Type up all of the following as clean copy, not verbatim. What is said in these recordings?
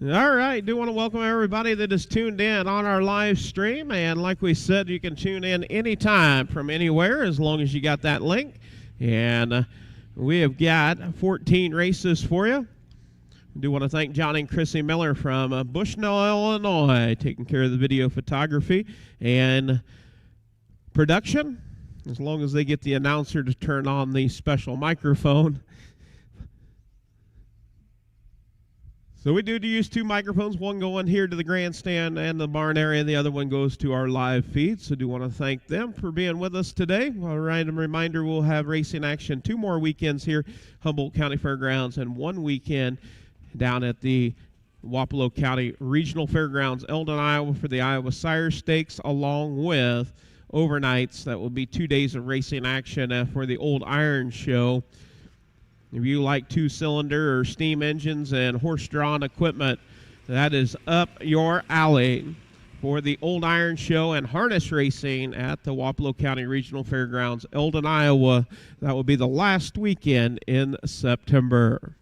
All right, do want to welcome everybody that is tuned in on our live stream. And like we said, you can tune in anytime from anywhere as long as you got that link. And we have got 14 races for you. I do want to thank John and Chrissy Miller from Bushnell, Illinois, taking care of the video photography and production, as long as they get the announcer to turn on the special microphone. So we do use two microphones, one going here to the grandstand and the barn area, and the other one goes to our live feed. So do want to thank them for being with us today. A random reminder, we'll have racing action 2 more weekends here, Humboldt County Fairgrounds, and 1 weekend down at the Wapello County Regional Fairgrounds, Eldon, Iowa, for the Iowa Sire Stakes, along with overnights. That will be 2 days of racing action for the Old Iron Show. If you like 2-cylinder or steam engines and horse-drawn equipment, that is up your alley for the Old Iron Show and harness racing at the Wapello County Regional Fairgrounds, Eldon, Iowa. That will be the last weekend in September.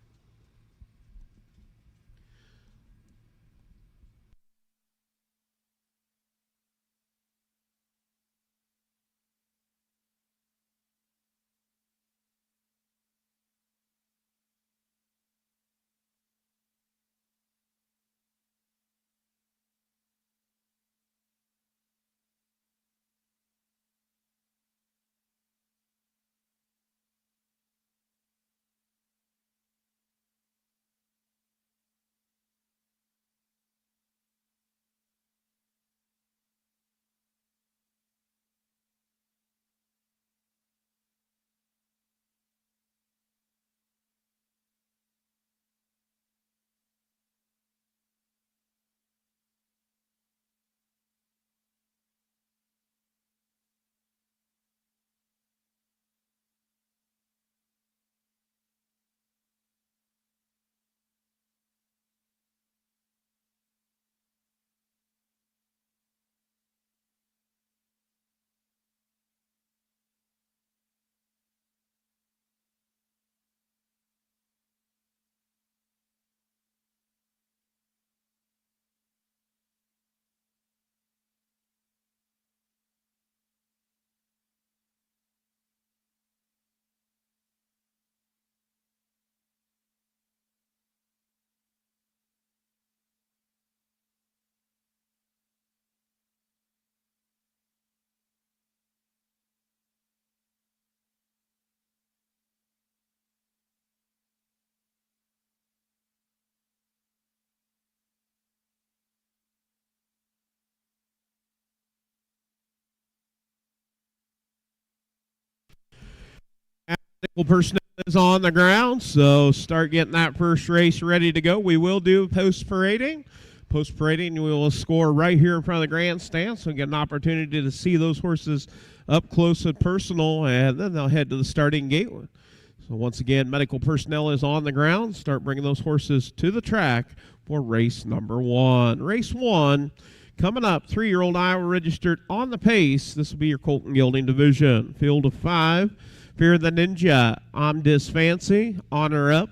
Medical personnel is on the ground, so start getting that first race ready to go. We will do post-parading. Post-parading, we will score right here in front of the grandstand, so get an opportunity to see those horses up close and personal, and then they'll head to the starting gate. So once again, medical personnel is on the ground. Start bringing those horses to the track for race number 1. Race 1, coming up, 3-year-old Iowa registered on the pace. This will be your colt and gelding division. Field of 5. Fear the Ninja, Omdis Fancy, Honor Up,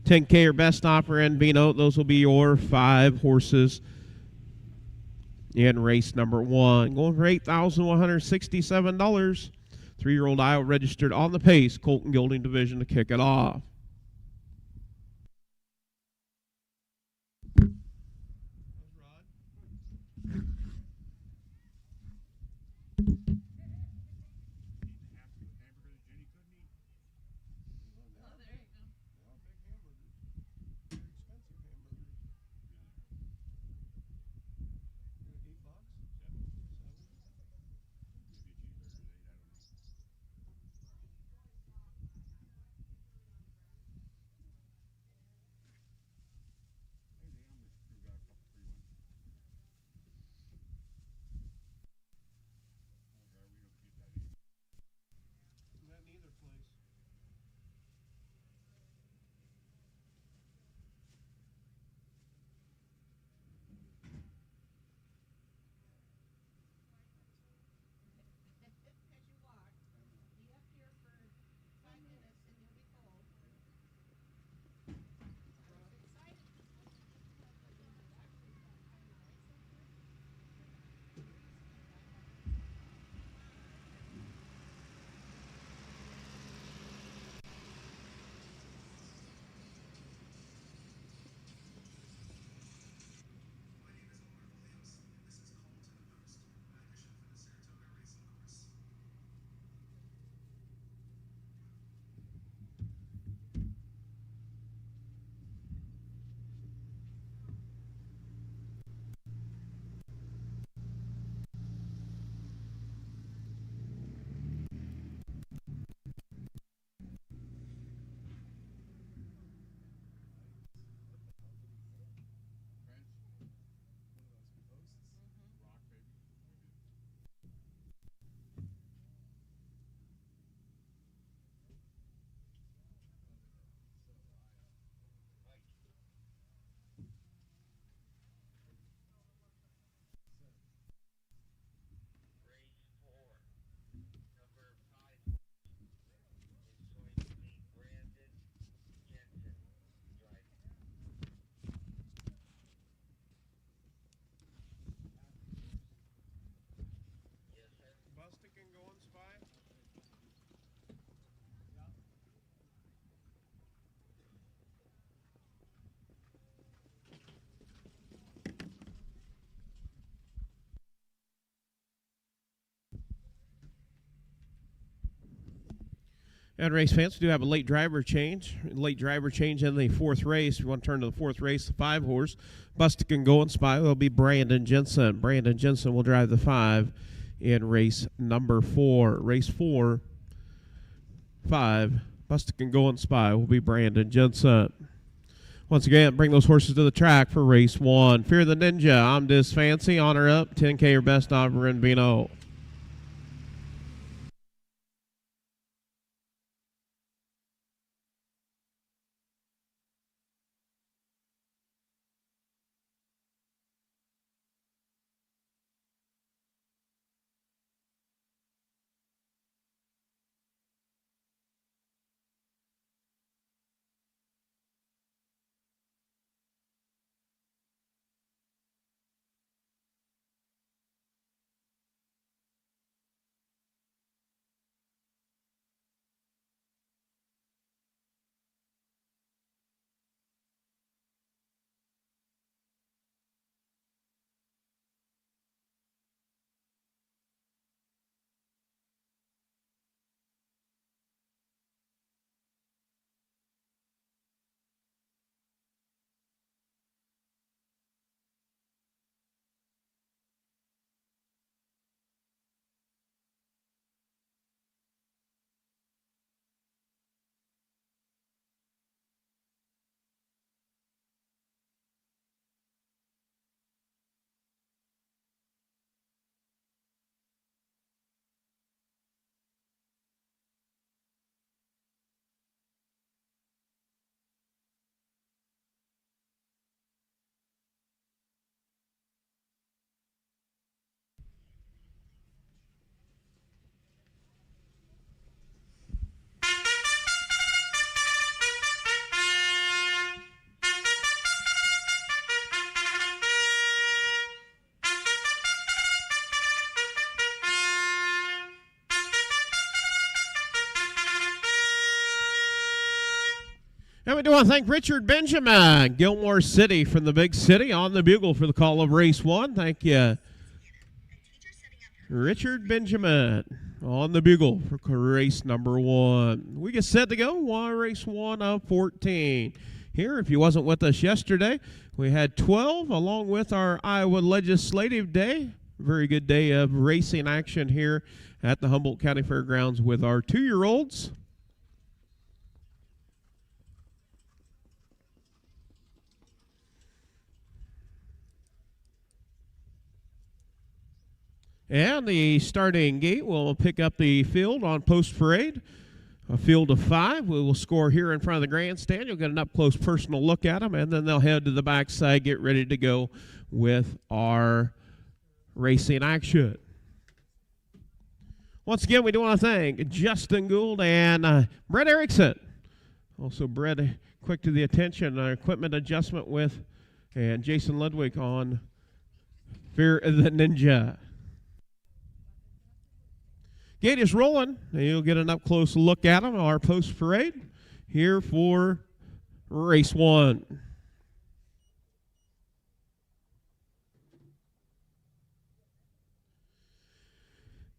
10K or Best Offer, and Vino. Those will be your 5 horses in race number 1. Going for $8,167. 3-year-old Iowa registered on the pace, colt and gelding division to kick it off. And race fans, we do have a late driver change. Late driver change in the fourth race. We want to turn to the fourth race, the 5-horse. Bustic and Go and Spy will be Brandon Jensen. Brandon Jensen will drive the 5 in race number 4. Race 4, 5, Bustic and Go and Spy will be Brandon Jensen. Once again, bring those horses to the track for race 1. Fear the Ninja, I'm Dis Fancy, Honor Up, 10K or Best Offer in Vino. And we do want to thank Richard Benjamin, Gilmore City from the big city, on the bugle for the call of race 1. Thank you. Richard Benjamin on the bugle for race number 1. We get set to go. Race 1 of 14. Here, if you wasn't with us yesterday, we had 12 along with our Iowa Legislative Day. Very good day of racing action here at the Humboldt County Fairgrounds with our 2-year-olds. And the starting gate will pick up the field on post parade. A field of 5. We will score here in front of the grandstand. You'll get an up-close personal look at them, and then they'll head to the backside, get ready to go with our racing action. Once again, we do want to thank Justin Gould and Brett Erickson. Also, Brett, quick to the attention, equipment adjustment with, and Jason Ludwig on Fear the Ninja. Gate is rolling, and you'll get an up-close look at them, our post-parade, here for race 1.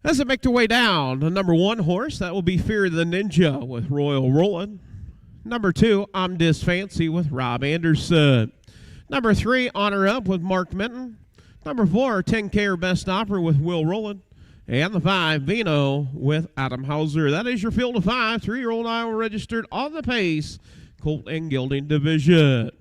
As they make their way down, the number 1 horse, that will be Fear the Ninja with Royal Rollin'. Number 2, I'm Dis Fancy with Rob Anderson. Number 3, Honor Up with Mark Minton. Number 4, 10K or Best Offer with Will Rowland. And the 5, Vino with Adam Hauser. That is your field of 5, 3-year-old Iowa registered on the Pace, Colt and Gelding Division.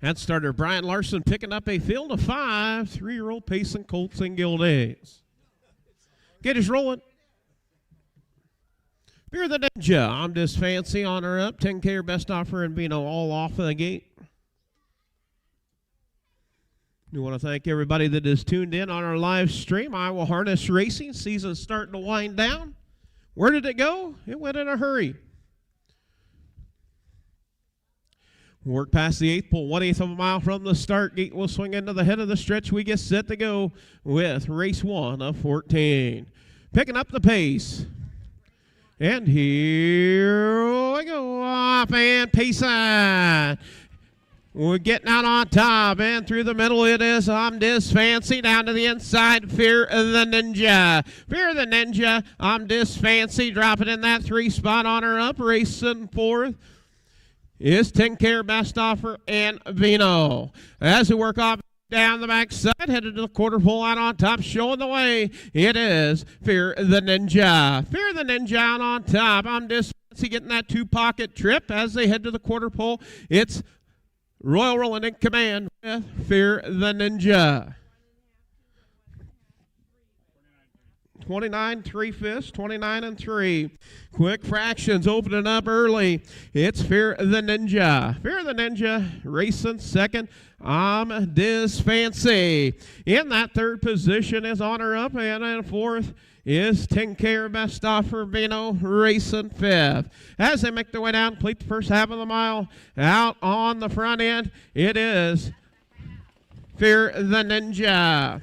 That starter Brian Larson picking up a field of 5, 3-year-old Pace and Colts and Gildings. Gate is rolling. Fear the Ninja. I'm Just Fancy on her up. 10K or best offer and Vino all off of the gate. We want to thank everybody that is tuned in on our live stream. Iowa Harness Racing season's starting to wind down. Where did it go? It went in a hurry. Work past the 8th pole, 1/8 of a mile from the start. Gate will swing into the head of the stretch. We get set to go with race 1 of 14. Picking up the pace. And here we go off and Pace. We're getting out on top and through the middle it is I'm Just Fancy. Down to the inside, Fear the Ninja. Fear the Ninja, I'm Just Fancy. Dropping in that 3 spot on her up. Racing 4th is 10K best offer and Vino. As we work off down the backside, headed to the quarter pole out on top, showing the way. It is Fear the Ninja. Fear the Ninja out on top. I'm Just Fancy getting that 2-pocket trip as they head to the quarter pole. It's Royal Rolling in command with Fear the Ninja. 29 3/5, 29 and 3. Quick fractions opening up early. It's Fear the Ninja. Fear the Ninja racing second. I'm Just Fancy. In that 3rd position is On Her Up, and in 4th is 10K best offer Vino racing 5th. As they make their way down, complete the first half of the mile. Out on the front end, it is Fear the Ninja.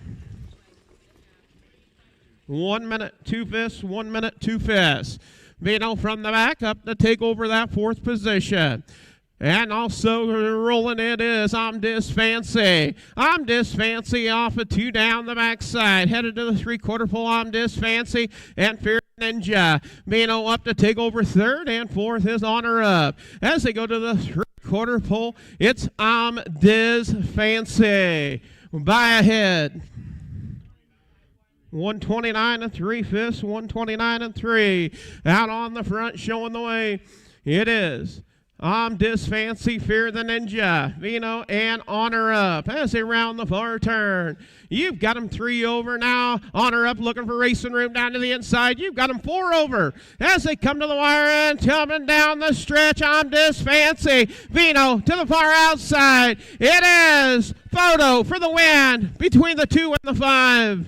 1 minute, 2/5, 1 minute, 2/5. Vino from the back up to take over that 4th position. And also rolling it is I'm Just Fancy. I'm Just Fancy off of 2 down the backside. Headed to the 3/4 pole, I'm Just Fancy and Fear Ninja. Vino up to take over 3rd and 4th is On Her Up. As they go to the 3/4 pole, it's I'm Just Fancy. By ahead. 129 and 3/5, 129 and 3. Out on the front, showing the way. It is I'm Just Fancy, Fear the Ninja, Vino, and On Her Up as they round the far turn. You've got them 3 over now. On Her Up looking for racing room down to the inside. You've got them 4 over as they come to the wire and coming down the stretch. I'm Just Fancy, Vino to the far outside. It is Photo for the win between the 2 and the 5.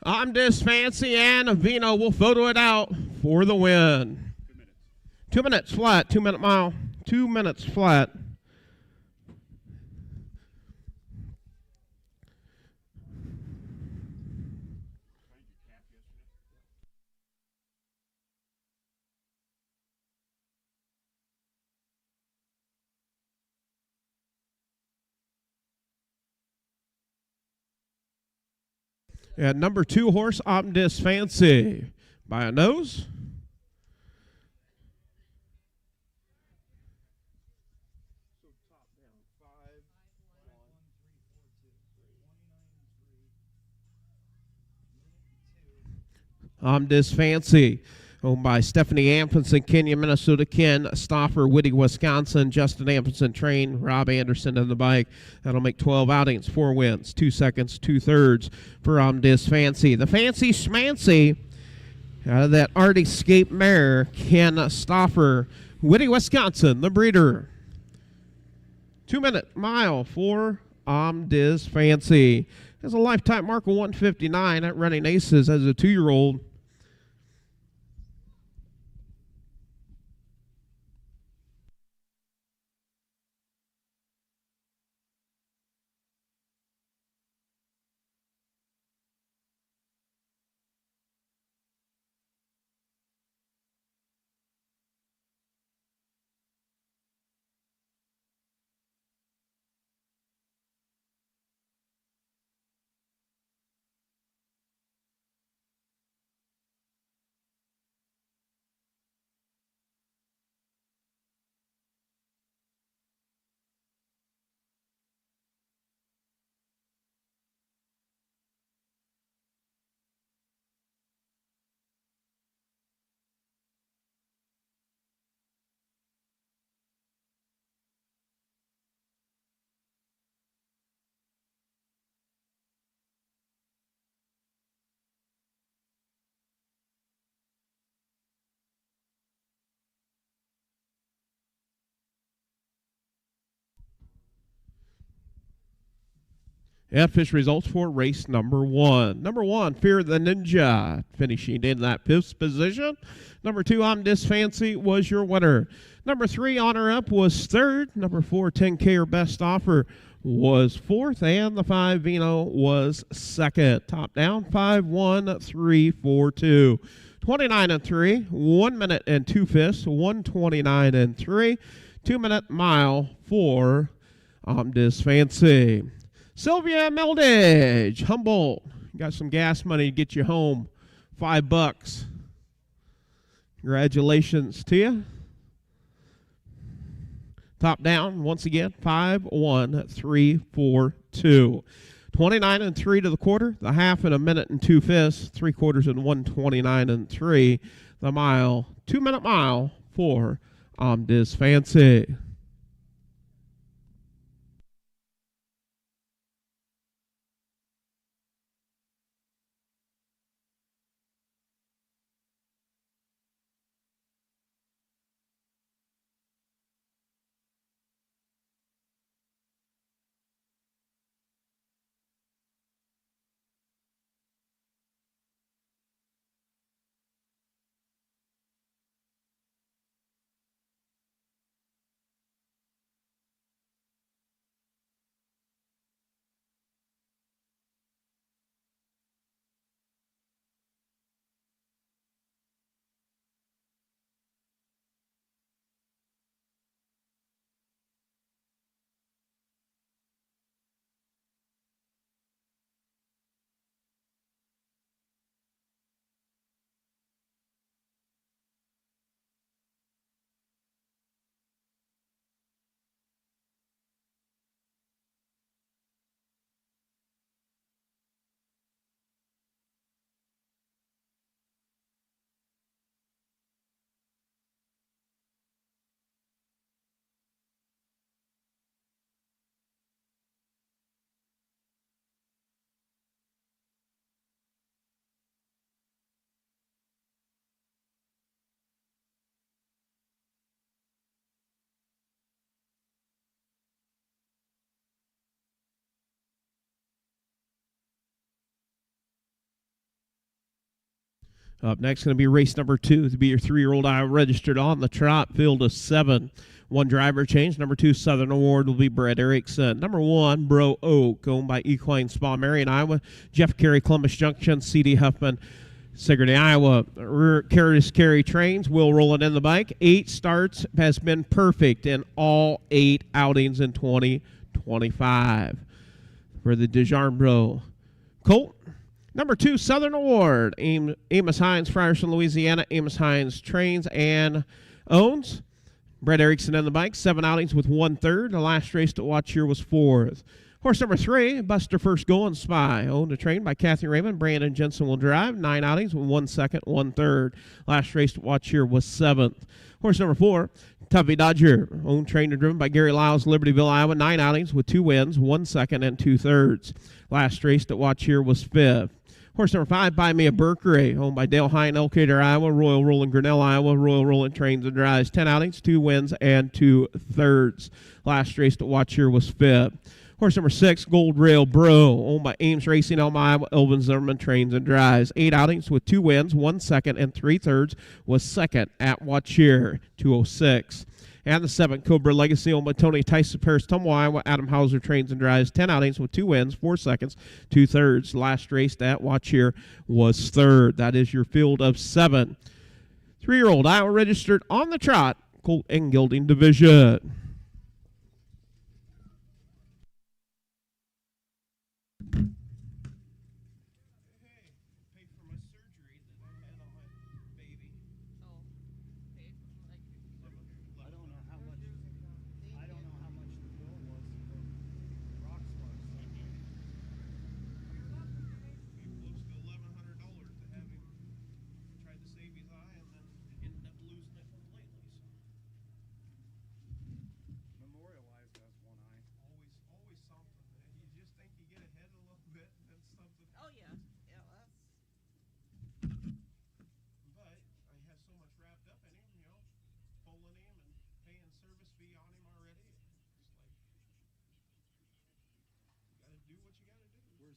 I'm Just Fancy and Vino will photo it out for the win. 2 minutes flat, 2-minute mile, 2 minutes flat. And number 2 horse, I'm Just Fancy. By a nose. I'm Just Fancy. Owned by Stephanie Amundsen, Kenya, Minnesota, Ken Stoffer, Whitty, Wisconsin, Justin Amundsen, train, Rob Anderson on the bike. That'll make 12 outings, 4 wins, 2 seconds, 2/3 for I'm Just Fancy. The Fancy Schmancy out of that Art Escape mare, Ken Stoffer, Whitty, Wisconsin, the breeder. 2-minute mile for I'm Just Fancy. Has a lifetime mark of 159 at Running Aces as a 2-year-old. And official results for race number 1. Number 1, Fear the Ninja, finishing in that 5th position. Number 2, I'm This Fancy was your winner. Number 3, Honor Up was 3rd. Number 4, 10K or Best Offer was 4th. And the 5, Vino was 2nd. Top down, 5, 1, 3, 4, 2. 29 and 3, 1 minute and 2 fifths, 129 and 3, 2 minute mile for I'm This Fancy. Sylvia Meldage, Humboldt, got some gas money to get you home, $5. Congratulations to you. Top down, once again, 5, 1, 3, 4, 2. 29 and 3 to the quarter, the half in a minute and 2 fifths, 3/4 in 129 and 3. The mile, 2 minute mile for I'm This Fancy. Up next, going to be race number 2 to be your 3-year-old Iowa registered on the trot, field of 7. 1 driver change. Number 2, Southern Award, will be Brett Erickson. Number 1, Bro Oak, owned by Equine Spa, Marion, Iowa. Jeff Carey, Columbus Junction. C.D. Huffman, Sigourney, Iowa. Curtis Carey trains. Will rolling in the bike. 8 starts, has been perfect in all 8 outings in 2025 for the DeJarnbro Colt. Number 2, Southern Award, Amos Hines, Frierson, Louisiana. Amos Hines trains and owns. Brett Erickson in the bike, 7 outings with 1/3. The last race to watch here was 4th. Horse number 3, Buster First Going Spy, owned and trained by Kathy Raymond. Brandon Jensen will drive, 9 outings with 1 second, 1/3. Last race to watch here was 7th. Horse number 4, Tuffy Dodger, owned, trained, and driven by Gary Lyles, Libertyville, Iowa. 9 outings with 2 wins, 1 second, and 2/3. Last race to watch here was 5th. Horse number 5, Buy Me a Berkery, owned by Dale Hine, Elkader, Iowa. Royal Roland, Grinnell, Iowa. Royal Roland trains and drives. 10 outings, 2 wins, and 2/3. Last race to watch here was 5th. Horse number 6, Gold Rail Bro, owned by Ames Racing, Elma, Iowa. Elvin Zimmerman trains and drives. 8 outings with 2 wins, 1 second, and 3/3. Was 2nd at Watch Here, 206. And the 7th, Cobra Legacy, owned by Tony Tyson, Paris, Tumwa, Iowa. Adam Hauser trains and drives. 10 outings with 2 wins, 4 seconds, 2/3. Last race at Watch Here was 3rd. That is your field of 7. 3-year-old Iowa registered on the trot, Colt and Gelding Division.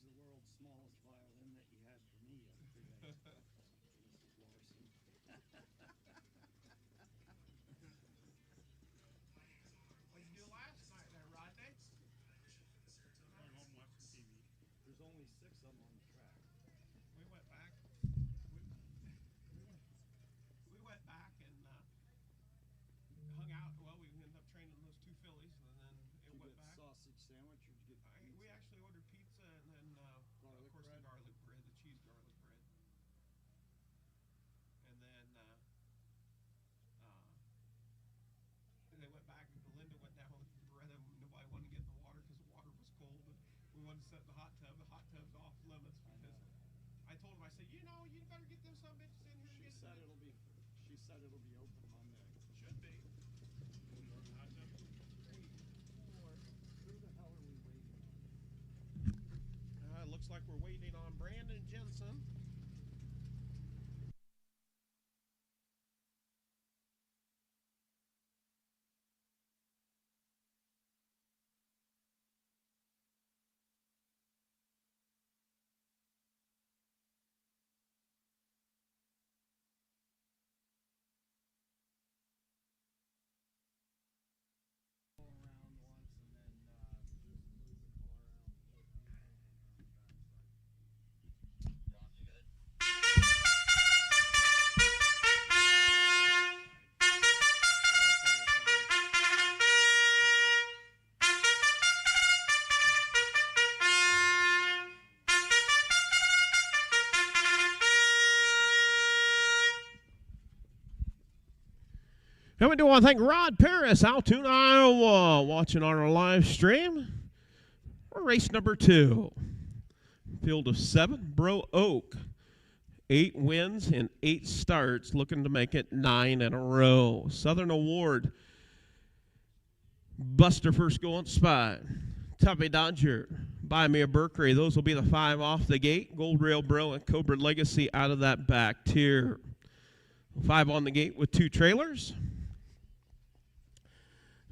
the world's smallest violin that you had for me yesterday, Mrs. Larson. What did you do last night there, Rodney? I'm home watching TV. There's only 6 of them on the track. We went back. We went back and hung out. Well, we ended up training those 2 fillies, and then it went back. Sausage sandwich, or did you get pizza? We actually ordered pizza and then, of course, bread? the garlic bread, the cheese garlic bread. And then they went back, and Belinda went down with bread, and nobody wanted to get in the water because the water was cold. And we wanted to set in the hot tub. The hot tub's off limits because I told him, I said, you better get them some bitches in here. She said it'll be open Monday. Should be. Who the hell are we waiting on? It looks like we're waiting on Brandon Jensen. Around once and then just move the car And we do want to thank Rod Paris, Altoona, Iowa, watching on our live stream. We're race number 2. Field of 7, Bro Oak. 8 wins in 8 starts, looking to make it 9 in a row. Southern Award, Buster First Going Spy, Tuppy Dodger, Buy Me a Berkeley. Those will be the 5 off the gate. Gold Rail Bro and Cobra Legacy out of that back tier. 5 on the gate with 2 trailers.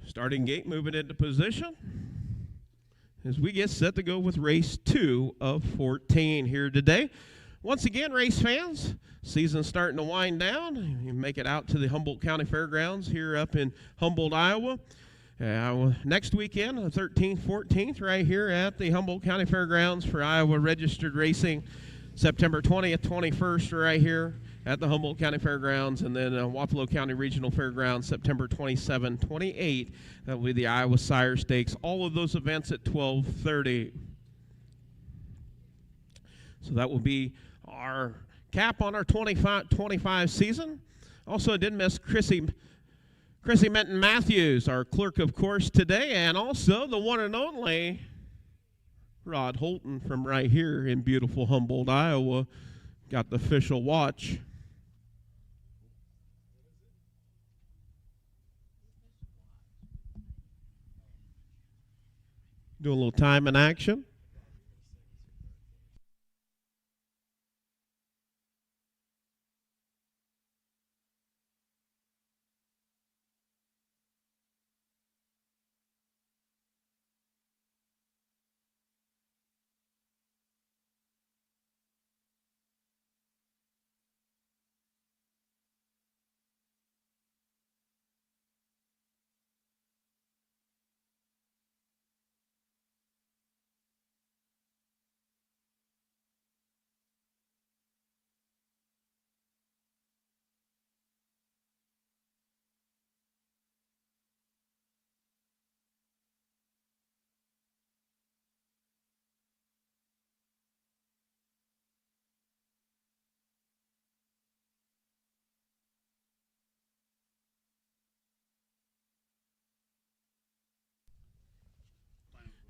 Starting gate, moving into position as we get set to go with race 2 of 14 here today. Once again, race fans, season's starting to wind down. You make it out to the Humboldt County Fairgrounds here up in Humboldt, Iowa. Next weekend, the 13th, 14th, right here at the Humboldt County Fairgrounds for Iowa Registered Racing. September 20th, 21st, right here at the Humboldt County Fairgrounds, and then Wapello County Regional Fairgrounds, September 27, 28. That will be the Iowa Sire Stakes. All of those events at 12:30. So that will be our cap on our 25 season. Also, I didn't miss Chrissy Menton Matthews, our clerk, of course, today, and also the one and only Rod Holton from right here in beautiful Humboldt, Iowa, got the official watch. Doing a little time in action.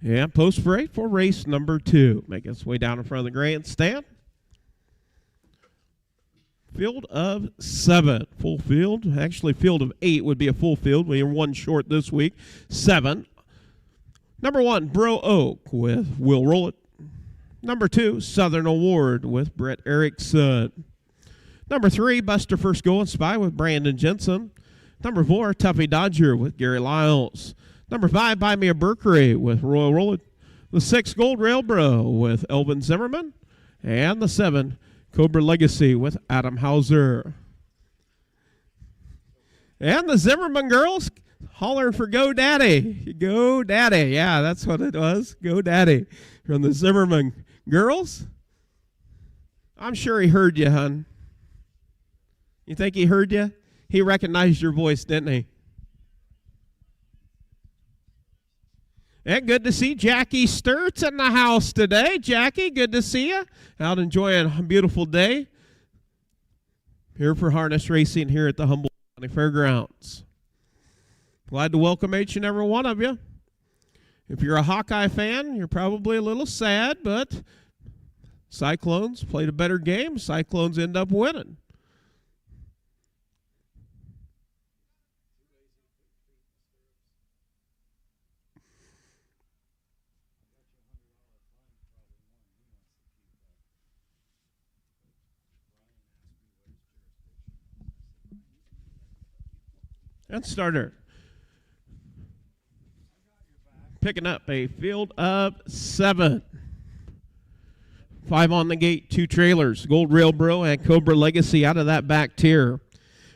Yeah, post parade for race number 2. Make its way down in front of the grandstand. Field of 7, full field. Actually, field of 8 would be a full field. We are 1 short this week. 7. Number 1, Bro Oak with Will Roll It. Number 2, Southern Award with Brett Erickson. Number 3, Buster First Going Spy with Brandon Jensen. Number 4, Tuffy Dodger with Gary Lyles. Number 5, Buy Me a Berkeley with Royal Roll It. The 6 Gold Rail Bro with Elvin Zimmerman. And the 7 Cobra Legacy with Adam Hauser. And the Zimmerman girls hollering for Go Daddy. Go Daddy. Yeah, that's what it was. Go Daddy. From the Zimmerman girls. I'm sure he heard you, hon. You think he heard you? He recognized your voice, didn't he? And good to see Jackie Sturts in the house today. Jackie, good to see you. Out enjoying a beautiful day here for harness racing here at the Humboldt County Fairgrounds. Glad to welcome each and every one of you. If you're a Hawkeye fan, you're probably a little sad, but Cyclones played a better game. Cyclones end up winning. And starter. Picking up a field of 7. 5 on the gate, 2 trailers. Gold Rail Bro and Cobra Legacy out of that back tier.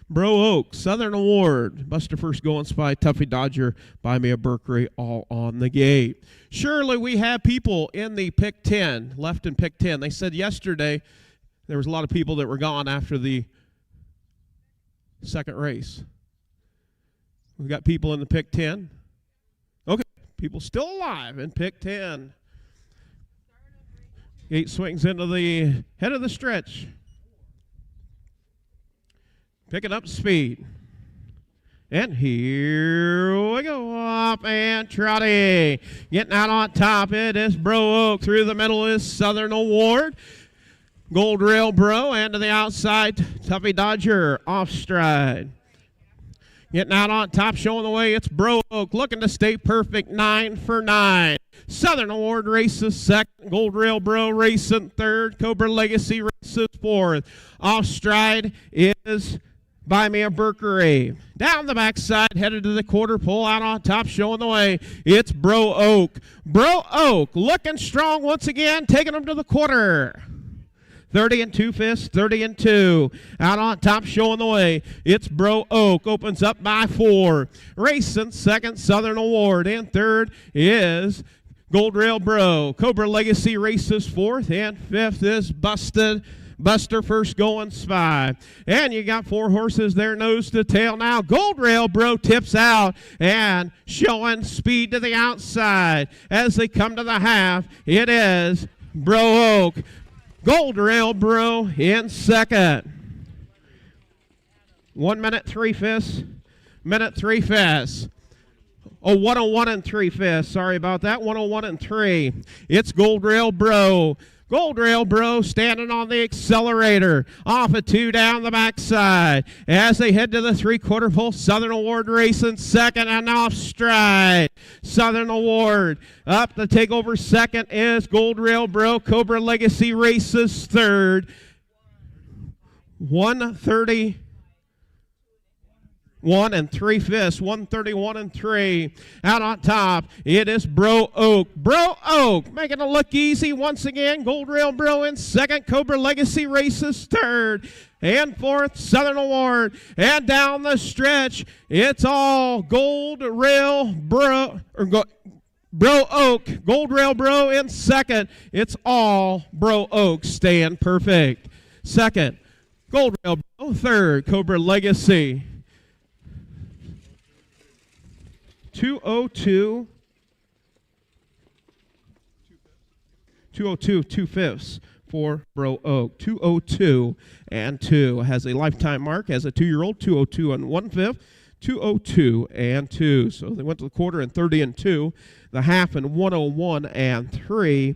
Bro Oak, Southern Award, Buster First Going Spy, Tuffy Dodger, Buy Me a Berkeley, all on the gate. Surely we have people in the pick 10, left in pick 10. They said yesterday there was a lot of people that were gone after the second race. We got people in the pick 10. Okay, people still alive in pick 10. Gate swings into the head of the stretch. Picking up speed. And here we go, up and trotty. Getting out on top, it is Bro Oak. Through the middle is Southern Award. Gold Rail Bro, and to the outside, Tuffy Dodger, off stride. Getting out on top, showing the way, it's Bro Oak, looking to stay perfect, 9 for 9. Southern Award races second, Gold Rail Bro racing third, Cobra Legacy races fourth. Off stride is Buy Me a Berkeley. Down the backside, headed to the quarter, pull out on top, showing the way, it's Bro Oak. Bro Oak looking strong once again, taking them to the quarter. 30 and 2 fists, 30 and 2. Out on top, showing the way. It's Bro Oak. Opens up by 4. Racing second, Southern Award. And third is Gold Rail Bro. Cobra Legacy races fourth. And fifth is Buster First Going Spy. And you got 4 horses there, nose to tail now. Gold Rail Bro tips out and showing speed to the outside. As they come to the half, it is Bro Oak. Gold Rail Bro in second. 1 minute, 3 fists. Minute, 3 fists. Oh, 101 and 3 fists. Sorry about that. 101 and 3. It's Gold Rail Bro. Gold Rail Bro standing on the accelerator. Off a 2 down the backside. As they head to the 3/4 full, Southern Award racing second and off stride. Southern Award up to take over second is Gold Rail Bro. Cobra Legacy races third. 130. 1 and 3 fists, 131 and 3. Out on top, it is Bro Oak. Bro Oak making it look easy once again. Gold Rail Bro in second. Cobra Legacy races third. And fourth, Southern Award. And down the stretch, it's all Gold Rail Bro. Bro Oak. Gold Rail Bro in second. It's all Bro Oak staying perfect. Second, Gold Rail Bro. Third, Cobra Legacy. 202, 2 fifths for Bro Oak. 202 and 2 has a lifetime mark as a 2-year-old. 202 and 1/5, 202 and 2. So they went to the quarter in 30 and 2, the half in 101 and 3,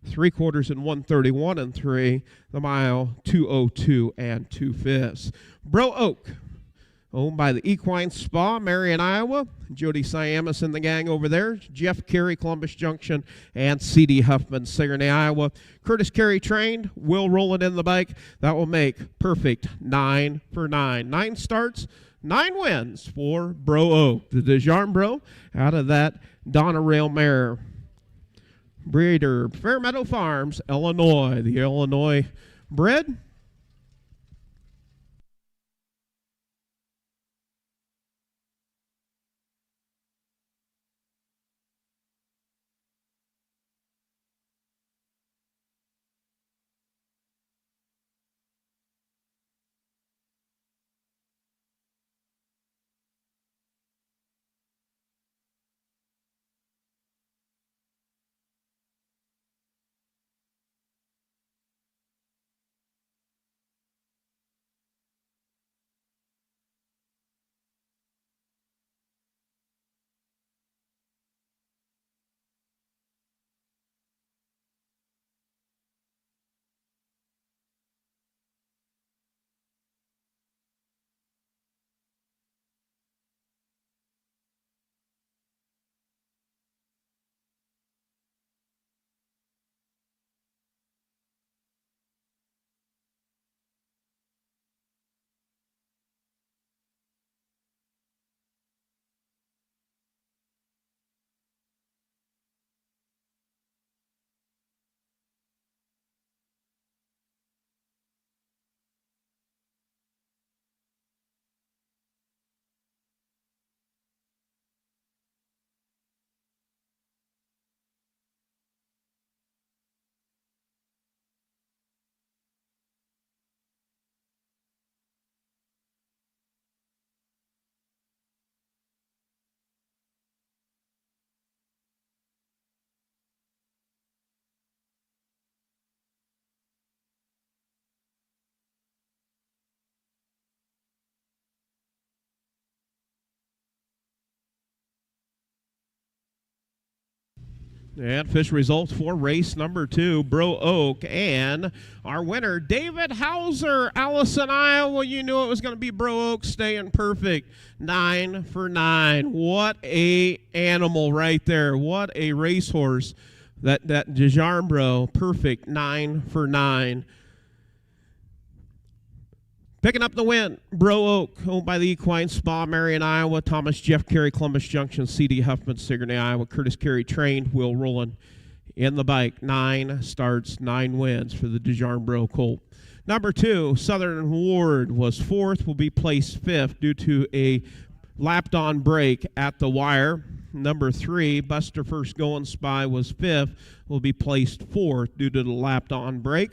3/4 in 131 and 3, the mile 202 and 2 fifths. Bro Oak, owned by the Equine Spa, Marion, Iowa. Jody Siamis and the gang over there. Jeff Carey, Columbus Junction, and C.D. Huffman, Sigourney, Iowa. Curtis Carey trained. Will roll it in the bike. That will make perfect 9 for 9. 9 starts, 9 wins for Bro Oak. The DeJarn Bro out of that Donna Rail mare. breeder, Fairmeadow Farms, Illinois. The Illinois bred. And fish results for race number 2, Bro Oak. And our winner, David Hauser, Allison, Iowa. You knew it was going to be Bro Oak staying perfect. 9 for 9. What a animal right there. What a racehorse. That DeJarmbro, perfect. 9 for 9. Picking up the win, Bro Oak, owned by the Equine Spa, Marion, Iowa. Thomas Jeff Carey, Columbus Junction. C.D. Huffman, Sigourney, Iowa. Curtis Carey trained. Will Rowland in the bike. 9 starts, 9 wins for the DeJarmbro colt. Number 2, Southern Ward was 4th, will be placed 5th due to a lapped-on break at the wire. Number 3, Buster First Going Spy was 5th, will be placed 4th due to the lapped-on break.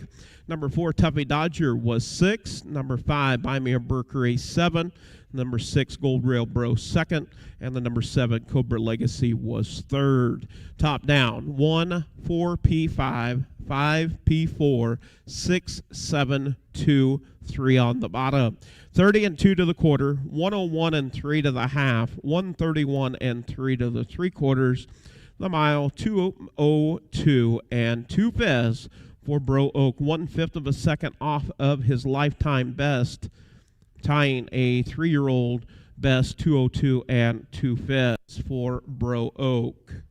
Number 4, Tuffy Dodger was 6th. Number 5, Buy Me a Mercury 7th. Number 6, Gold Rail Bro 2nd. And the number 7, Cobra Legacy was 3rd. Top down, 1, 4, P5, 5, P4, 6, 7, 2, 3 on the bottom. 30 and 2 to the quarter, 101 and 3 to the half, 131 and 3 to the 3/4. The mile, 202 and 2 fifths for Bro Oak, 1/5 of a second off of his lifetime best, tying a 3-year-old best, 202 and 2 fifths for Bro Oak.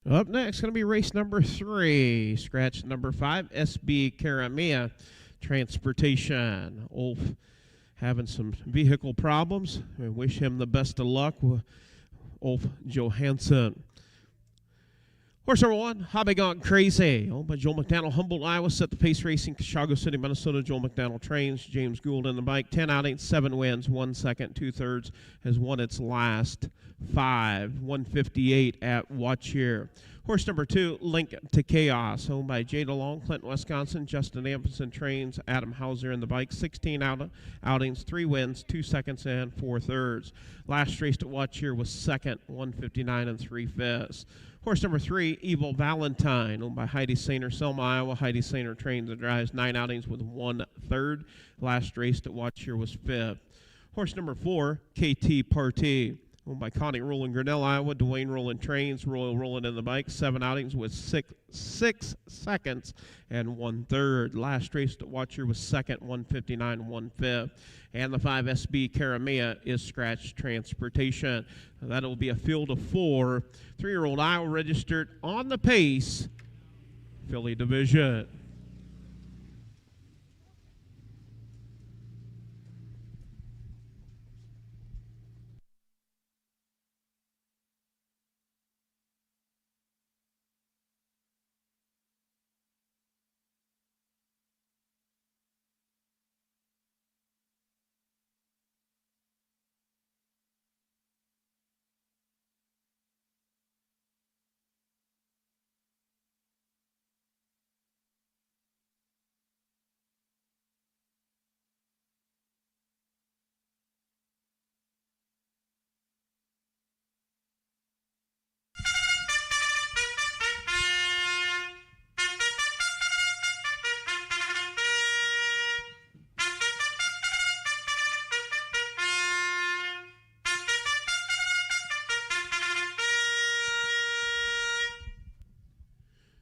Up next, going to be race number 3. Scratch number 5, SB Karamia Transportation. Ulf having some vehicle problems. We wish him the best of luck with Ulf Johansson. Horse number 1, Hobby Gone Crazy, owned by Joel McDonald, Humboldt, Iowa. Set the pace racing, Chicago City, Minnesota. Joel McDonald trains. James Gould in the bike. 10 outings, 7 wins, 1 second, 2/3. Has won its last 5. 158 at Watch Here. Horse number 2, Link to Chaos, owned by Jada Long, Clinton, Wisconsin. Justin Ampson trains. Adam Hauser in the bike. 16 outings, 3 wins, 2 seconds, and 4/3. Last race to Watch Here was second, 159 and 3/5. Horse number 3, Evil Valentine, owned by Heidi Sainer, Selma, Iowa. Heidi Sainer trains and drives 9 outings with 1/3. Last race to Watch Here was 5th. Horse number 4, KT Party, owned by Connie Rowland, Grinnell, Iowa. Dwayne Rowland trains. Royal Rowland in the bike. 7 outings with 6 seconds and 1/3. Last race to Watch Here was second, 159, 1/5. And the 5, SB Karamia is Scratch Transportation. That'll be a field of 4. 3-year-old Iowa registered on the Pace Filly Division.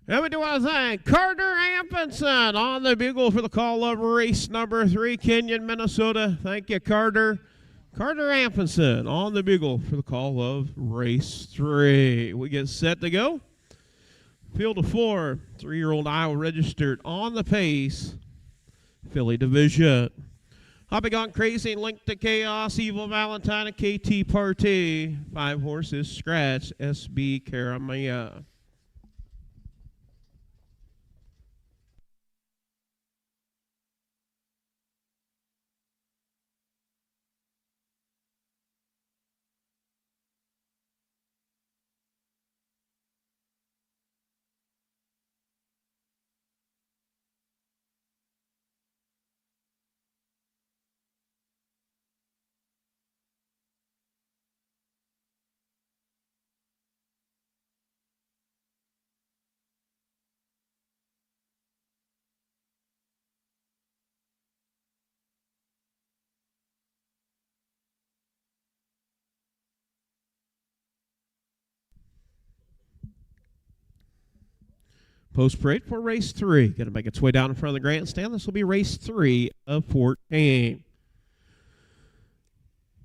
And we do want to thank Carter Ampenson on the bugle for the call of race number 3, Kenyon, Minnesota. Thank you, Carter. Carter Ampenson on the bugle for the call of race 3. We get set to go. Field of 4, 3-year-old Iowa registered on the Pace Filly Division. Hobby Gone Crazy, Link to Chaos, Evil Valentine, and KT Party. 5 horses, Scratch, SB Karamia. Post parade for race 3. Going to make its way down in front of the grandstand. This will be race 3 of 14.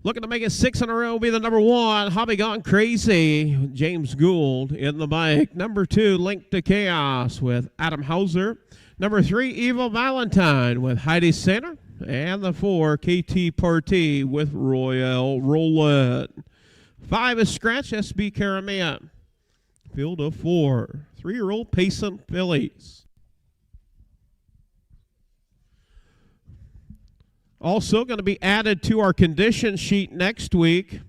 Looking to make it 6 in a row will be the number 1, Hobby Gone Crazy, James Gould in the bike. Number 2, Link to Chaos with Adam Hauser. Number 3, Evil Valentine with Heidi Sainer. And the 4, KT Party with Royal Rowland. 5 is Scratch, SB Karamia. Field of 4, 3-year-old Payson fillies. Also going to be added to our condition sheet next week.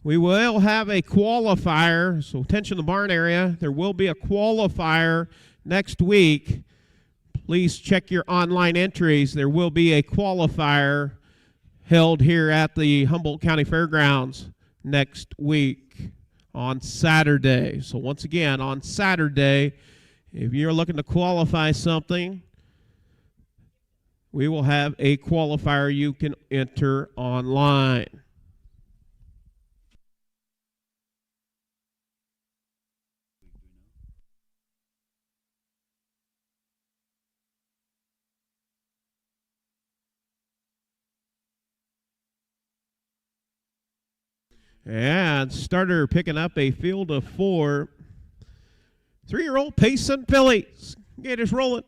We will have a qualifier, so attention to the barn area. There will be a qualifier next week. Please check your online entries. There will be a qualifier held here at the Humboldt County Fairgrounds next week on Saturday. So once again, on Saturday, if you're looking to qualify something, we will have a qualifier you can enter online. And starter picking up a field of 4. 3-year-old Pace and Fillies. Gators rolling.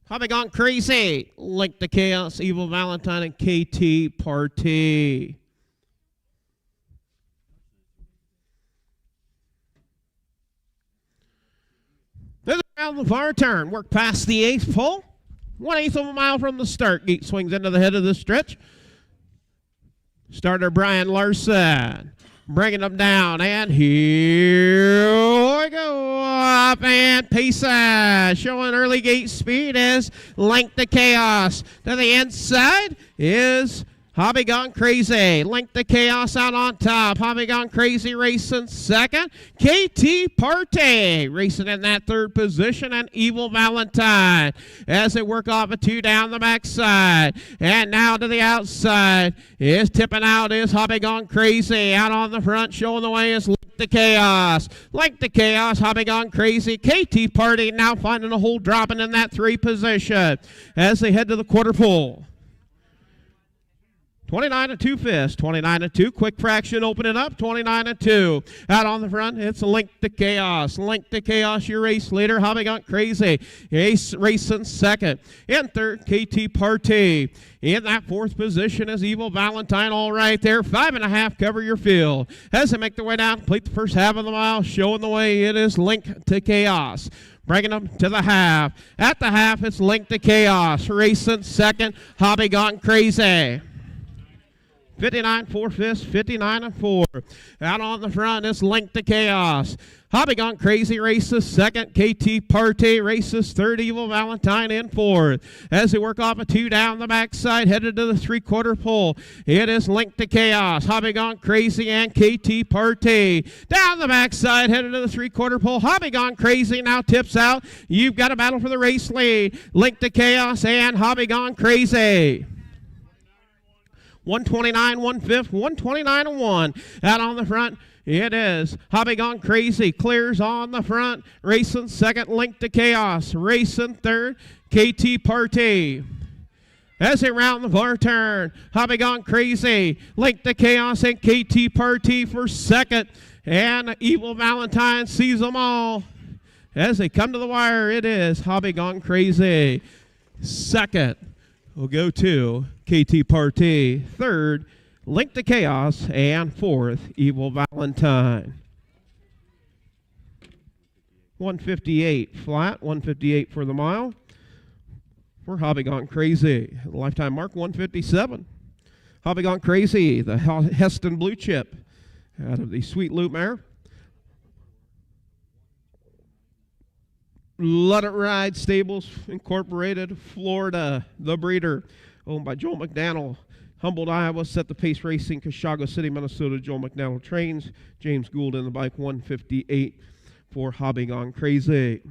Hobby Gone Crazy. Link to Chaos, Evil Valentine, and KT Party. This is around the far turn. Work past the 8th pole. 1/8 of a mile from the start. Gate swings into the head of the stretch. Starter Brian Larson. Bringing them down. And here we go. Up and Pace showing early gate speed as Link to Chaos. To the inside is Hobby Gone Crazy. Link to Chaos out on top. Hobby Gone Crazy racing second. KT Party racing in that third position. And Evil Valentine as they work off a 2 down the backside. And now to the outside is tipping out is Hobby Gone Crazy. Out on the front showing the way is Link to Chaos. Link to Chaos. Hobby Gone Crazy. KT Party now finding a hole dropping in that 3 position as they head to the quarter pole. 29-2 fist, 29-2, quick fraction opening up, 29-2. Out on the front, it's Link to Chaos. Link to Chaos, your race leader. Hobby Gone Crazy. Ace racing second. In third, KT Party. In that 4th position is Evil Valentine, all right there. 5.5, cover your field. As they make their way down, complete the first half of the mile, showing the way it is Link to Chaos. Bringing them to the half. At the half, it's Link to Chaos. Racing second, Hobby Gone Crazy. 59-4 fist, 59-4. Out on the front, it's Link to Chaos. Hobby Gone Crazy races second. KT Party races third. Evil Valentine in fourth. As they work off a 2 down the backside, headed to the 3/4 pole. It is Link to Chaos. Hobby Gone Crazy and KT Party. Down the backside, headed to the 3/4 pole. Hobby Gone Crazy now tips out. You've got a battle for the race lead. Link to Chaos and Hobby Gone Crazy. 129, 1/5, 129 1. Out on the front, it is Hobby Gone Crazy. Clears on the front. Racing second, Link to Chaos. Racing third, KT Party. As they round the far turn, Hobby Gone Crazy. Link to Chaos and KT Party for second. And Evil Valentine sees them all. As they come to the wire, it is Hobby Gone Crazy. Second will go to KT Party. Third, Link to Chaos. And fourth, Evil Valentine. 158 flat, 158 for the mile. For Hobby Gone Crazy. Lifetime mark 157. Hobby Gone Crazy, the Heston Blue Chip out of the Sweet Loop mare. Let It Ride Stables Incorporated, Florida, the breeder, owned by Joel McDaniel. Humboldt, Iowa, set the pace racing. Cashaga City, Minnesota, Joel McDaniel trains. James Gould in the bike, 158 for Hobby Gone Crazy.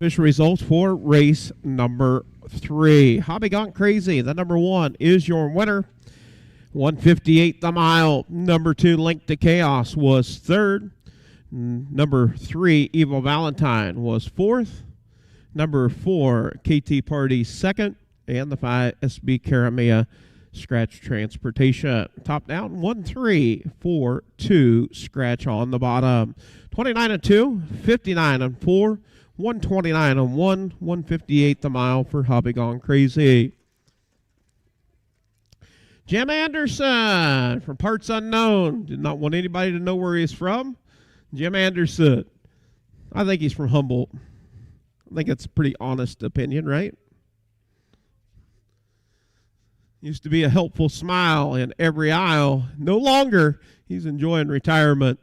Official results for race number 3. Hobby Gone Crazy, the number 1, is your winner. 158 the mile. Number 2, Link to Chaos, was 3rd. Number 3, Evil Valentine, was 4th. Number 4, KT Party, 2nd. And the 5, SB Karamea Scratch Transportation. Top down, 1, 3, 4, 2, scratch on the bottom. 29 and 2, 59 and 4, 129 and 1, 158 the mile for Hobby Gone Crazy. Jim Anderson from Parts Unknown. Did not want anybody to know where he's from. Jim Anderson. I think he's from Humboldt. I think it's a pretty honest opinion, right? Used to be a helpful smile in every aisle. No longer. He's enjoying retirement.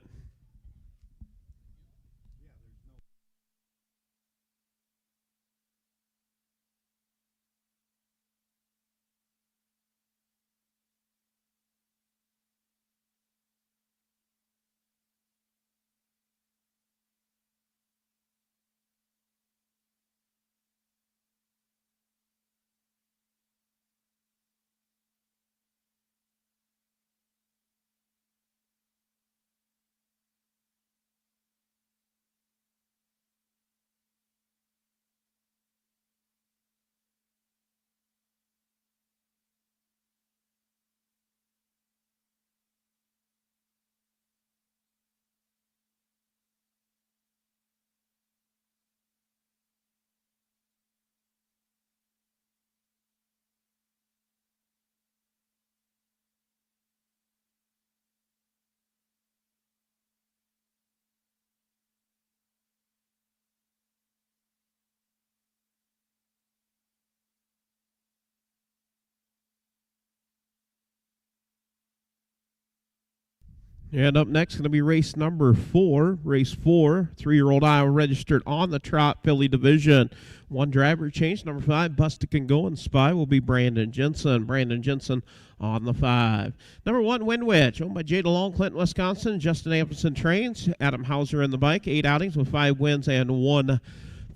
And up next, going to be race number 4. Race 4, 3-year-old Iowa registered on the Trot Filly Division. 1 driver change. Number 5, Bustic and Go and Spy will be Brandon Jensen. Brandon Jensen on the 5. Number 1, Windwitch, owned by Jada Long, Clinton, Wisconsin. Justin Amperson trains. Adam Hauser in the bike. 8 outings with 5 wins and 1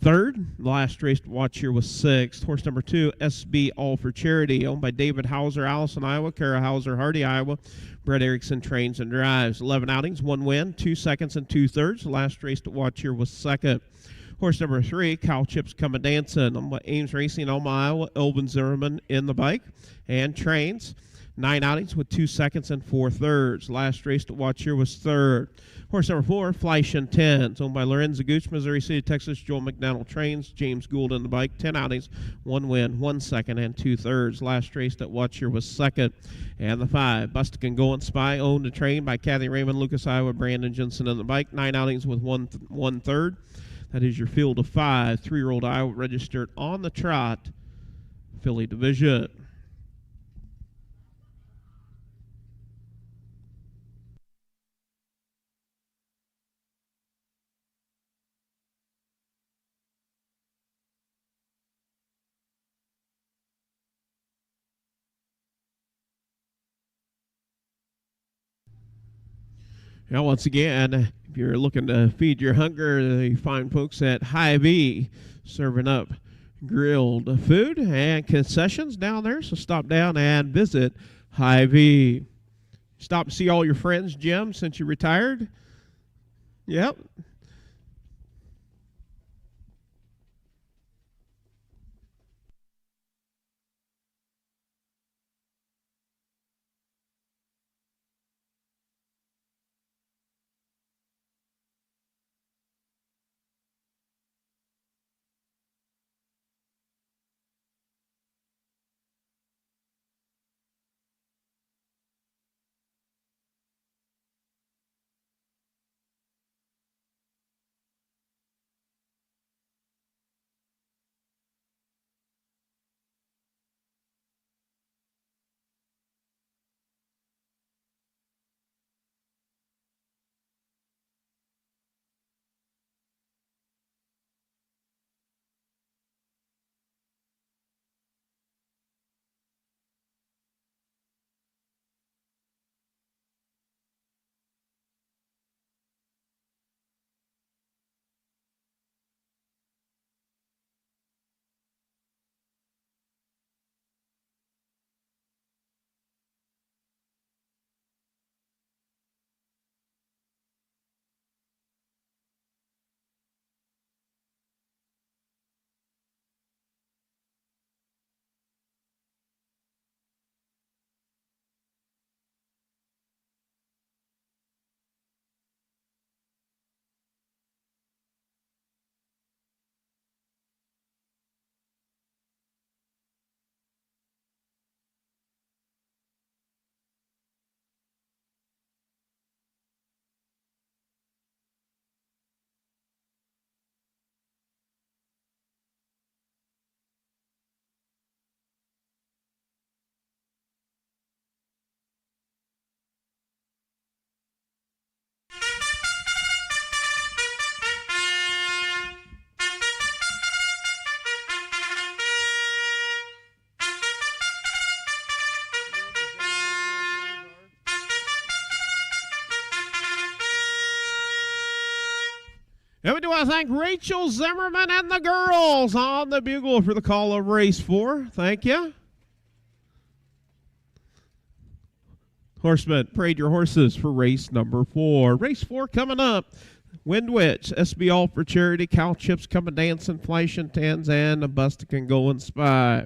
third. The last race to watch here was 6th. Horse number 2, SB All for Charity, owned by David Hauser, Allison, Iowa. Kara Hauser, Hardy, Iowa. Brett Erickson trains and drives. 11 outings, 1 win, 2 seconds and 2 thirds. The last race to watch here was 2nd. Horse number 3, Cow Chips Come Dancing, owned by Ames Racing, Omaha, Iowa. Elvin Zimmerman in the bike and trains. 9 outings with 2 seconds and 4 thirds. Last race to watch here was 3rd. Horse number 4, Fleisch and Tens, owned by Lorenzo Gooch, Missouri City, Texas. Joel McDonald trains. James Gould in the bike. 10 outings, 1 win, 1 second and 2 thirds. Last race to watch here was 2nd. And the 5, Bustic and Go and Spy, owned and trained by Kathy Raymond, Lucas, Iowa. Brandon Jensen in the bike. 9 outings with 1 third. That is your field of 5. 3-year-old Iowa registered on the Trot Filly Division. Now, once again, if you're looking to feed your hunger, the fine folks at Hy-Vee serving up grilled food and concessions down there. So stop down and visit Hy-Vee. Stop to see all your friends, Jim, since you retired. Yep. And we do want to thank Rachel Zimmerman and the girls on the bugle for the call of race 4. Thank you. Horsemen, parade your horses for race number 4. Race 4 coming up. Wind Witch, SB All for Charity, Cow Chips Coming Dancing, Flashing Tens, and a Busted Can Go and Spy.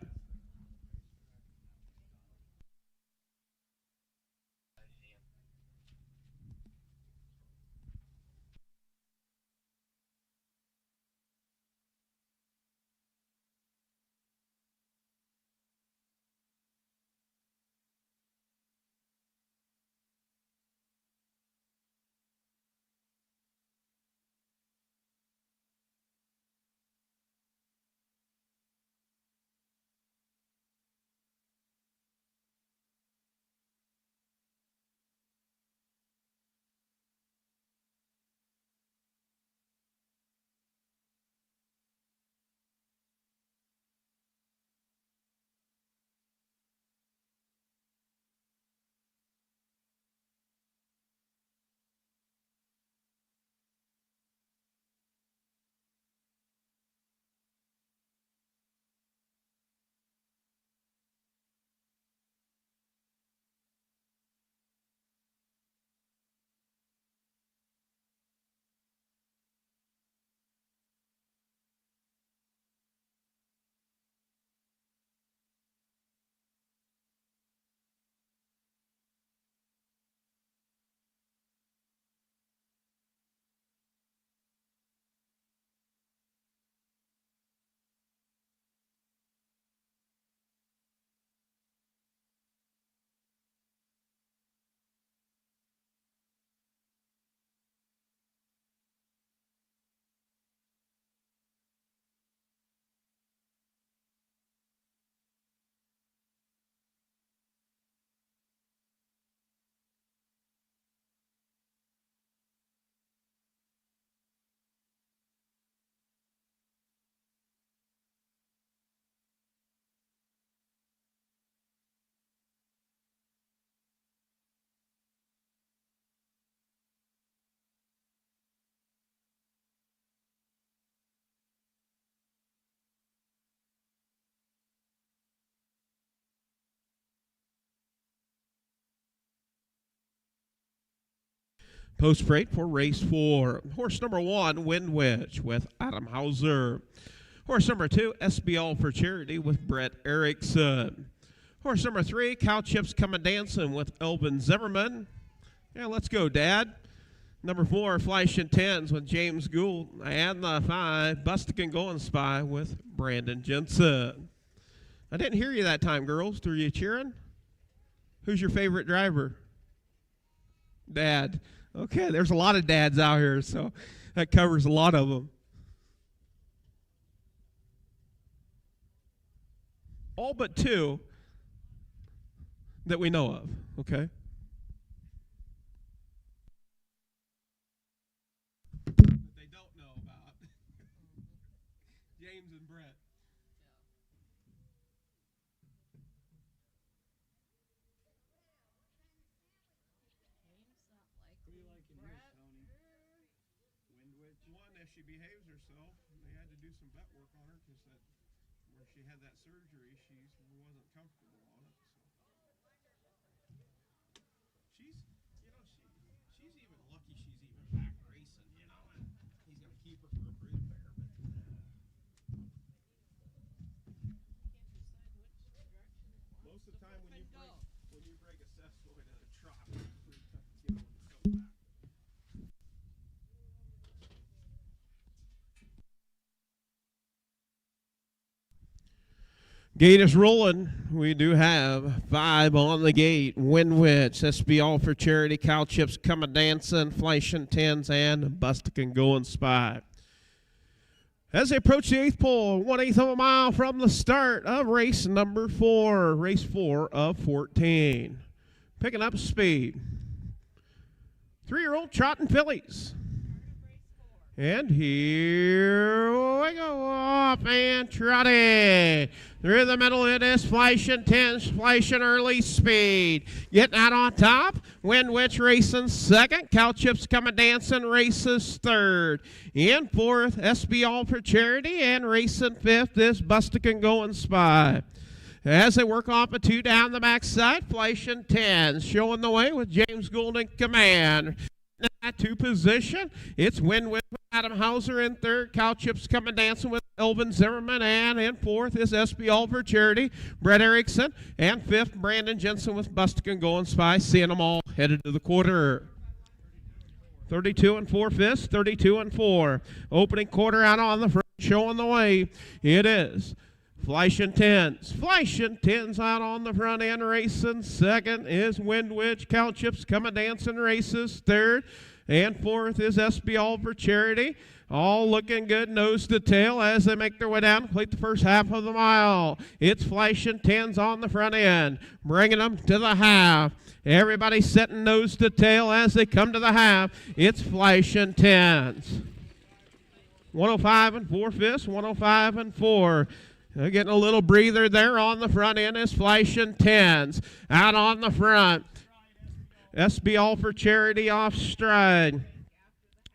Post parade for race 4. Horse number 1, Wind Witch with Adam Hauser. Horse number 2, SBL for Charity with Brett Erickson. Horse number 3, Cow Chips Coming Dancing with Elvin Zimmerman. Yeah, let's go, Dad. Number 4, Flashing Tens with James Gould. And the 5, Busted Can Go and Spy with Brandon Jensen. I didn't hear you that time, girls. Were you cheering? Who's your favorite driver? Dad. Okay, there's a lot of dads out here, so that covers a lot of them. All but 2 that we know of, okay? That they don't know about. James and Brett. What do you like in here, Tony? Wind Witch? One, if she behaves herself, they had to do some vet work on her because where she had that surgery, she wasn't comfortable on it. So she's even lucky she's even back racing, and he's gonna keep her for a brood bear. Most of the time when you break a cesspool in a trot, it's pretty tough to get them to come back. Gate is rolling. We do have 5 on the gate. Wind Witch, SB All for Charity, Cow Chips Coming Dancing, Flashing Tens, and Busted Can Go and Spy. As they approach the 8th pole, 1/8 of a mile from the start of race number 4, race 4 of 14. Picking up speed. 3-year-old trotting fillies. And here we go, off and trotting. Through the middle, it is flashing 10, flashing early speed. Getting out on top, Wind Witch racing second. Cow Chips Coming Dancing races third. In fourth, SB All for Charity, and racing fifth is Bustican Going Spy. As they work off a 2 down the backside, flashing 10, showing the way with James Gould in command. In that 2 position, it's Wind Witch with Adam Hauser in third. Cow Chips Coming Dancing with Elvin Zimmerman, and in fourth is SB All for Charity, Brett Erickson, and fifth, Brandon Jensen with Bustican Going Spy. Seeing them all headed to the quarter. 32 and 4 fifths, 32 and 4. Opening quarter out on the front, showing the way. It is Flashing 10s. Flashing 10s out on the front end racing. Second is Wind Witch. Cow Chips Coming Dancing races third. And fourth is SB All for Charity. All looking good nose to tail as they make their way down to complete the first half of the mile. It's Flashing 10s on the front end, bringing them to the half. Everybody setting nose to tail as they come to the half. It's Flashing 10s. 105 and 4 fifths, 105 and 4. They're getting a little breather there on the front end is Flashing 10s. Out on the front, SB All for Charity off stride.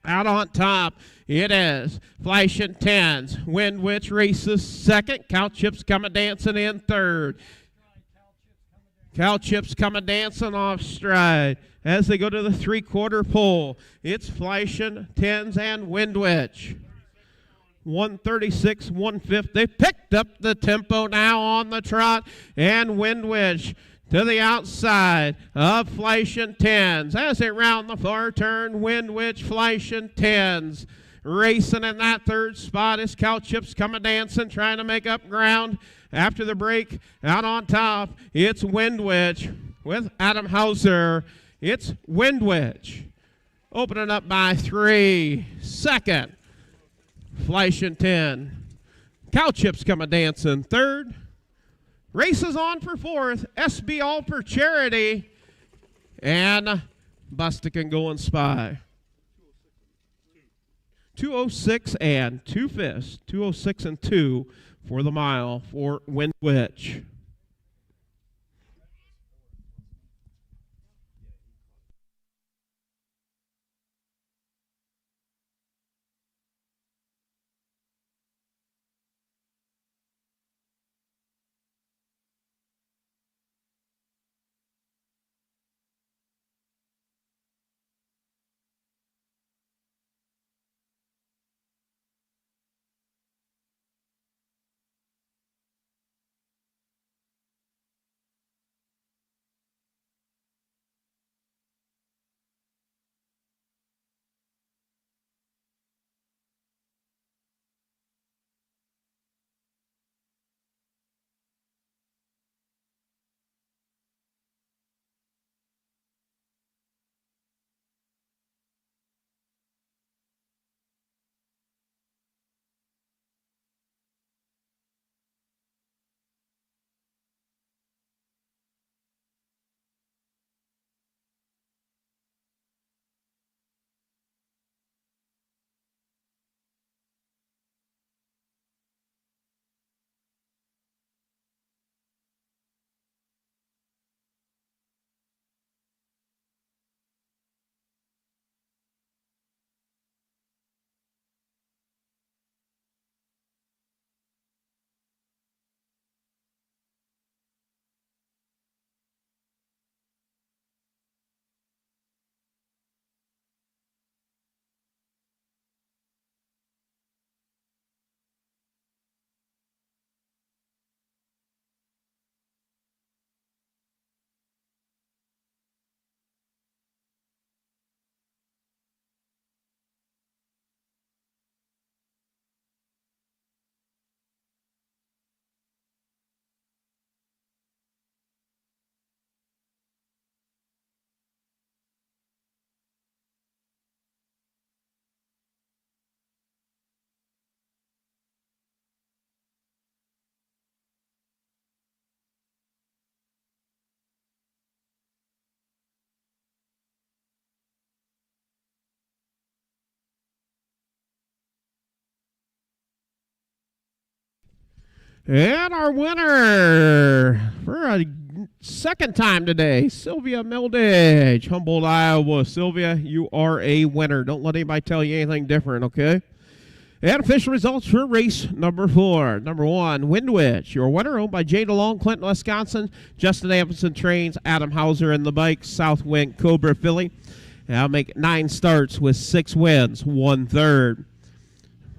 Out on top, it is Flashing 10s. Wind Witch races second. Cow Chips Coming Dancing in third. Cow Chips Coming Dancing off stride. As they go to the 3/4 pole, it's Flashing 10s and Wind Witch. 136, 1/5. They picked up the tempo now on the trot, and Wind Witch to the outside of Flashing 10s. As they round the far turn, Wind Witch, Flashing 10s. Racing in that third spot is Cow Chips Coming Dancing, trying to make up ground after the break. Out on top, it's Wind Witch with Adam Hauser. It's Wind Witch opening up by 3. Second, Flashing 10. Cow Chips Coming Dancing third. Races on for fourth, SB All for Charity, and Bustican Going Spy. 206 and 2 fifths, 206 and 2 for the mile for Wind Witch. And our winner for a second time today, Sylvia Mildage, Humboldt, Iowa. Sylvia, you are a winner. Don't let anybody tell you anything different, okay? And official results for race number 4. Number 1, Windwitch, your winner, owned by Jay DeLong, Clinton, Wisconsin. Justin Amundsen trains, Adam Hauser in the bike, Southwind Cobra Philly. I'll make 9 starts with 6 wins, 1/3.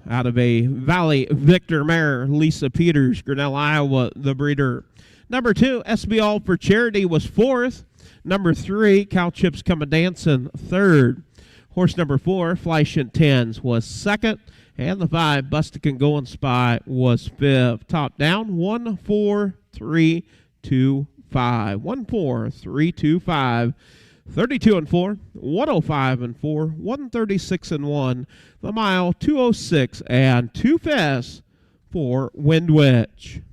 Out of a Valley Victor mare, Lisa Peters, Grinnell, Iowa, the breeder. Number 2, SB All for Charity was 4th. Number 3, Cow Chips Come a Dancin', 3rd. Horse number 4, Fleisch and Tens, was 2nd. And the 5, Bustic and Going Spy, was 5th. Top down, 1, 4, 3, 2, 5. 1, 4, 3, 2, 5. 32 and 4, 105 and 4, 136 and 1. The mile, 206 and 2 fast for Windwitch.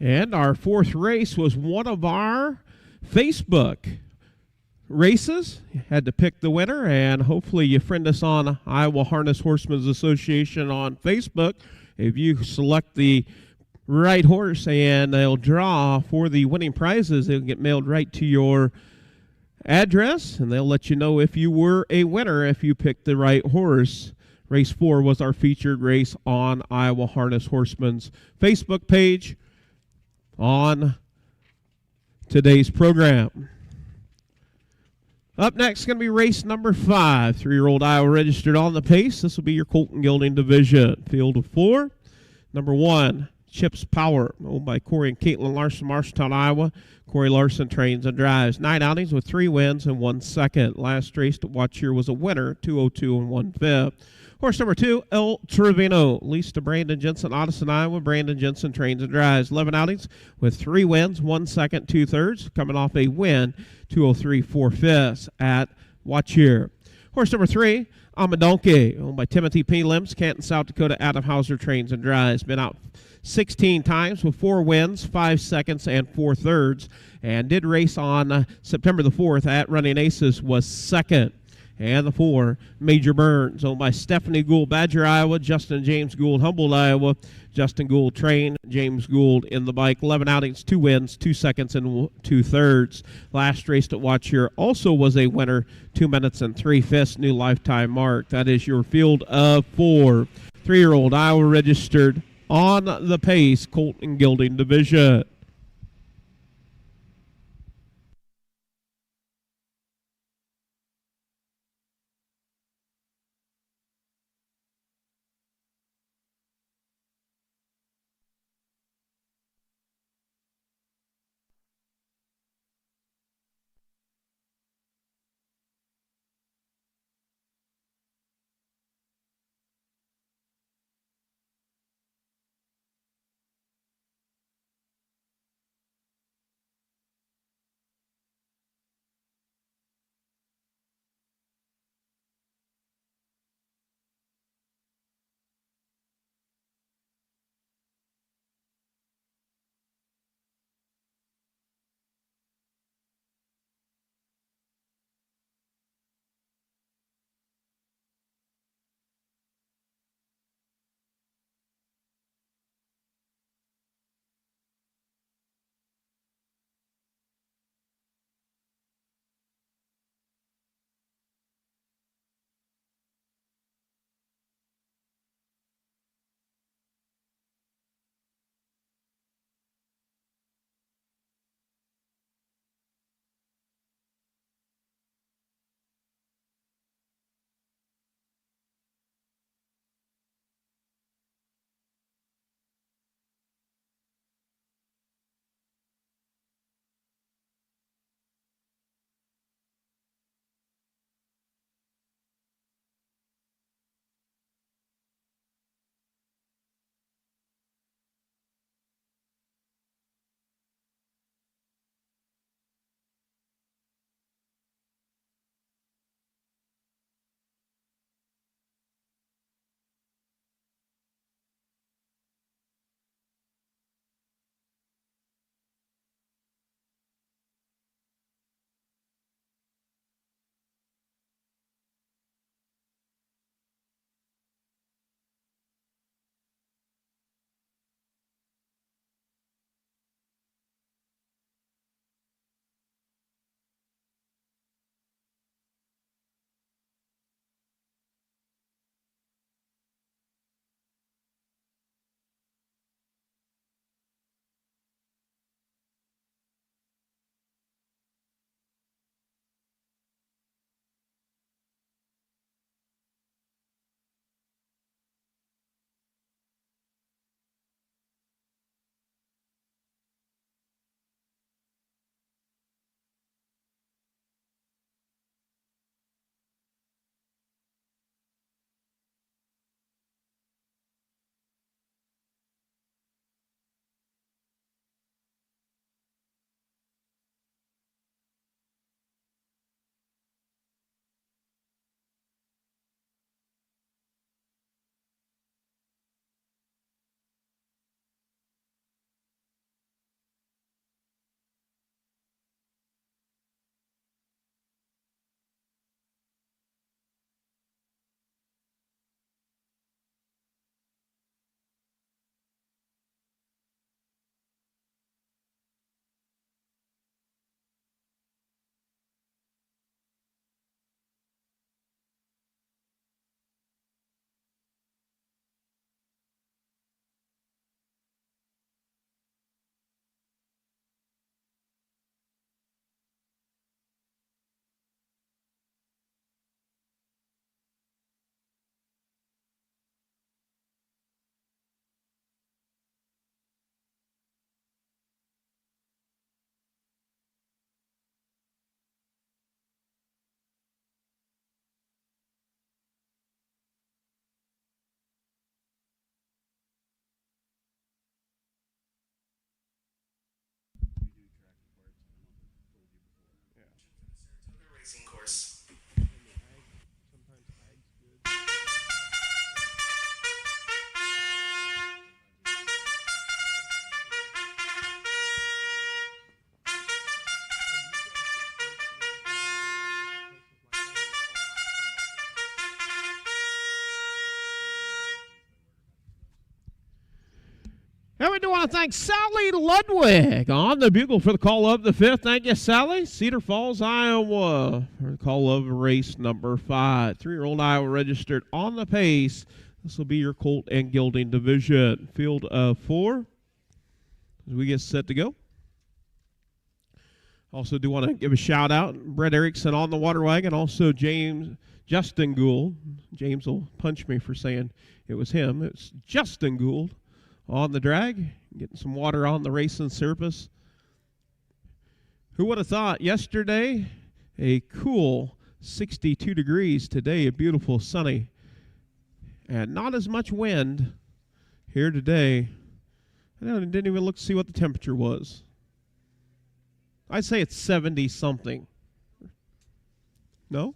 And our 4th race was one of our Facebook races. You had to pick the winner, and hopefully you friend us on Iowa Harness Horseman Association on Facebook. If you select the right horse, and they'll draw for the winning prizes, they'll get mailed right to your address, and they'll let you know if you were a winner if you picked the right horse. Race 4 was our featured race on Iowa Harness Horseman's Facebook page on today's program. Up next is going to be race number 5. 3-year-old Iowa registered on the pace. This will be your Colton Gilding division. Field of 4. Number 1, Chips Power, owned by Corey and Caitlin Larson, Marshalltown, Iowa. Corey Larson trains and drives. 9 outings with 3 wins and 1 second. Last race to watch here was a winner, 202 and 1/5. Horse number 2, El Trevino, leased to Brandon Jensen, Odison, Iowa. Brandon Jensen trains and drives. 11 outings with 3 wins, 1 second, 2/3. Coming off a win, 203 4/5 at Watch Here. Horse number 3, Amadonke, owned by Timothy P. Limbs, Canton, South Dakota. Adam Hauser trains and drives. Been out 16 times with 4 wins, 5 seconds, and 4/3. And did race on September the 4th at Running Aces, was 2nd. And the 4, Major Burns, owned by Stephanie Gould, Badger, Iowa. Justin James Gould, Humboldt, Iowa. Justin Gould trained, James Gould in the bike. 11 outings, 2 wins, 2 seconds, and 2/3. Last race to watch here also was a winner, 2 minutes and 3/5, new lifetime mark. That is your field of 4. 3-year-old Iowa registered on the pace, Colton Gilding division. And we do want to thank Sally Ludwig on the bugle for the call of the 5th. Thank you, Sally. Cedar Falls, Iowa, for the call of race number 5. 3-year-old Iowa registered on the pace. This will be your colt and gelding division. Field of 4 as we get set to go. Also do want to give a shout out. Brett Erickson on the water wagon. Also Justin Gould. James will punch me for saying it was him. It's Justin Gould on the drag, getting some water on the racing surface. Who would have thought yesterday a cool 62 degrees, today a beautiful sunny and not as much wind here today. I didn't even look to see what the temperature was. I'd say it's 70 something. No?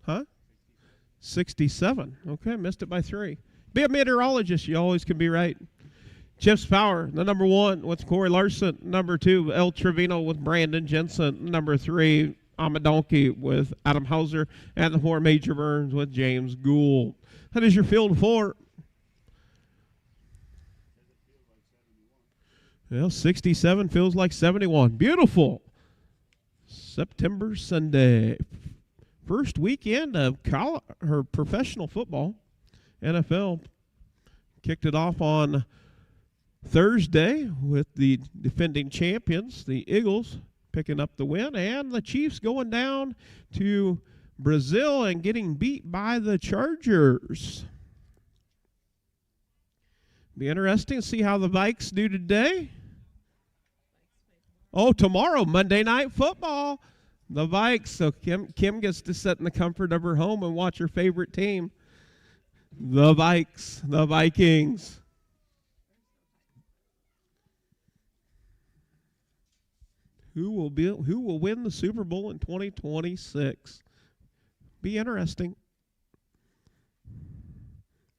Huh? 67. Okay, missed it by 3. Be a meteorologist, you always can be right. Chips Power, the number 1 with Corey Larson. Number 2, El Trevino with Brandon Jensen. Number 3, I'm a Donkey with Adam Hauser. And the 4, Major Burns with James Gould. That is your field 4. Well, 67 feels like 71. Beautiful. September Sunday. First weekend of professional football. NFL kicked it off on Thursday with the defending champions, the Eagles, picking up the win, and the Chiefs going down to Brazil and getting beat by the Chargers. Be interesting to see how the Vikes do today. Oh, tomorrow, Monday Night Football. The Vikes. So Kim gets to sit in the comfort of her home and watch her favorite team. The Vikes, the Vikings. Who will win the Super Bowl in 2026? Be interesting.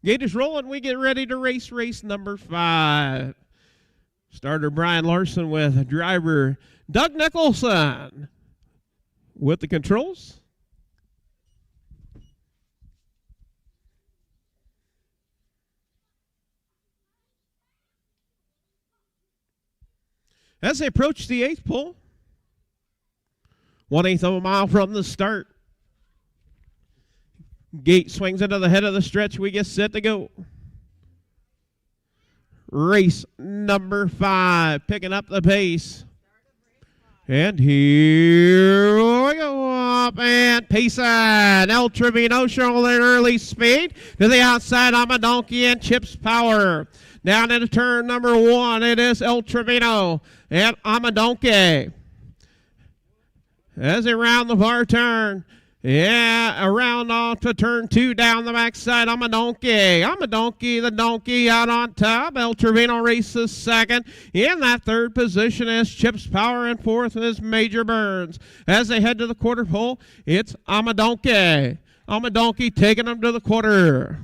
Gate is rolling. We get ready to race number 5. Starter Brian Larson with driver Doug Nicholson with the controls. As they approach the 8th pole, 1/8 of a mile from the start. Gate swings into the head of the stretch. We get set to go. Race number 5, picking up the pace. And here we go up, and Pace and El Trevino showing their early speed. To the outside, I'm a Donkey and Chips Power. Down into turn number 1, it is El Trevino and I'm a Donkey. As they round the far turn, around off to turn 2 down the backside. I'm a Donkey. I'm a Donkey. The Donkey out on top. El Trevino races second. In that 3rd position is Chips Power, and 4th is Major Burns. As they head to the quarter pole, it's I'm a Donkey. I'm a Donkey taking them to the quarter.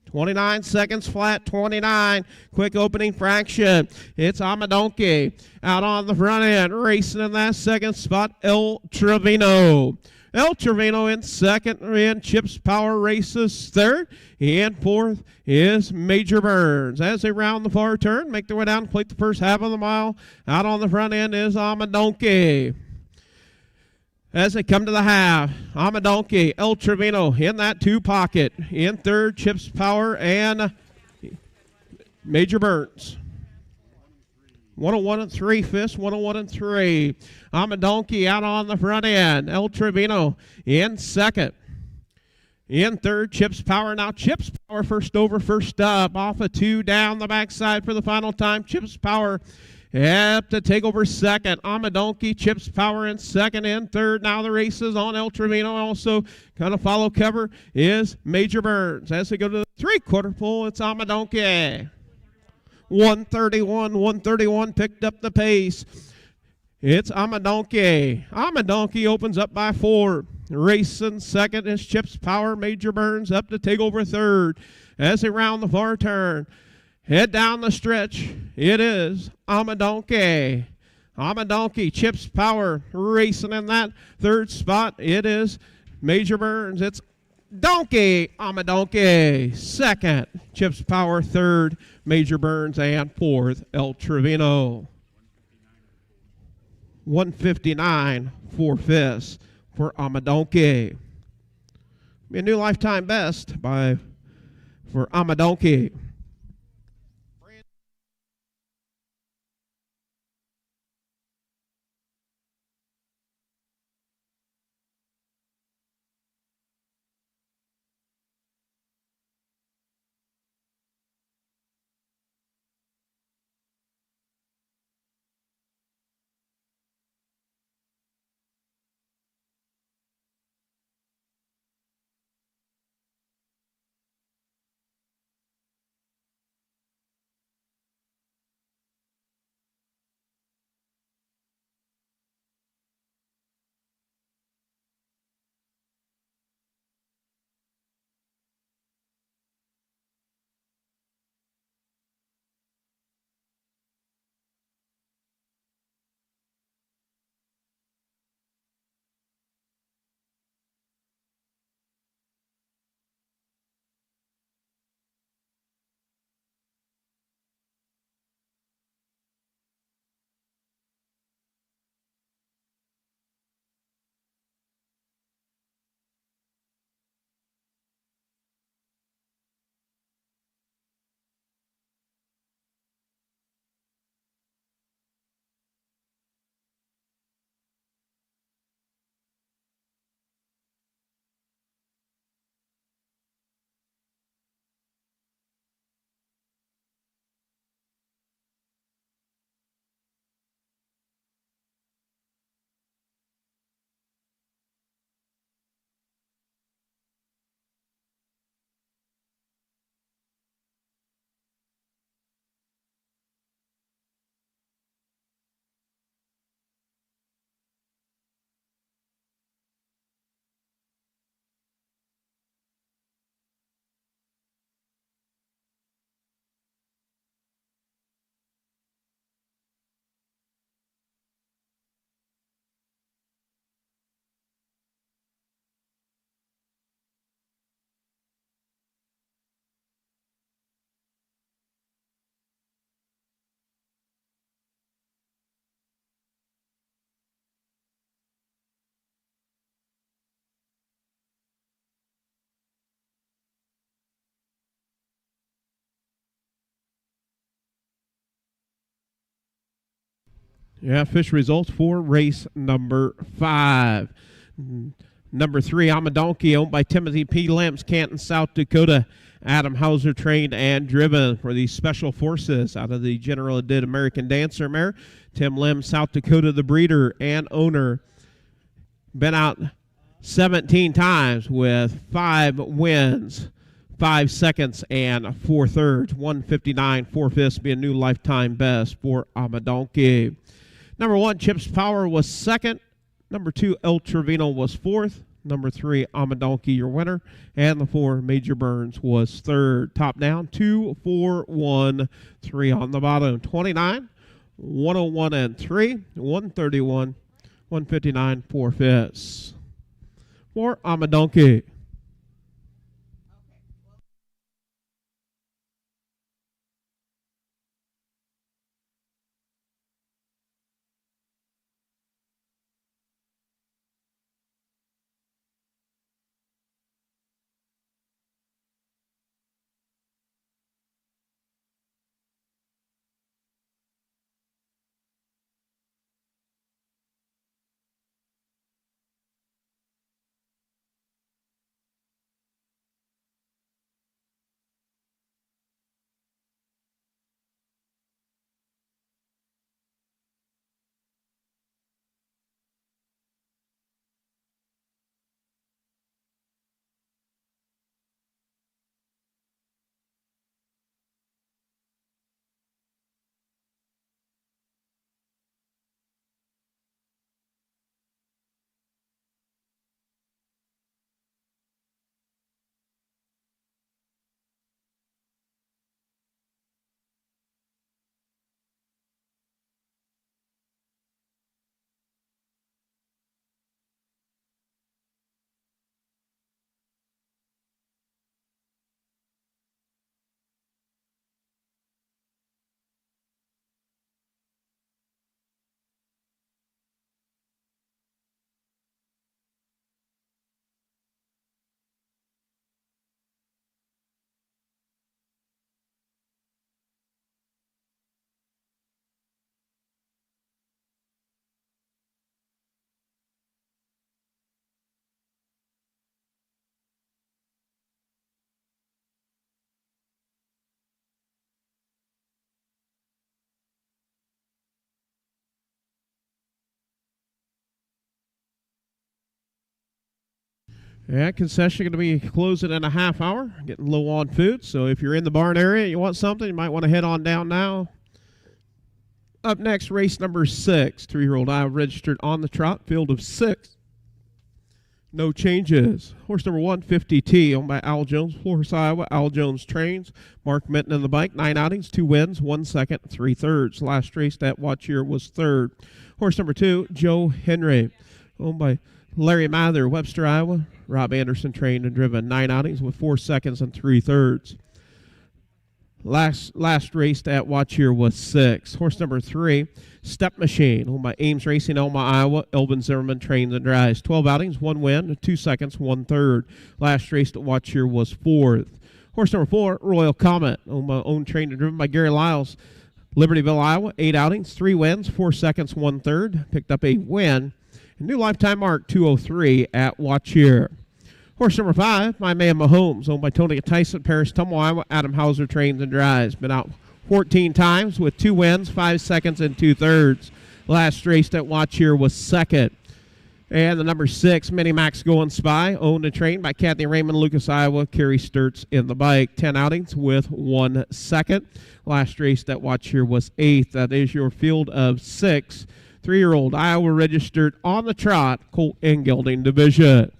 29 seconds flat, 29. Quick opening fraction. It's I'm a Donkey. Out on the front end, racing in that 2nd spot, El Trevino. El Trevino in 2nd, and Chips Power races 3rd, and 4th is Major Burns. As they round the far turn, make their way down, complete the first half of the mile. Out on the front end is I'm a Donkey. As they come to the half, I'm a Donkey, El Trevino in that 2 pocket. In 3rd, Chips Power and Major Burns. 101 and 3, Fist, 101 and 3. I'm a Donkey out on the front end. El Trevino in 2nd. In 3rd, Chips Power. Now Chips Power first over, first up. Off a 2 down the backside for the final time. Chips Power up to take over 2nd. I'm a Donkey, Chips Power in 2nd and 3rd. Now the race is on. El Trevino also kind of follow cover is Major Burns. As they go to the 3/4 pole, it's I'm a Donkey. 131 picked up the pace. It's I'm a Donkey. I'm a Donkey opens up by 4. Racing 2nd is Chips Power. Major Burns up to take over 3rd. As they round the far turn, head down the stretch, it is I'm a Donkey. I'm a Donkey. Chips Power racing in that 3rd spot. It is Major Burns. It's Donkey, I'm a donkey. Second, Chips Power. Third, Major Burns. And fourth, El Trevino. 159 4/5 for Amadonkey. Be a new lifetime best for Amadonkey. Yeah, official results for race number 5. Number 3, Amadonkey, owned by Timothy P. Lamps, Canton, South Dakota. Adam Hauser, trained and driven for the Special Forces out of the General Adid American Dancer mare. Tim Lim, South Dakota, the breeder and owner. Been out 17 times with 5 wins, 5 seconds, and 4 thirds. 159 4/5 be a new lifetime best for Amadonkey. Number 1, Chips Power, was second. Number 2, El Trevino, was fourth. Number 3, Amadonkey, your winner. And the 4, Major Burns, was third. Top down, 2, 4, 1, 3 on the bottom. 29, 101 and 3, 131, 159 4/5 for Amadonkey. Yeah, concession going to be closing in a half hour. Getting low on food, so if you're in the barn area, you want something, you might want to head on down now. Up next, race number 6. 3-year-old Iowa registered on the trot, field of 6. No changes. Horse number 150T, owned by Al Jones, Florence, Iowa. Al Jones trains. Mark Minton in the bike. 9 outings, 2 wins, 1 second, 3 thirds. Last race that watch here was 3rd. Horse number 2, Joe Henry, owned by Larry Mather, Webster, Iowa. Rob Anderson trained and driven. 9 outings with 4 seconds and 3 thirds. Last race at watch here was 6. Horse number 3, Step Machine, owned by Ames Racing, Elma, Iowa. Elvin Zimmerman trains and drives. 12 outings, 1 win, 2 seconds, 1 third. Last race to watch here was 4th. Horse number 4, Royal Comet, owned, trained and driven by Gary Lyles, Libertyville, Iowa. 8 outings, 3 wins, 4 seconds, 1 third. Picked up a win. A new lifetime mark, 203 at watch here. Horse number 5, My Man Mahomes, owned by Tony Tyson, Paris, Tumble, Iowa. Adam Hauser trains and drives. Been out 14 times with 2 wins, 5 seconds, and 2 thirds. Last race at watch here was 2nd. And the number 6, Mini Max Going Spy, owned and trained by Kathy Raymond, Lucas, Iowa. Kerry Sturts in the bike. 10 outings with 1 second. Last race at watch here was 8th. That is your field of 6. 3-year-old Iowa registered on the trot, colt and gelding division.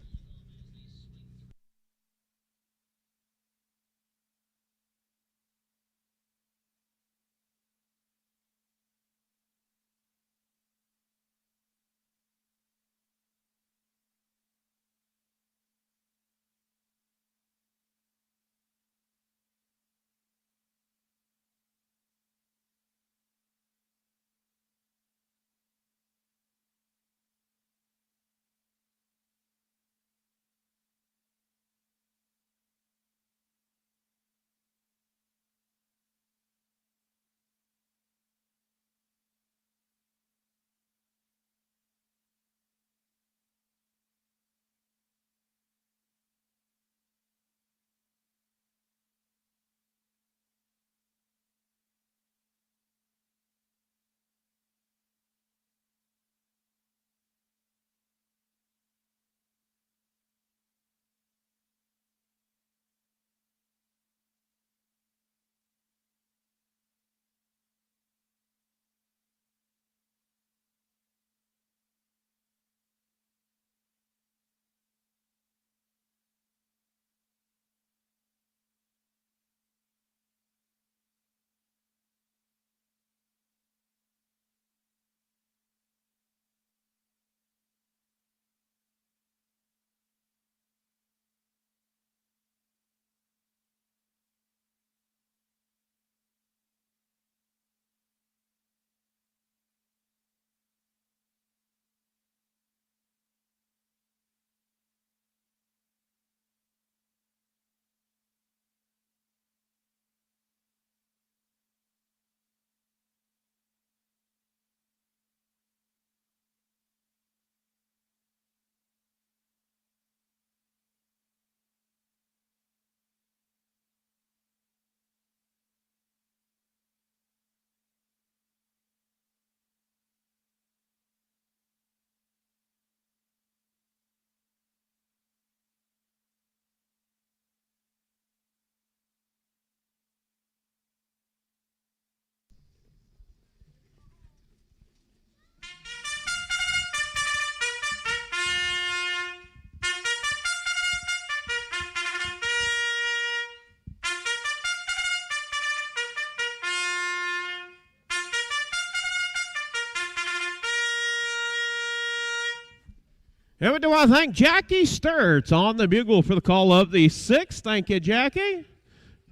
And we do want to thank Jackie Sturts on the bugle for the call of the 6th. Thank you, Jackie.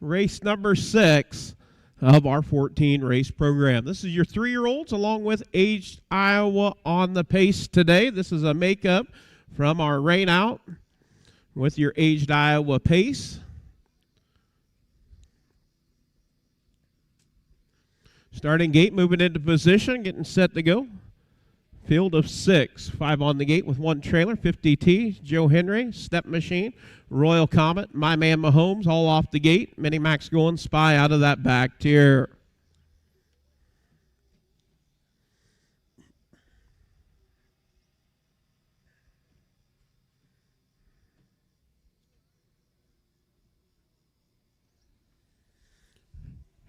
Race number 6 of our 14 race program. This is your 3-year-olds along with aged Iowa on the pace today. This is a makeup from our rain out with your aged Iowa pace. Starting gate, moving into position, getting set to go. Field of 6, 5 on the gate with 1 trailer, 50T, Joe Henry, Step Machine, Royal Comet, My Man Mahomes, all off the gate. Mini Max Going Spy out of that back tier.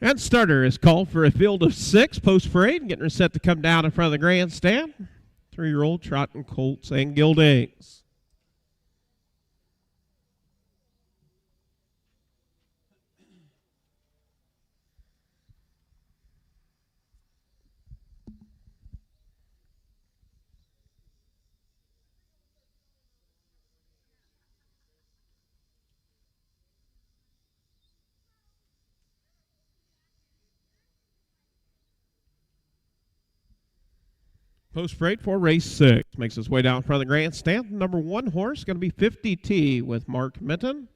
And starter is called for a field of 6 post-parade, getting her set to come down in front of the grandstand. 3-year-old trotting colts and geldings. Post-parade for race 6. Makes its way down in front of the grandstand. Number 1 horse going to be 50T with Mark Minton.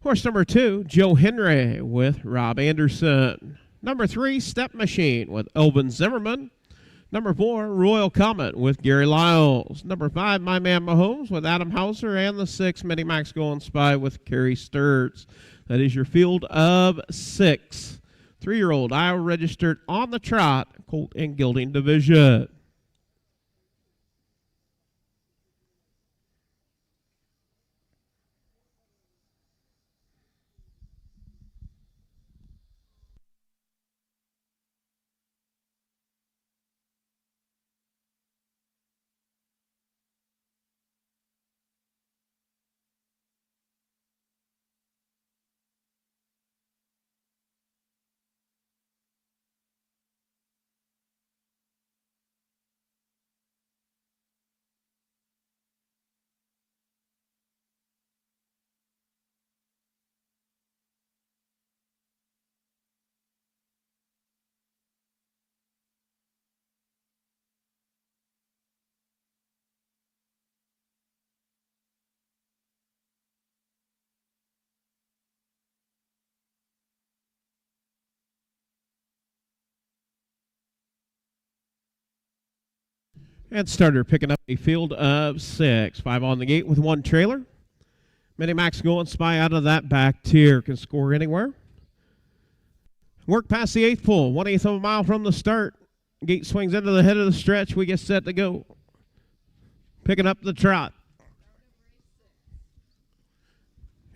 Horse number 2, Joe Henry with Rob Anderson. Number 3, Step Machine with Elvin Zimmerman. Number 4, Royal Comet with Gary Lyles. Number 5, My Man Mahomes with Adam Hauser. And the 6, Mini Max Going Spy with Kerry Sturts. That is your field of 6. 3-year-old Iowa registered on the trot, colt and gelding division. And starter picking up a field of 6. 5 on the gate with 1 trailer. Mini Max Going Spy out of that back tier. Can score anywhere. Work past the 8th pole. 1/8 of a mile from the start. Gate swings into the head of the stretch. We get set to go. Picking up the trot.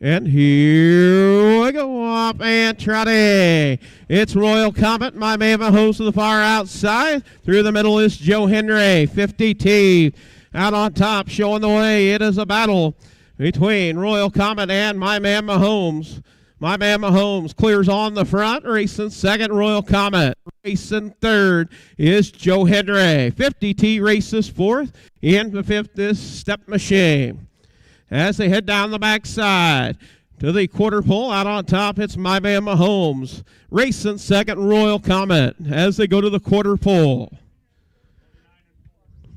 And here we go, up and trotting. It's Royal Comet, My Man Mahomes to the far outside. Through the middle is Joe Henry, 50T. Out on top, showing the way. It is a battle between Royal Comet and My Man Mahomes. My Man Mahomes clears on the front, racing second, Royal Comet. Racing third is Joe Henry. 50T races fourth. In the 5th is Step Machine. As they head down the backside to the quarter pole, out on top, it's My Man Mahomes. Racing second, Royal Comet, as they go to the quarter pole.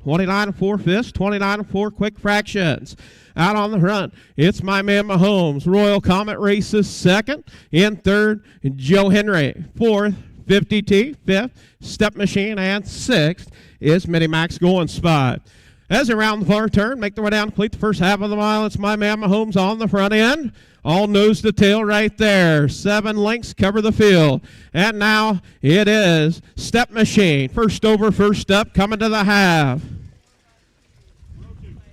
29 4/5, 29 4 quick fractions. Out on the front, it's My Man Mahomes. Royal Comet races second. In third, Joe Henry. Fourth, 50T. Fifth, Step Machine. And sixth is Mini Max Going Spy. As they round the far turn, make their way down, complete the first half of the mile. It's My Man Mahomes on the front end. All nose to tail right there. 7 lengths cover the field. And now it is Step Machine. First over, first up, coming to the half.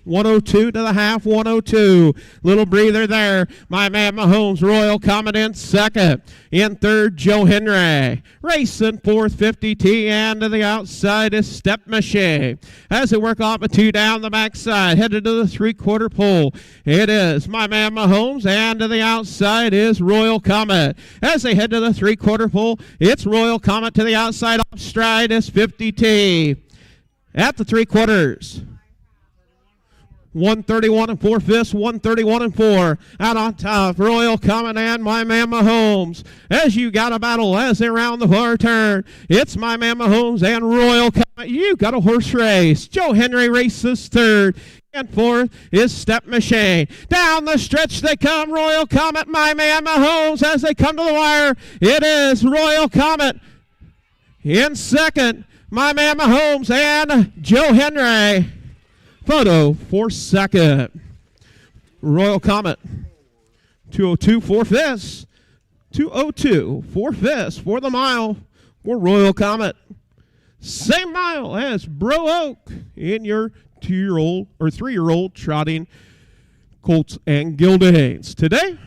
102 to the half, 102. Little breather there. My Man Mahomes, Royal Comet in second. In third, Joe Henry. Racing fourth, 50T, and to the outside is Step Machine. As they work off a 2 down the backside, headed to the 3/4 pole. It is My Man Mahomes, and to the outside is Royal Comet. As they head to the 3/4 pole, it's Royal Comet to the outside. Off stride is 50T. At the 3/4. 131 4/5, 131 4. Out on top, Royal Comet and My Man Mahomes. As you got a battle as they round the far turn, it's My Man Mahomes and Royal Comet. You got a horse race. Joe Henry races third. And fourth is Step Machine. Down the stretch they come, Royal Comet, My Man Mahomes. As they come to the wire, it is Royal Comet. In second, My Man Mahomes and Joe Henry. Photo for second. Royal Comet. 202 4/5. 202 4/5 for the mile for Royal Comet. Same mile as Bro Oak in your 2-year-old or 3-year-old trotting colts and geldings. Today,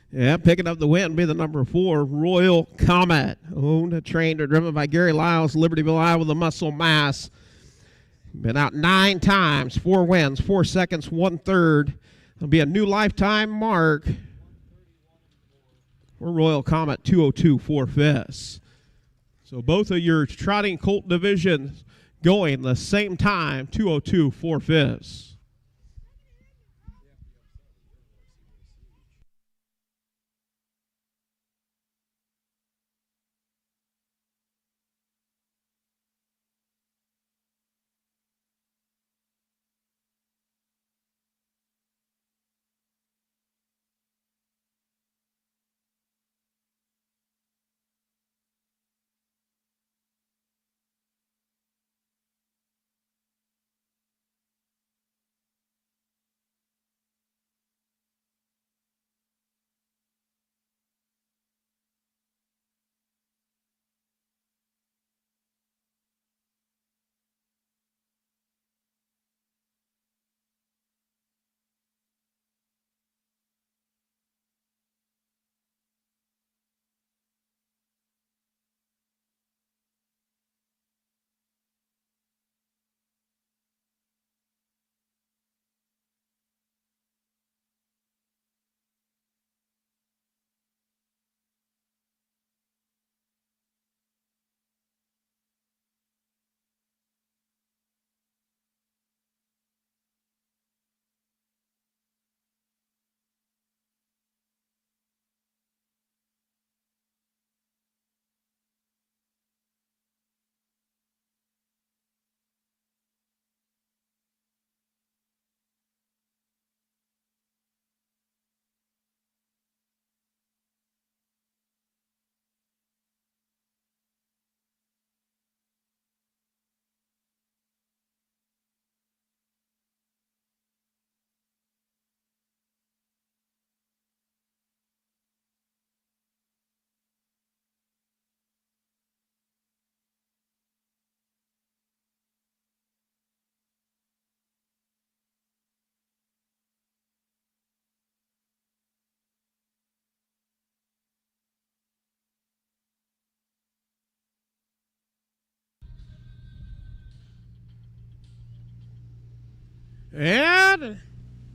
Yeah, picking up the win be the number 4, Royal Comet. Owned, trained, or driven by Gary Lyles, Libertyville, Iowa, the muscle mass. Been out 9 times, 4 wins, 4 seconds, 1/3. It'll be a new lifetime mark for Royal Comet, 2:02 4/5. So both of your trotting colt divisions going the same time, 2:02 4/5.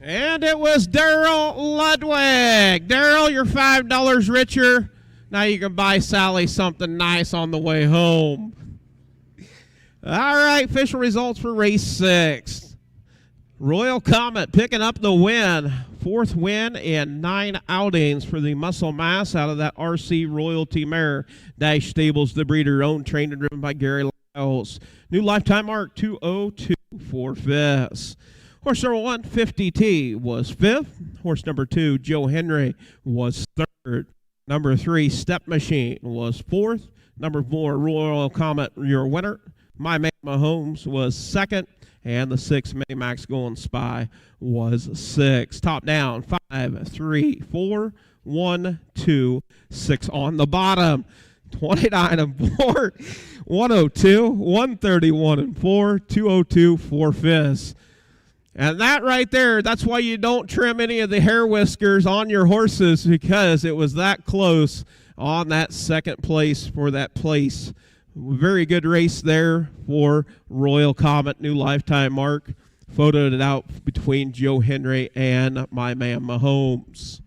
And it was Daryl Ludwig. Daryl, you're $5 richer. Now you can buy Sally something nice on the way home. All right, official results for race 6. Royal Comet picking up the win. 4th win in 9 outings for the muscle mass out of that RC Royalty mare. Dash Stables, the breeder, owned, trained, and driven by Gary Lyles. New lifetime mark, 2:02 4/5. Horse number 1, 50T, was 5th. Horse number 2, Joe Henry, was 3rd. Number 3, Step Machine, was 4th. Number 4, Royal Comet, your winner. My Man Mahomes was 2nd. And the 6, Max Golden Spy, was 6th. Top down, 5, 3, 4, 1, 2, 6 on the bottom. 29 and 4, 102, 131 and 4, 2:02 4/5. And that right there, that's why you don't trim any of the hair whiskers on your horses, because it was that close on that second place for that place. Very good race there for Royal Comet, new lifetime mark. Photoed it out between Joe Henry and My Man Mahomes.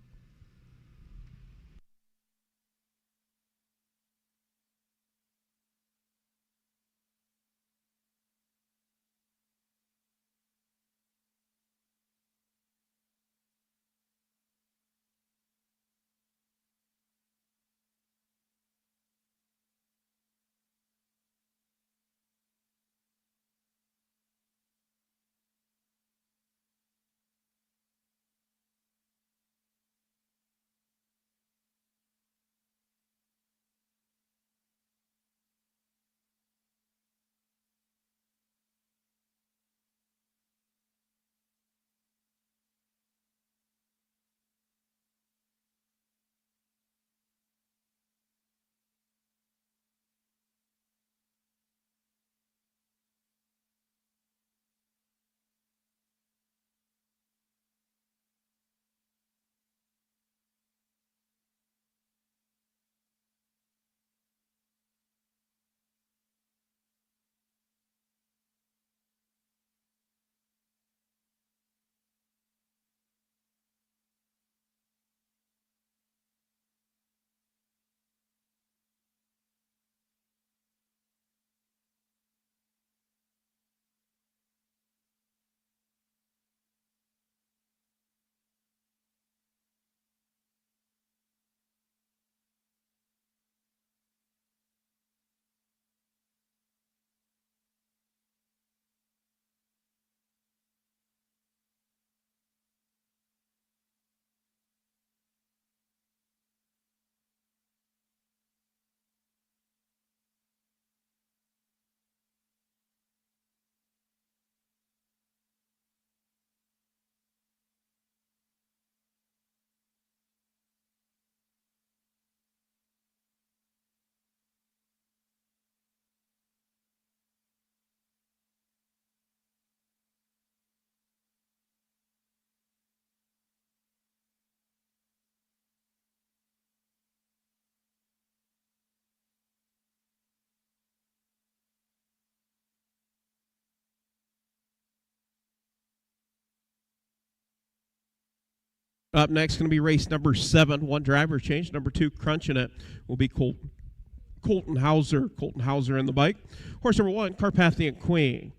Up next, going to be race number 7. One driver change. Number 2, crunching it, will be Colton Hauser. Colton Hauser in the bike. Horse number 1, Carpathian Queen,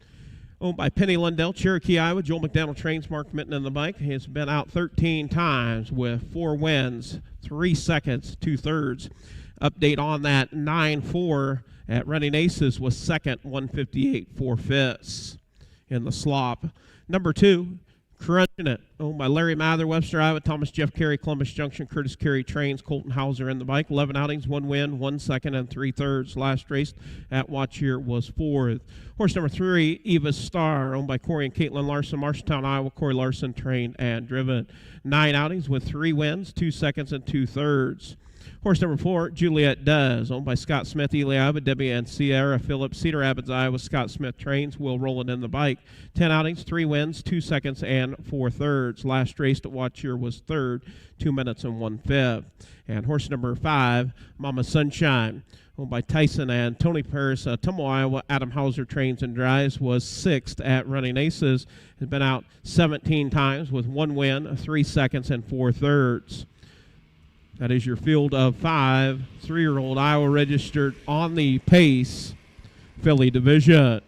owned by Penny Lundell, Cherokee, Iowa. Joel McDonald trains. Mark Mitten in the bike. He has been out 13 times with 4 wins, 3 seconds, 2/3. Update on that, 9-4 at Running Aces was second, 158 4/5 in the slop. Number 2, Crunching It, owned by Larry Mather, Webster, Iowa. Thomas Jeff Carey, Columbus Junction. Curtis Carey trains. Colton Hauser in the bike. 11 outings, 1 win, 1 second, and 3/3. Last race at Watch Here was 4th. Horse number 3, Eva Star, owned by Corey and Caitlin Larson, Marshalltown, Iowa. Corey Larson trained and driven. 9 outings with 3 wins, 2 seconds, and 2/3. Horse number 4, Juliet Does, owned by Scott Smith, Ely, Iowa. Debbie and Sierra Phillips, Cedar Rapids, Iowa. Scott Smith trains. Will Roland in the bike. 10 outings, 3 wins, 2 seconds, and 4/3. Last race to watch here was 3rd, 2 minutes and 1/5. And horse number 5, Mama Sunshine, owned by Tyson and Tony Paris, Tummo, Iowa. Adam Hauser trains and drives, was 6th at Running Aces. Has been out 17 times with 1 win, 3 seconds, and 4/3. That is your field of 5 3-year-old Iowa registered on the Pace Filly Division.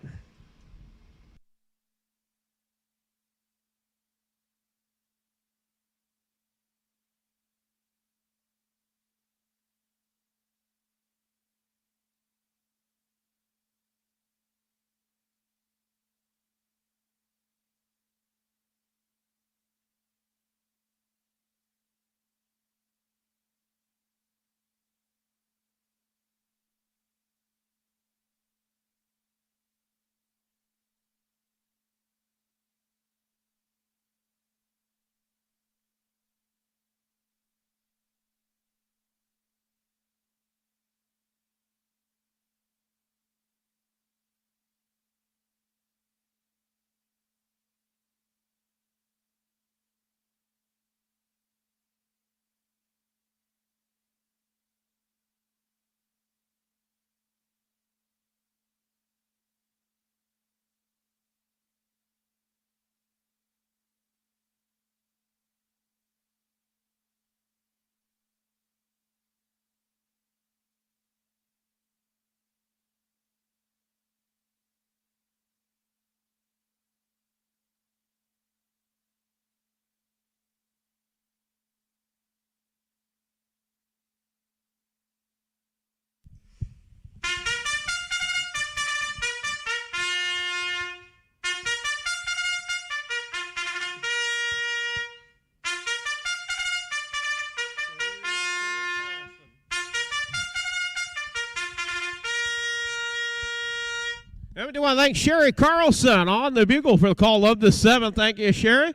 And we do want to thank Sherry Carlson on the bugle for the call of the 7th. Thank you, Sherry.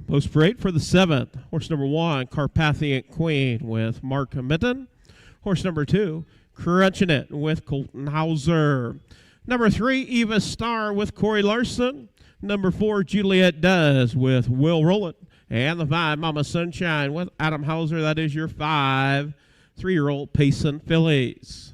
Post parade for the 7th. Horse number 1, Carpathian Queen with Mark Mitten. Horse number 2, Crunching It with Colton Hauser. Number 3, Eva Star with Corey Larson. Number 4, Juliet Does with Will Rowland. And the 5, Mama Sunshine with Adam Hauser. That is your 5 3-year-old Payson fillies.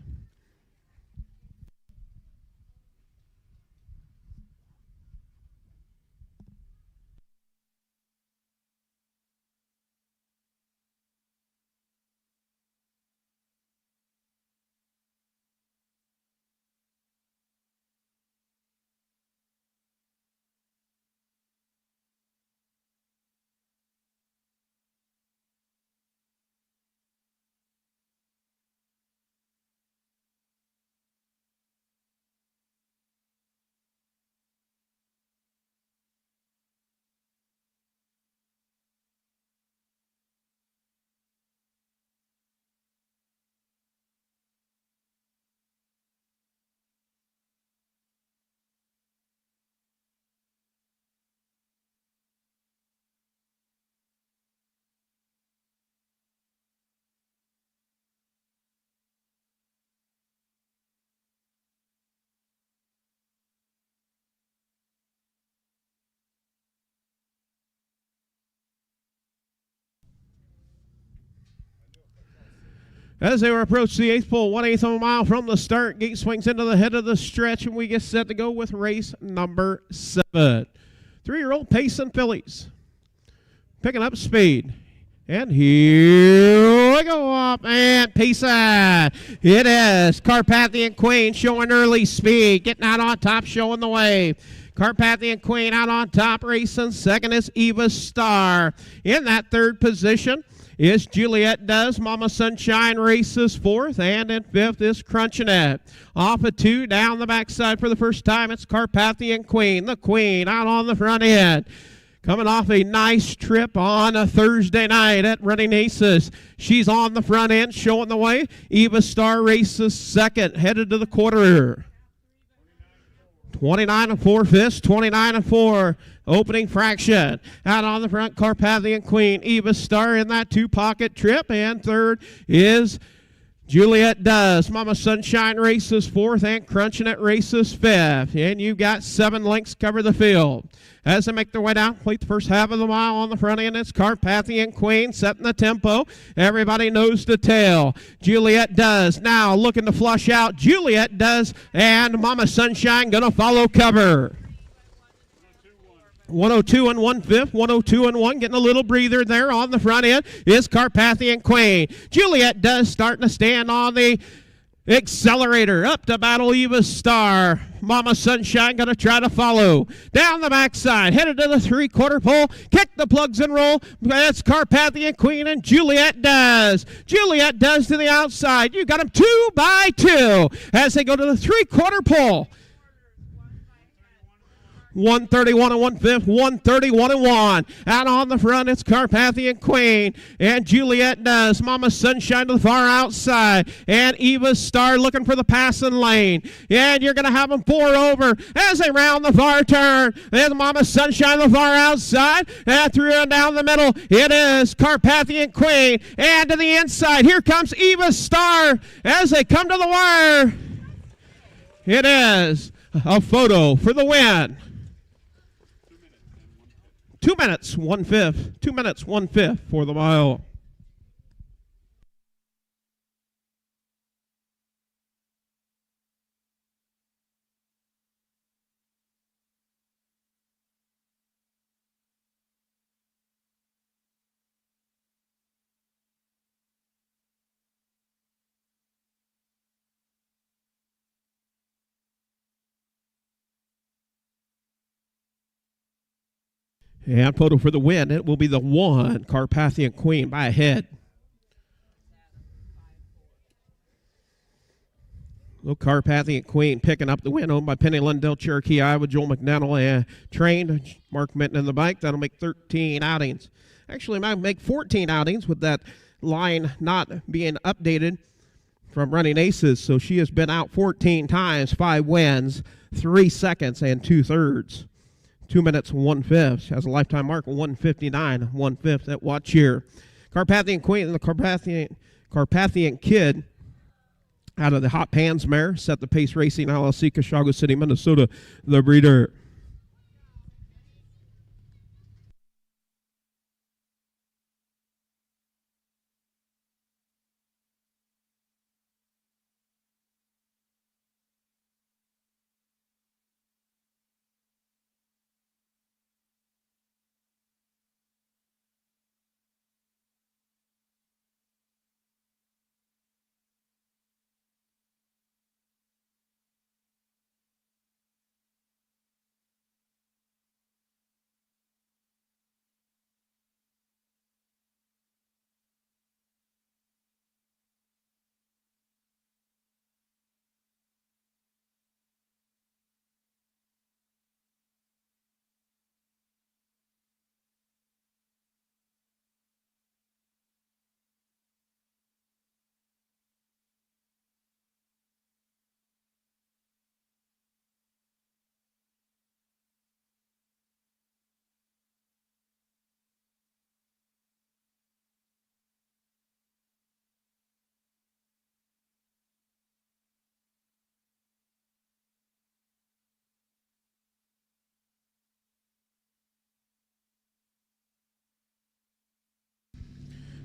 As they approach the 8th pole, 1/8 of a mile from the start, gate swings into the head of the stretch, and we get set to go with race number 7. 3-year-old Pace and fillies. Picking up speed. And here we go up and Pace it. It is Carpathian Queen showing early speed, getting out on top, showing the way. Carpathian Queen out on top, racing. Second is Eva Star. In that third position is Juliet Does. Mama Sunshine races fourth, and in fifth is Crunching It. Off of two, down the backside for the first time, it's Carpathian Queen. The Queen out on the front end. Coming off a nice trip on a Thursday night at Running Aces. She's on the front end, showing the way. Eva Star races second, headed to the quarter. 29 and 4 fifths, 29 and 4 opening fraction. Out on the front, Carpathian Queen. Eva Star in that two-pocket trip, and third is Juliet Does. Mama Sunshine races fourth, and Crunching It races fifth. And you've got 7 lengths cover the field. As they make their way down, complete the first half of the mile on the front end, it's Carpathian Queen setting the tempo. Everybody knows the tail. Juliet Does now looking to flush out. Juliet Does, and Mama Sunshine going to follow cover. 102 and 1/5, 102 and 1, getting a little breather there on the front end is Carpathian Queen. Juliet Does starting to stand on the accelerator. Up to battle Eva Star. Mama Sunshine going to try to follow. Down the backside, headed to the three-quarter pole. Kick the plugs and roll. That's Carpathian Queen and Juliet Does. Juliet Does to the outside. You got them 2 by 2 as they go to the three-quarter pole. 131 and 1/5, 131 and 1. Out on the front, it's Carpathian Queen and Juliet Does. Mama Sunshine to the far outside, and Eva Star looking for the passing lane. And you're going to have them 4 over as they round the far turn. There's Mama Sunshine to the far outside, and through and down the middle, it is Carpathian Queen. And to the inside, here comes Eva Star as they come to the wire. It is a photo for the win. 2 minutes, 1/5. 2 minutes, 1/5 for the mile. And photo for the win. It will be the 1, Carpathian Queen by a head. Little Carpathian Queen picking up the win, owned by Penny Lundell, Cherokee, Iowa. Joel McDonnell trained. Mark Minton in the bike. That'll make 13 outings. Actually, might make 14 outings with that line not being updated from Running Aces. So she has been out 14 times, 5 wins, 3 seconds, and 2/3. 2 minutes, 1/5. Has a lifetime mark of 159, 1/5 at Watch Here. Carpathian Queen and the Carpathian Kid out of the Hot Pans mare. Set the Pace Racing LLC, Cashago City, Minnesota, the breeder.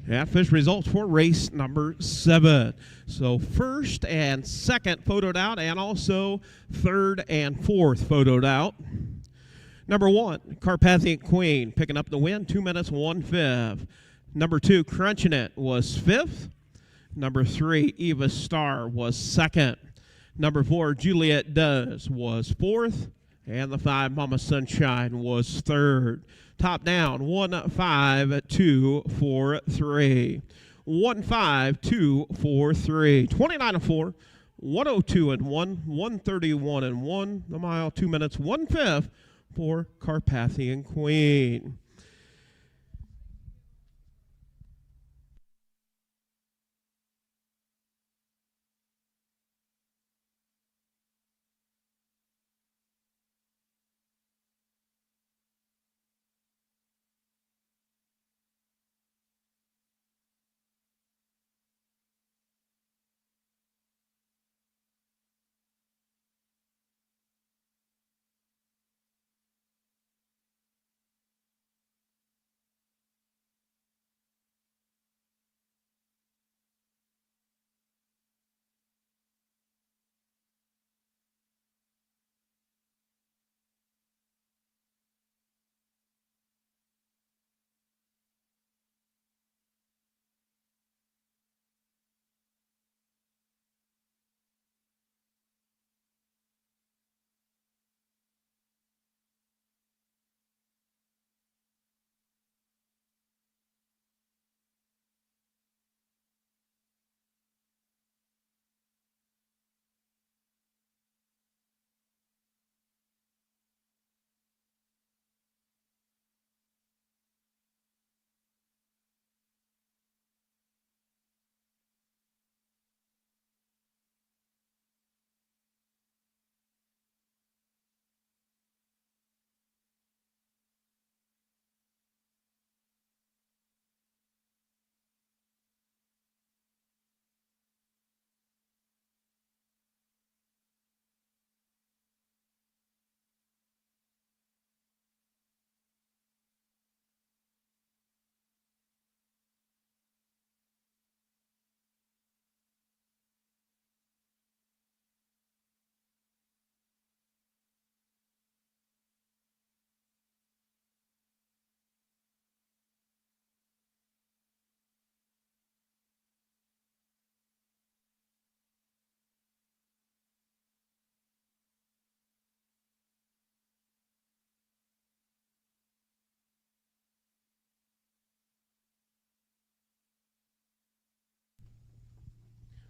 And fish results for race number 7. So first and second photoed out, and also third and fourth photoed out. Number 1, Carpathian Queen picking up the win, 2 minutes, 1/5. Number 2, Crunching It, was 5th. Number 3, Eva Star, was 2nd. Number 4, Juliet Does, was 4th. And the 5, Mama Sunshine, was 3rd. Top down, 1, 5, 2, 4, 3. 1, 5, 2, 4, 3. 29 and 4, 102 and 1, 131 and 1. The mile, 2 minutes, 1/5 for Carpathian Queen.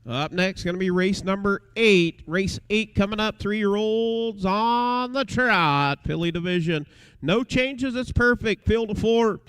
Up next, going to be race number 8. Race 8 coming up, 3-year-olds on the trot. Filly division. No changes, it's perfect. Field of 4.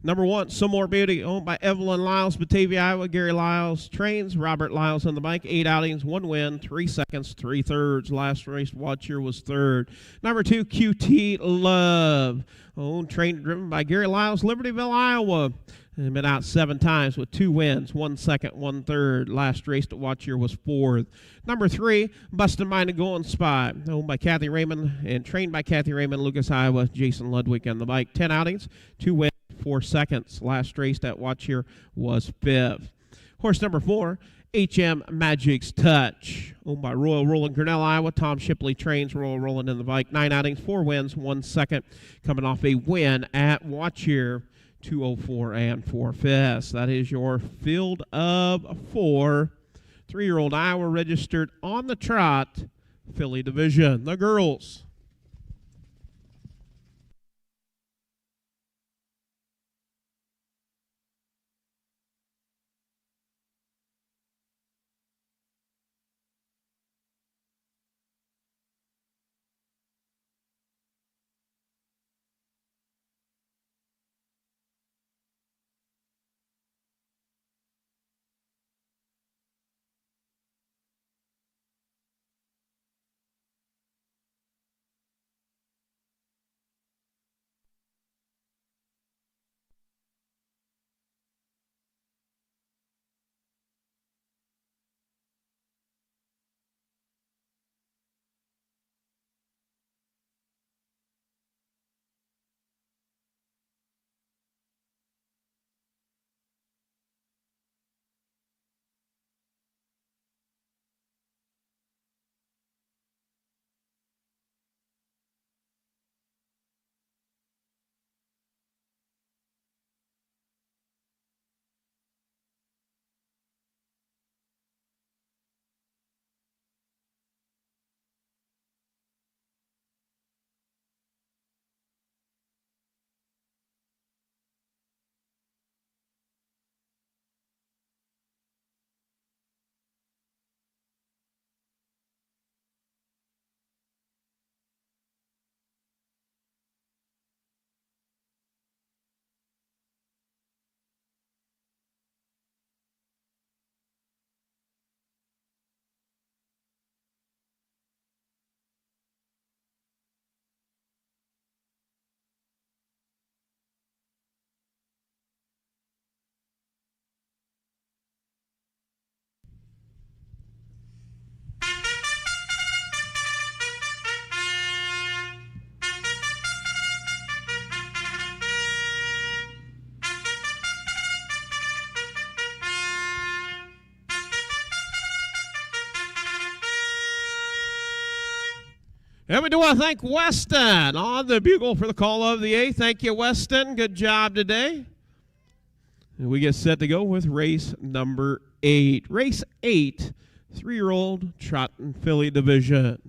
Number 1, Some More Beauty, owned by Evelyn Lyles, Batavia, Iowa. Gary Lyles trains. Robert Lyles on the bike. 8 outings, 1 win, 3 seconds, 3 thirds. Last race watch here was 3rd. Number 2, QT Love, owned, trained, driven by Gary Lyles, Libertyville, Iowa. And been out 7 times with 2 wins, 1 second, 1 third. Last race to watch here was 4th. Number 3, Bustin' Minded Going Spy, owned by Kathy Raymond and trained by Kathy Raymond, Lucas, Iowa. Jason Ludwig on the bike. 10 outings, 2 wins, 4 seconds. Last race that watch here was 5th. Horse number 4, HM Magic's Touch, owned by Royal Roland, Grinnell, Iowa. Tom Shipley trains Royal Roland in the bike. 9 outings, 4 wins, 1 second. Coming off a win at watch here. 204 and 4/5. That is your field of 4. 3-year-old Iowa registered on the trot, filly division. The girls. And we do want to thank Weston on the bugle for the call of the 8th. Thank you, Weston. Good job today. And we get set to go with race number 8. Race 8, 3-year-old Trot and Filly division.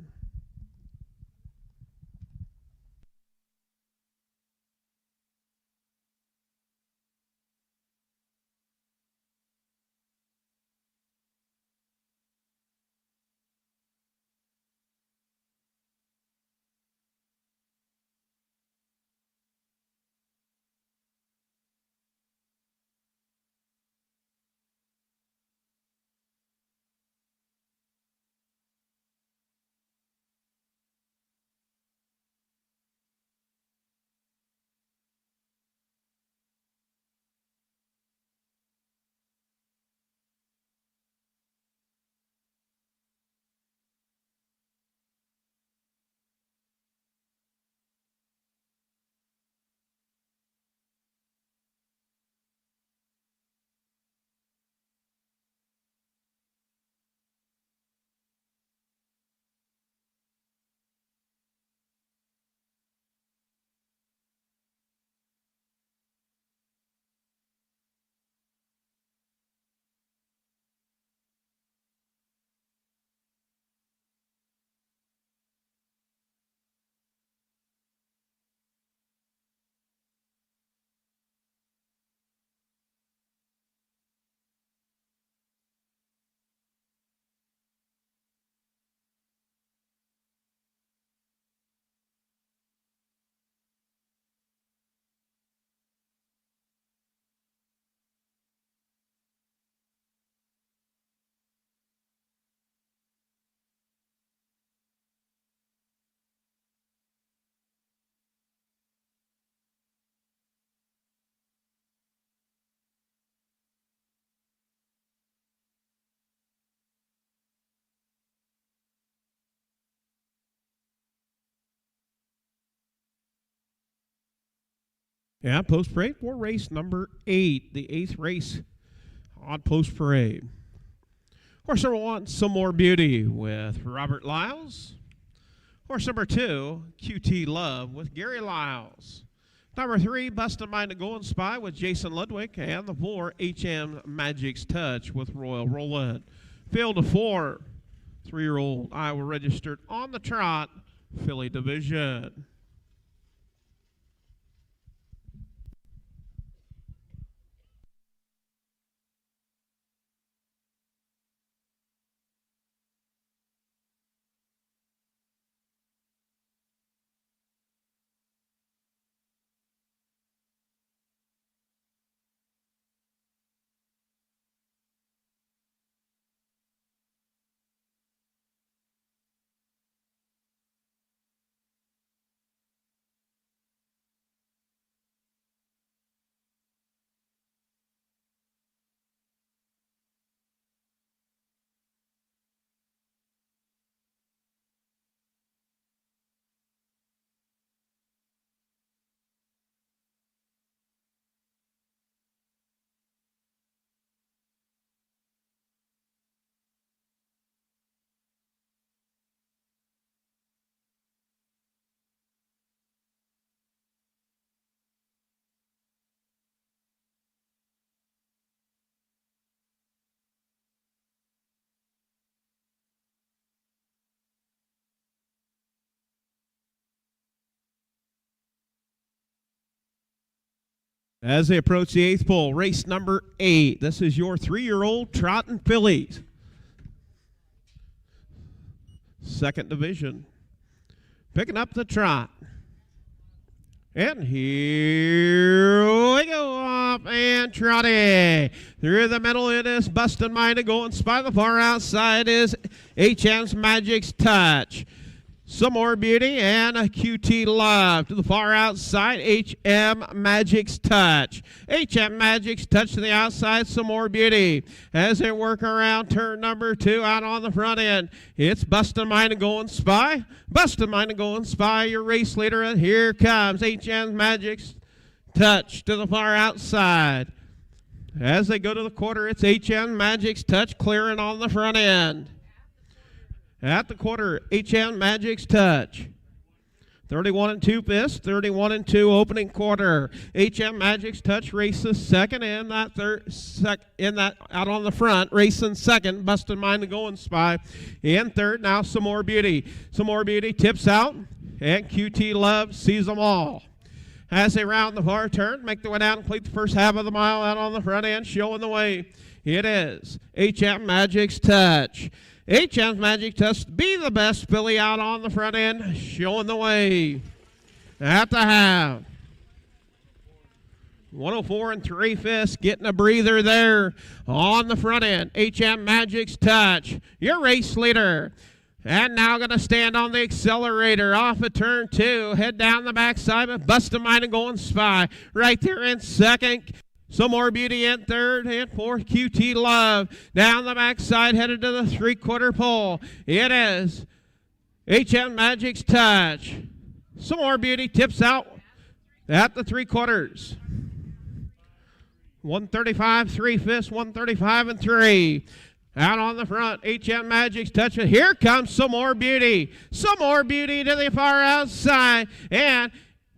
Yeah, post parade for race number 8, the 8th race on post parade. Horse number 1, Some More Beauty with Robert Lyles. Horse number 2, QT Love with Gary Lyles. Number 3, Bustin' Mind to Go and Spy with Jason Ludwig. And the 4, HM Magic's Touch with Royal Roland. Field of 4, 3-year-old Iowa registered on the trot, Filly division. As they approach the 8th pole, race number 8. This is your 3-year-old Trotting Fillies. Second division. Picking up the trot. And here we go, off and trotting. Through the middle it is Bustin' Mind to Go and Spy. The far outside is HM's Magic's Touch. Some More Beauty and a QT Love. To the far outside, HM Magic's Touch. HM Magic's Touch to the outside, Some More Beauty. As they work around turn number 2 out on the front end, it's Bustin' Mind to Go and Spy. Bustin' Mind to Go and Spy, your race leader. And here comes HM Magic's Touch to the far outside. As they go to the quarter, it's HM Magic's Touch clearing on the front end. At the quarter, HM Magic's Touch. 31-2 fifths, 31-2 opening quarter. HM Magic's Touch races second in that out on the front, racing second. Busted Mind and Going Spy in third. Now Some More Beauty. Some More Beauty tips out, and QT Love sees them all. As they round the far turn, make their way down and complete the first half of the mile out on the front end, showing the way. It is HM Magic's Touch. HM's Magic Touch, be the best filly out on the front end, showing the way at the half. 104 3 fifths, getting a breather there on the front end. HM Magic's Touch, your race leader. And now going to stand on the accelerator off of turn 2. Head down the backside, but Busted Mind and Going Spy right there in second. Some More Beauty in third, and fourth, QT Love. Down the backside, headed to the three-quarter pole. It is HM Magic's Touch. Some More Beauty tips out at the three-quarters. 135 3 fifths, 135 3. Out on the front, HM Magic's Touch. Here comes Some More Beauty. Some More Beauty to the far outside, and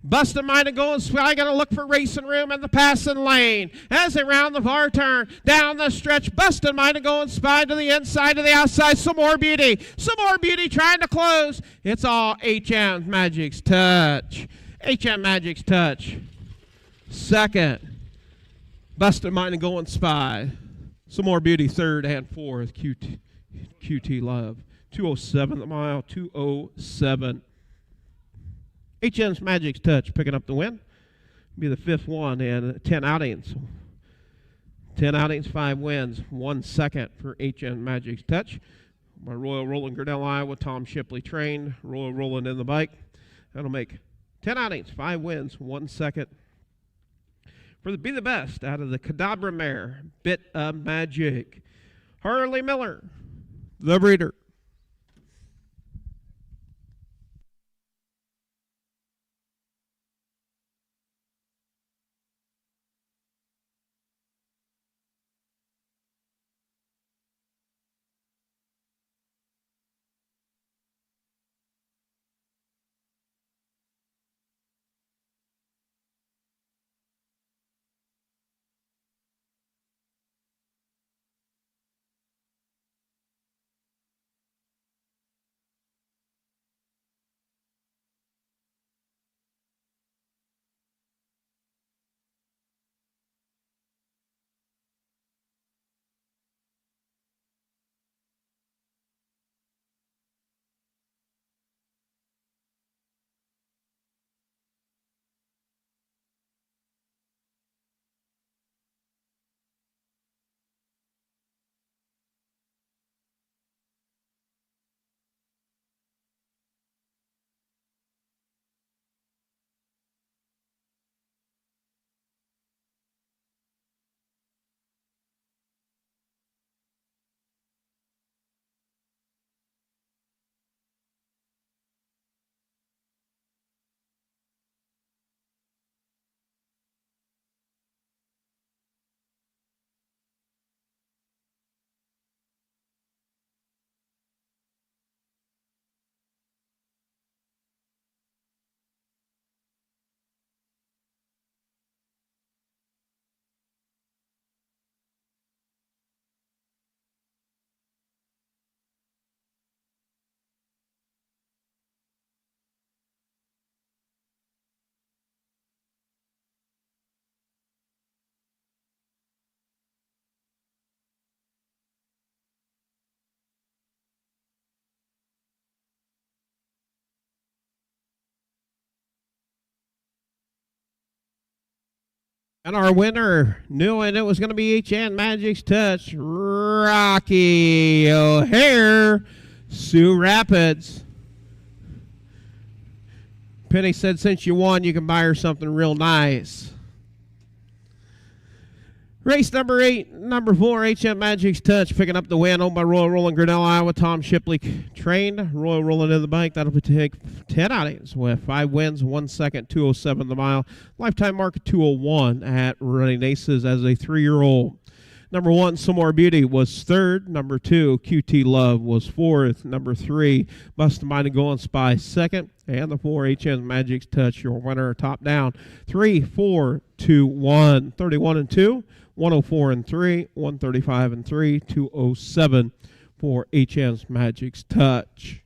Busted Mind and Going Spy going to look for racing room in the passing lane. As they round the far turn, down the stretch, Busted Mind and Going Spy to the inside, to the outside. Some More Beauty. Some More Beauty trying to close. It's all HM Magic's Touch. HM Magic's Touch. Second, Busted Mind and Going Spy. Some More Beauty third and fourth. QT Love. 207 the mile. 207. HM's Magic's Touch picking up the win. Be the fifth one and 10 outings. 10 outings, 5 wins, 1 second for HM Magic's Touch. My Royal Rolling Grinnell, Iowa, Tom Shipley trained. Royal Rolling in the bike. That'll make 10 outings, 5 wins, 1 second. For the Be the Best out of the Cadabra Mare, Bit of Magic. Harley Miller, the breeder. And our winner, knew it was going to be HM Magic's Touch, Rocky O'Hare, Sioux Rapids. Penny said since you won, you can buy her something real nice. Race number 8, number 4, HM Magic's Touch, picking up the win, owned by Royal Rolling Grinnell, Iowa. Tom Shipley trained. Royal Rolling in the bike. That'll take 10 outings with 5 wins, 1 second, 207 the mile. Lifetime mark 201 at Running Aces as a 3-year-old. Number 1, Some More Beauty, was third. Number 2, QT Love, was fourth. Number 3, Bust the Mind and Go on Spy, second. And the 4, HM's Magic's Touch, your winner, top down. 3, 4, 2, 1. 31 and 2, 104 and 3, 135 and 3, 207 for HM's Magic's Touch.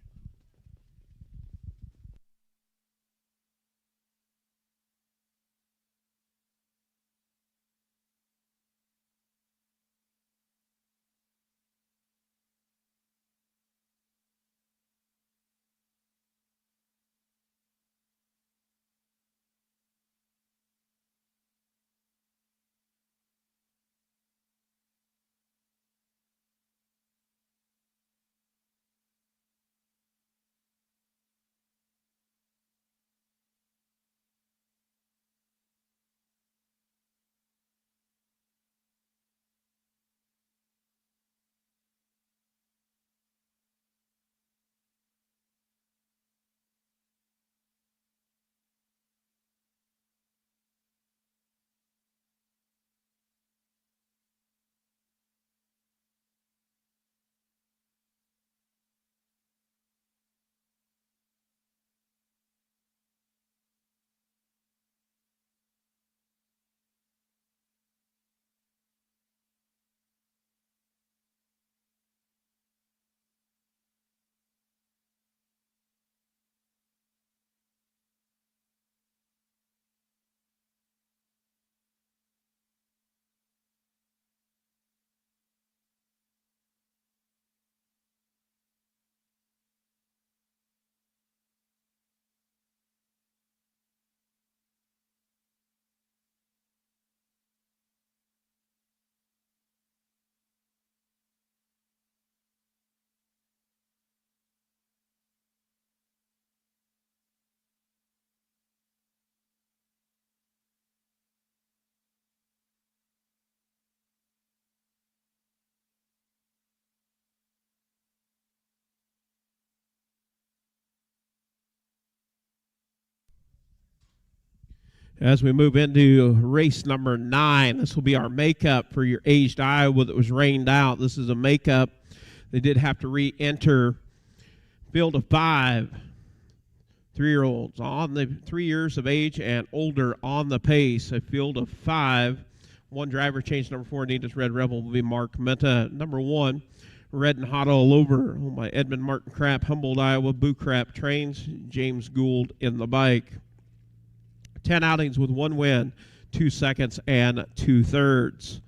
As we move into race number 9, this will be our makeup for your aged Iowa that was rained out. This is a makeup. They did have to re-enter field of 5 3-year-olds on the 3 years of age and older on the pace. A field of 5. One driver change. Number 4, Anita's Red Rebel, will be Mark Menta. Number 1, Red and Hot All Over, owned by Edmund Martin Krapp, Humboldt, Iowa. Boo Krapp trains. James Gould in the bike. 10 outings with 1 win, 2 seconds, and 2/3.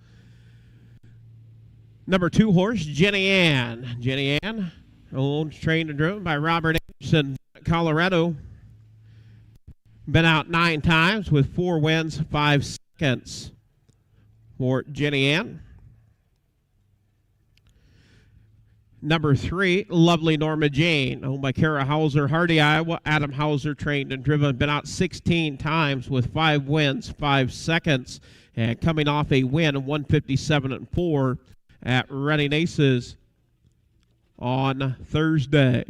Number 2 horse, Jenny Ann. Jenny Ann, owned, trained, and driven by Robert Anderson, Colorado. Been out 9 times with 4 wins, 5 seconds for Jenny Ann. Number 3, Lovely Norma Jane, owned by Kara Hauser, Hardy, Iowa. Adam Hauser, trained and driven. Been out 16 times with 5 wins, 5 seconds. And coming off a win of 157-4 at Running Aces on Thursday.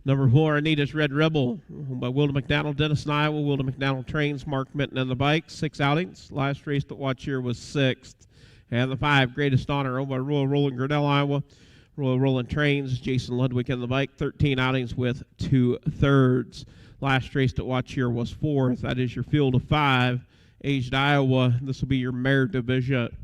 Number 4, Anita's Red Rebel, owned by Wilda McDonald, Denison, Iowa. Wilda McDonald trains, Mark Minton in the bike. 6 outings. Last race to watch here was 6th. And the 5, Greatest Honor, owned by Royal Roland, Grinnell, Iowa. Royal Roland trains, Jason Ludwig in the bike. 13 outings with 2/3. Last race to watch here was 4th. That is your field of 5. Aged Iowa, this will be your mare division.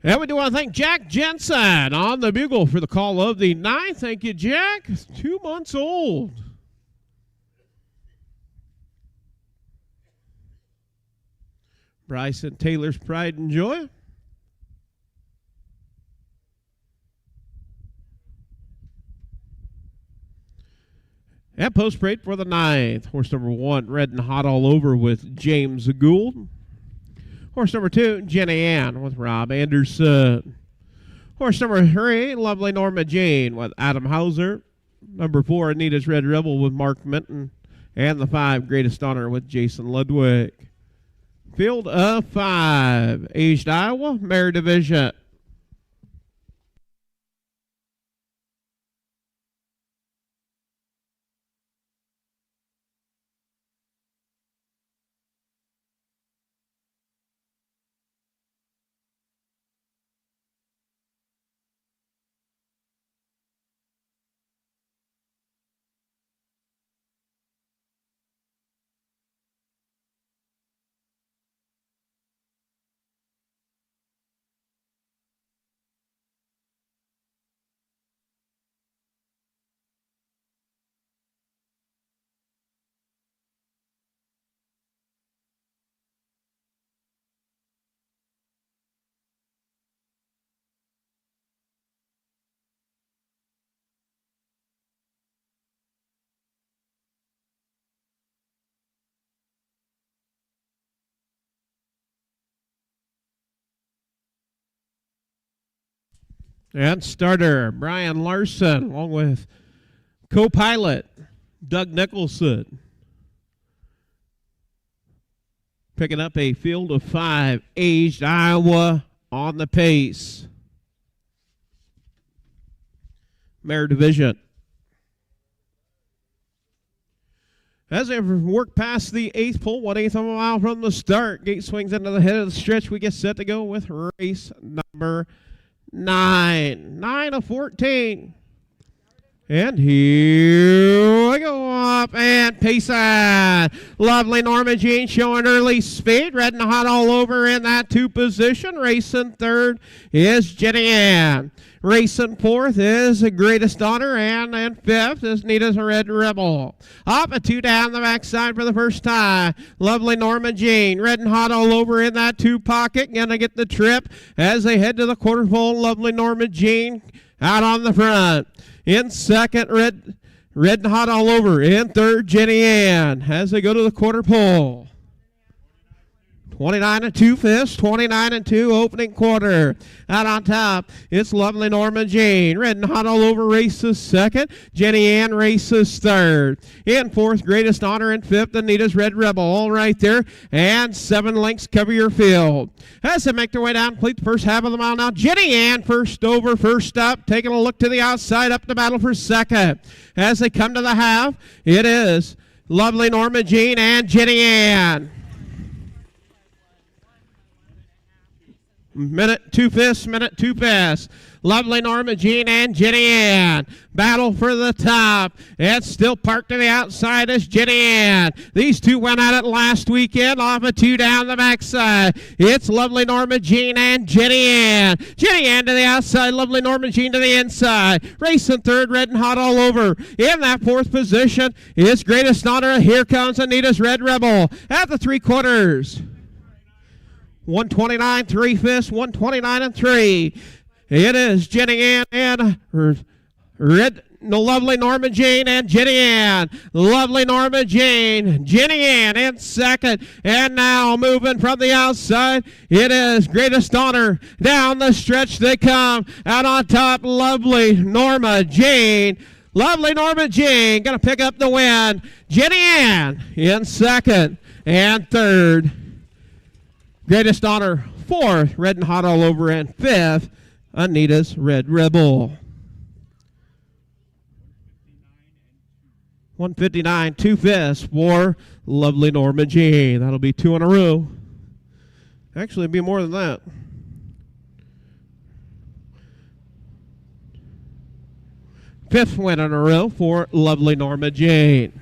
And we do want to thank Jack Jensen on the bugle for the call of the ninth. Thank you, Jack. 2 months old. Bryson Taylor's Pride and Joy. And post parade for the ninth. Horse number 1, Red and Hot All Over with James Gould. Horse number 2, Jenny Ann with Rob Anderson. Horse number 3, Lovely Norma Jane with Adam Hauser. Number 4, Anita's Red Rebel with Mark Minton. And the 5, Greatest Honor with Jason Ludwig. Field of 5, aged Iowa, mare division. And starter, Brian Larson, along with co-pilot, Doug Nicholson. Picking up a field of 5, aged Iowa on the pace. Mare division. As they work past the 8th pole, 1/8 of a mile from the start, gate swings into the head of the stretch. We get set to go with race number 9 of 14. And here we go up and pacing. Lovely Norma Jean showing early speed. Red and Hot All Over in that 2 position. Racing 3rd is Jenny Ann. Racing 4th is Greatest Honor, and 5th is Nita's Red Rebel. Up a 2 down the backside for the first time. Lovely Norma Jean. Red and Hot All Over in that 2 pocket. Gonna get the trip as they head to the quarter pole. Lovely Norma Jean out on the front. In 2nd, Red and Hot All Over. In 3rd, Jenny Ann as they go to the quarter pole. 29 and 2 fifths, 29 and 2 opening quarter. Out on top, it's Lovely Norma Jean. Red and Hot All Over races 2nd. Jenny Ann races 3rd. In 4th, Greatest Honor. In 5th, Anita's Red Rebel. All right there. And 7 lengths cover your field. As they make their way down, complete the first half of the mile now. Jenny Ann first over, first up. Taking a look to the outside, up to battle for 2nd. As they come to the half, it is Lovely Norma Jean and Jenny Ann. Minute 2 fifths, minute 2 fifths. Lovely Norma Jean and Jenny Ann. Battle for the top. It's still parked to the outside as Jenny Ann. These two went at it last weekend off a 2 down the backside. It's Lovely Norma Jean and Jenny Ann. Jenny Ann to the outside. Lovely Norma Jean to the inside. Racing 3rd, Red and Hot All Over. In that 4th position is Greatest Honor. Here comes Anita's Red Rebel at the 3/4. 129 3 fifths, 129 and 3. It is Jenny Ann and Lovely Norma Jean and Jenny Ann. Lovely Norma Jean, Jenny Ann in 2nd. And now moving from the outside, it is Greatest Honor. Down the stretch they come. Out on top, Lovely Norma Jean. Lovely Norma Jean going to pick up the win. Jenny Ann in 2nd and 3rd. Greatest Honor 4th, Red and Hot All Over, and 5th, Anita's Red Rebel. 159 2 fifths for Lovely Norma Jean. That'll be 2 in a row. Actually, it'd be more than that. Fifth win in a row for Lovely Norma Jean.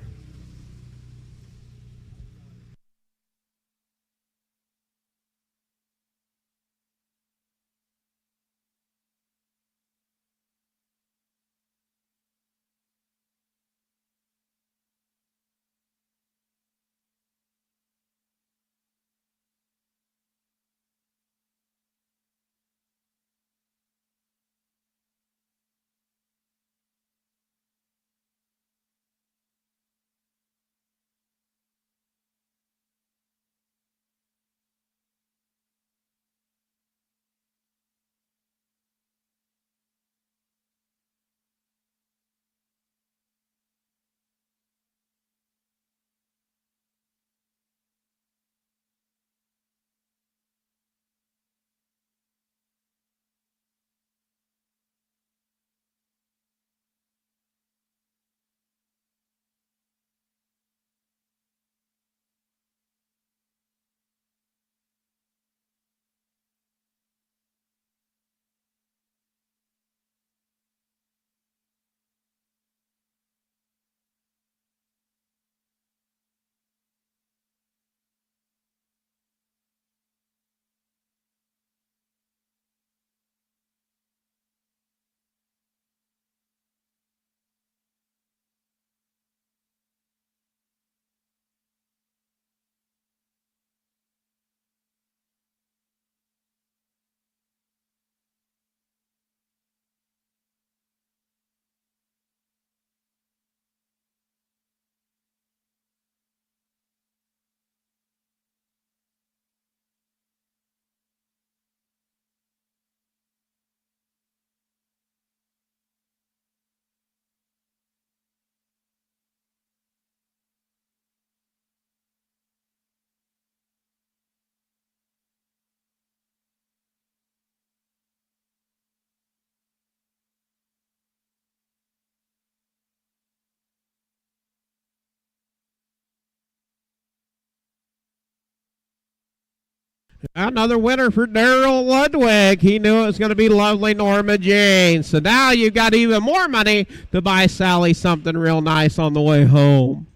Another winner for Daryl Ludwig. He knew it was going to be lovely Norma Jane. So now you've got even more money to buy Sally something real nice on the way home.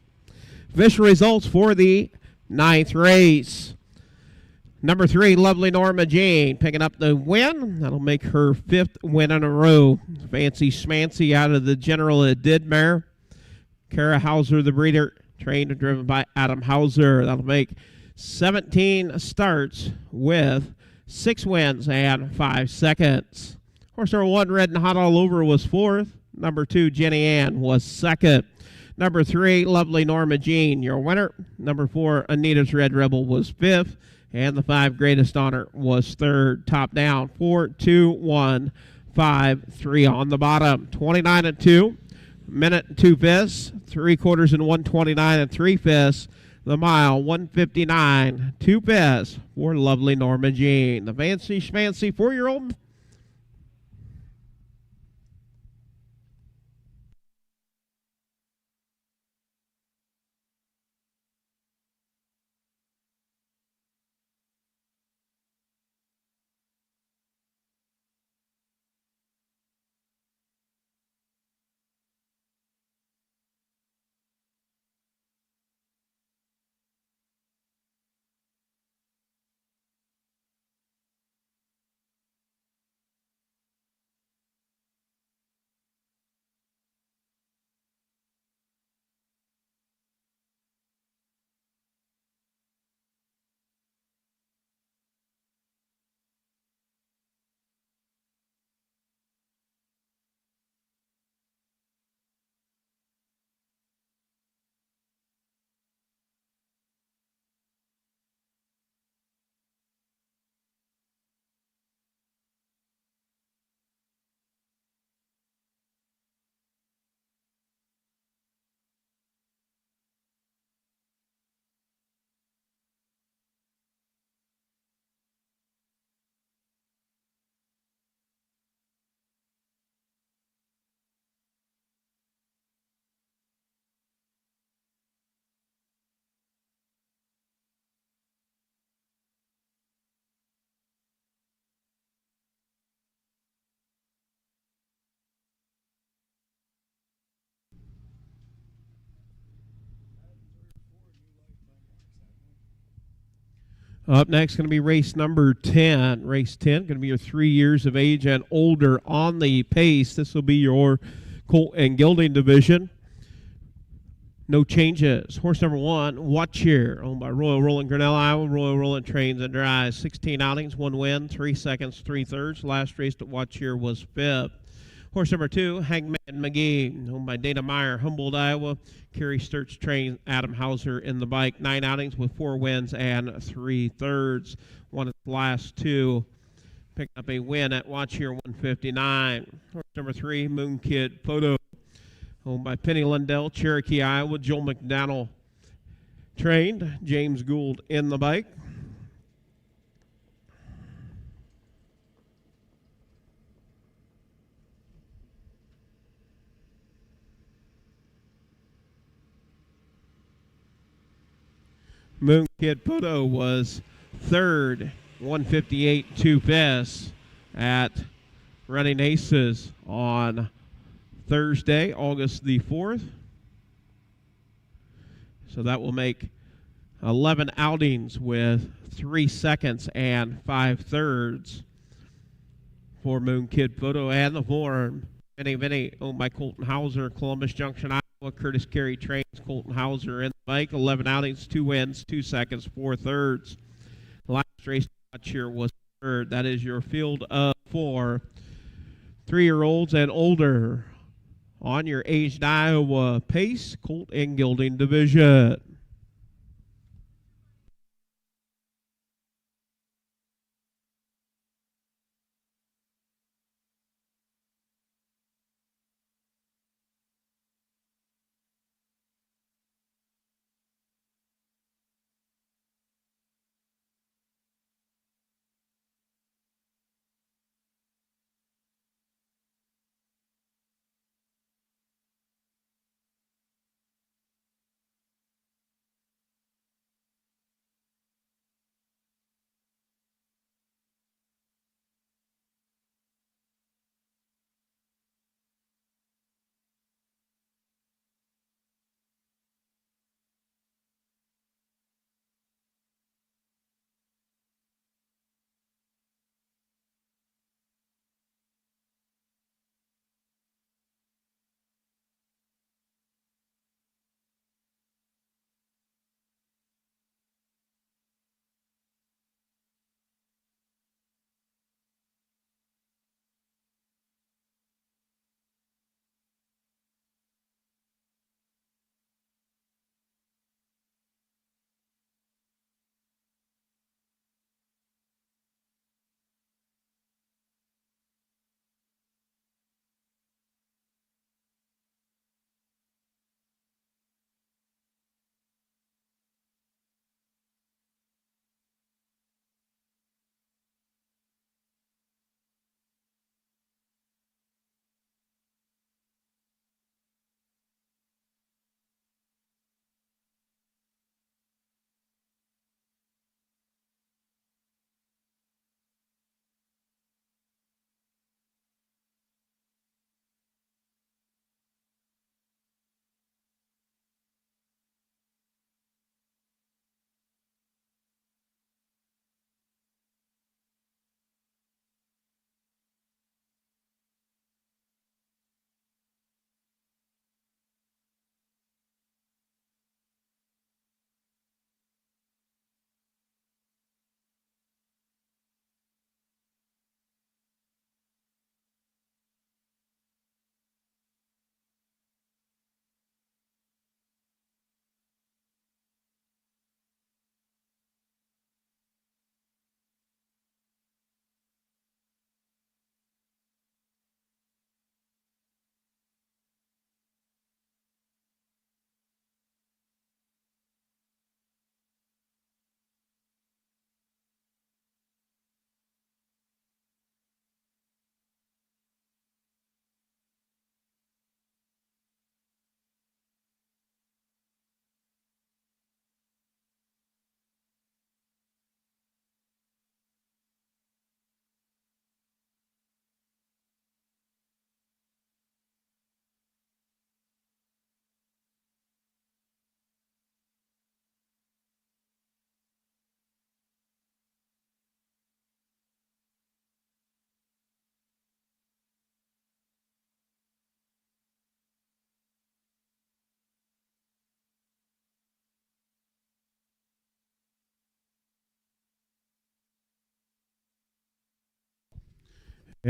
Official results for the 9th race. Number 3, Lovely Norma Jane, picking up the win. That'll make her 5th win in a row. Fancy Schmancy out of the General Didmare. Kara Hauser, the breeder, trained and driven by Adam Hauser. That'll make 17 starts with 6 wins and 5 seconds. Horse number 1, Red and Hot All Over, was 4th. Number 2, Jenny Ann, was 2nd. Number 3, Lovely Norma Jean, your winner. Number 4, Anita's Red Rebel, was 5th. And the 5, Greatest Honor, was 3rd. Top down, 4, 2, 1, 5, 3 on the bottom. 29 and 2, minute and 2 fifths, 3/4 and 129 and 3 fifths. The mile, 159, 2 fifths for Lovely Norma Jean. The Fancy Schmancy 4-year-old. Up next, going to be race number 10. Race 10, going to be your 3 years of age and older on the pace. This will be your colt and gelding division. No changes. Horse number 1, Watch Here, owned by Royal Rolling Grinnell, Iowa. Royal Rolling trains and drives. 16 outings, 1 win, 3 seconds, 3/3. Last race at Watch Here was 5th. Horse number 2, Hangman McGee, owned by Dana Meyer, Humboldt, Iowa. Kerry Sturts trained Adam Hauser in the bike. 9 outings with 4 wins and 3/3. Won its last 2. Picked up a win at Watch Here 159. Horse number 3, Moon Kid Photo, owned by Penny Lundell, Cherokee, Iowa. Joel McDonnell trained. James Gould in the bike. Moon Kid Photo was 3rd, 158 2 fifths at Running Aces on Thursday, August the 4th. So that will make 11 outings with 3 seconds and 5/3 for Moon Kid Photo. And the form, Vinny, owned by Colton Hauser, Columbus Junction, Iowa. Curtis Carey trains Colton Hauser in the bike. 11 outings, 2 wins, 2 seconds, 4/3. The last race Watch Here was 3rd. That is your field of 4 3-year-olds and older on your aged Iowa pace, colt and gelding division.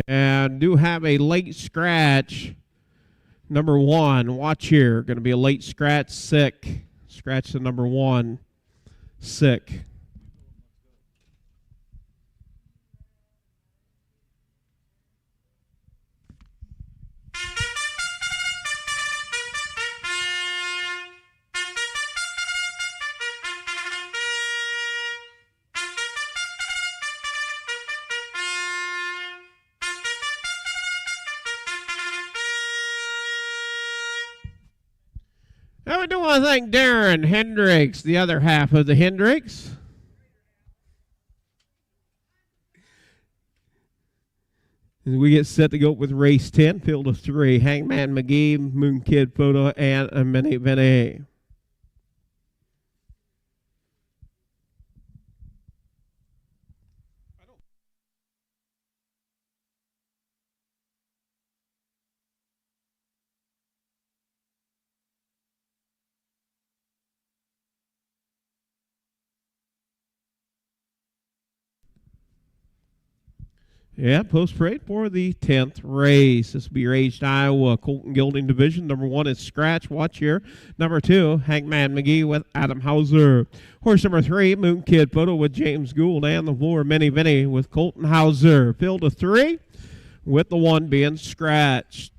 And do have a late scratch. Number 1, watch here. Going to be a late scratch, sick. Scratch the number 1, sick. Now we do want to thank Darren Hendricks, the other half of the Hendricks. As we get set to go with race 10, field of 3, Hangman McGee, Moon Kid Photo, and a Mini Vinny. Yeah, post parade for the 10th race. This will be your aged Iowa Colton Gilding Division. Number 1 is Scratch. Watch here. Number 2, Hangman McGee with Adam Hauser. Horse number 3, Moon Kid Photo with James Gould. And the 4, Mini Vinny with Colton Hauser. Field of 3 with the 1 being Scratched.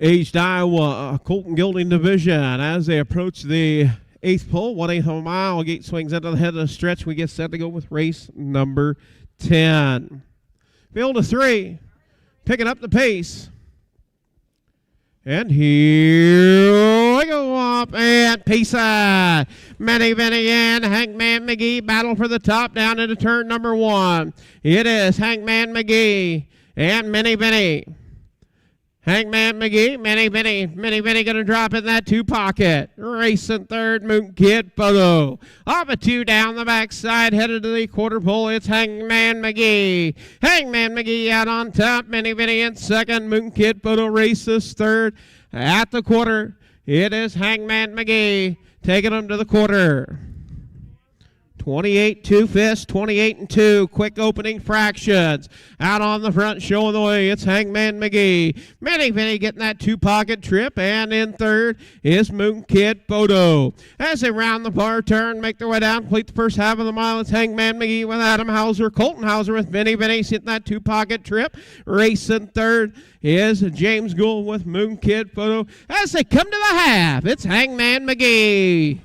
Aged Iowa Colton Gilding Division as they approach the 8th pole, 1/8 of a mile. Gate swings into the head of the stretch. We get set to go with race number 10. Field of 3, picking up the pace. And here we go up and Pace and Mini Vinny and Hangman McGee battle for the top down into turn number 1. It is Hangman McGee and Mini Vinny. Hangman McGee, Mini Vinny going to drop in that 2 pocket. Racing 3rd, Moon Kid Photo. Off a 2 down the backside, headed to the quarter pole. It's Hangman McGee. Hangman McGee out on top. Mini Vinny in 2nd. Moon Kid Photo races 3rd. At the quarter, it is Hangman McGee taking them to the quarter. 28 2 fist, 28 and 2. Quick opening fractions. Out on the front, showing the way. It's Hangman McGee. Mini Vinny getting that 2 pocket trip, and in 3rd is Moon Kid Photo. As they round the bar turn, make their way down, complete the first half of the mile. It's Hangman McGee with Adam Hauser. Colton Hauser with Mini Vinny hitting that 2 pocket trip. Racing 3rd is James Gould with Moon Kid Photo. As they come to the half, it's Hangman McGee.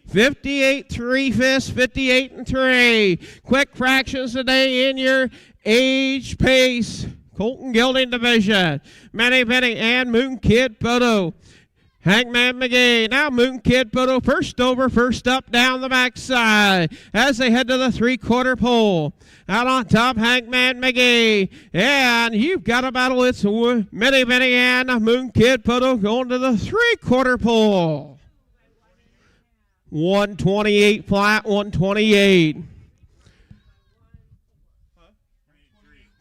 58 3 fist, 58 and 3. Quick fractions today in your age pace. Colton Gilding Division. Mini Vinny and Moon Kid Photo. Hangman McGee. Now Moon Kid Photo first over, first up down the backside as they head to the 3/4 pole. Out on top, Hangman McGee. And you've got a battle. It's Mini Vinny and Moon Kid Photo going to the 3/4 pole. 128 flat, 128.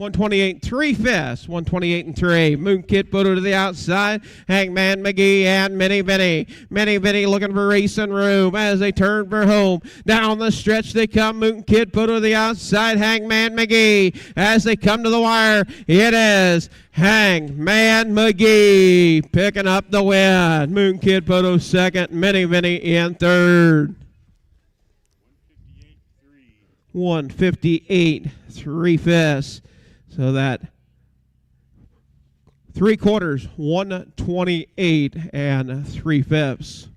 128 3 fifths, 128 and 3. Moon Kid Photo to the outside. Hangman McGee and Minnie Vinnie. Minnie Vinnie looking for racing room as they turn for home. Down the stretch they come. Moon Kid Photo to the outside. Hangman McGee as they come to the wire. It is Hangman McGee picking up the win. Moon Kid Photo second. Minnie Vinnie in third. 158 3 fifths. So that 3/4, 128 and 3 fifths.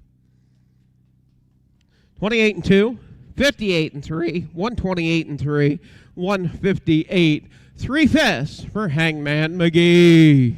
28 and 2, 58 and 3, 128 and 3, 158 3 fifths for Hangman McGee.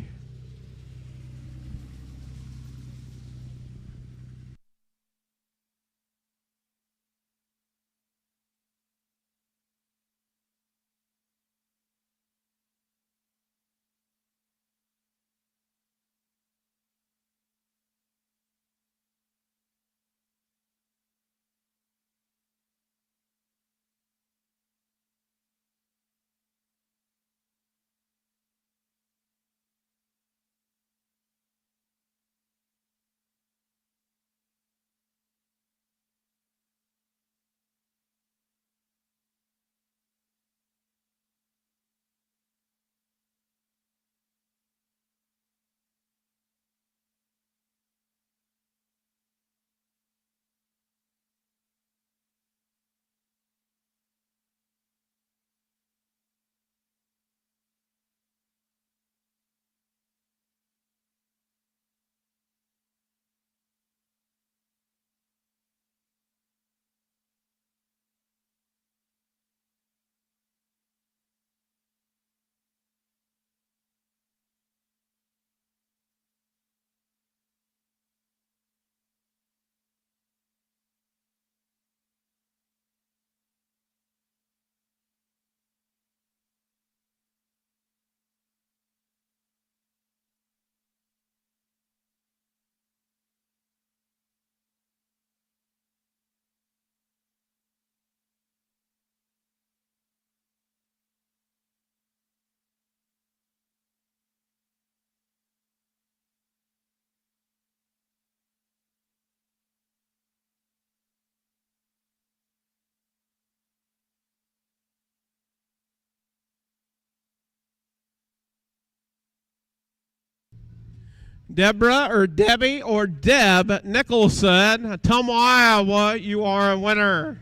Deborah or Debbie or Deb Nicholson, Tumwa, Iowa, you are a winner.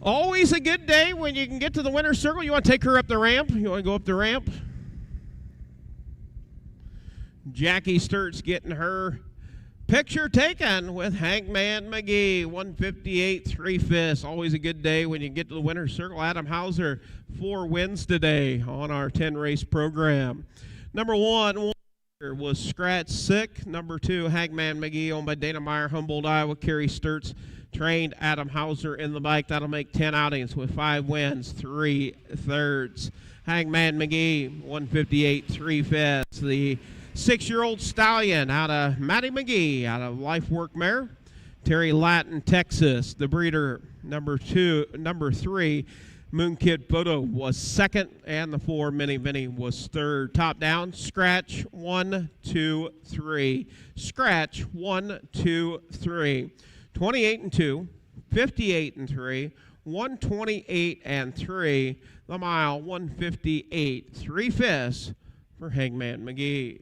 Always a good day when you can get to the winner's circle. You want to take her up the ramp? You want to go up the ramp? Jackie Sturt's getting her picture taken with Hangman McGee, 158 3 fifths. Always a good day when you get to the winner's circle. Adam Hauser, 4 wins today on our 10-race program. Number 1 was Scratch Sick. Number 2, Hangman McGee, owned by Dana Meyer, Humboldt, Iowa. Kerry Sturt's trained Adam Hauser in the bike. That'll make 10 outings with 5 wins, 3 thirds. Hangman McGee, 158 3 fifths. The 6-year-old stallion out of Matty McGee, out of Life Work Mare. Terry Latin, Texas. The breeder, number 3, Moon Kid Photo was second, and the 4, Minnie Vinnie, was third. Top down, scratch, 1, 2, 3. Scratch, 1, 2, 3. 28 and 2, 58 and 3, 128 and 3. The mile, 158 3 fifths for Hangman McGee.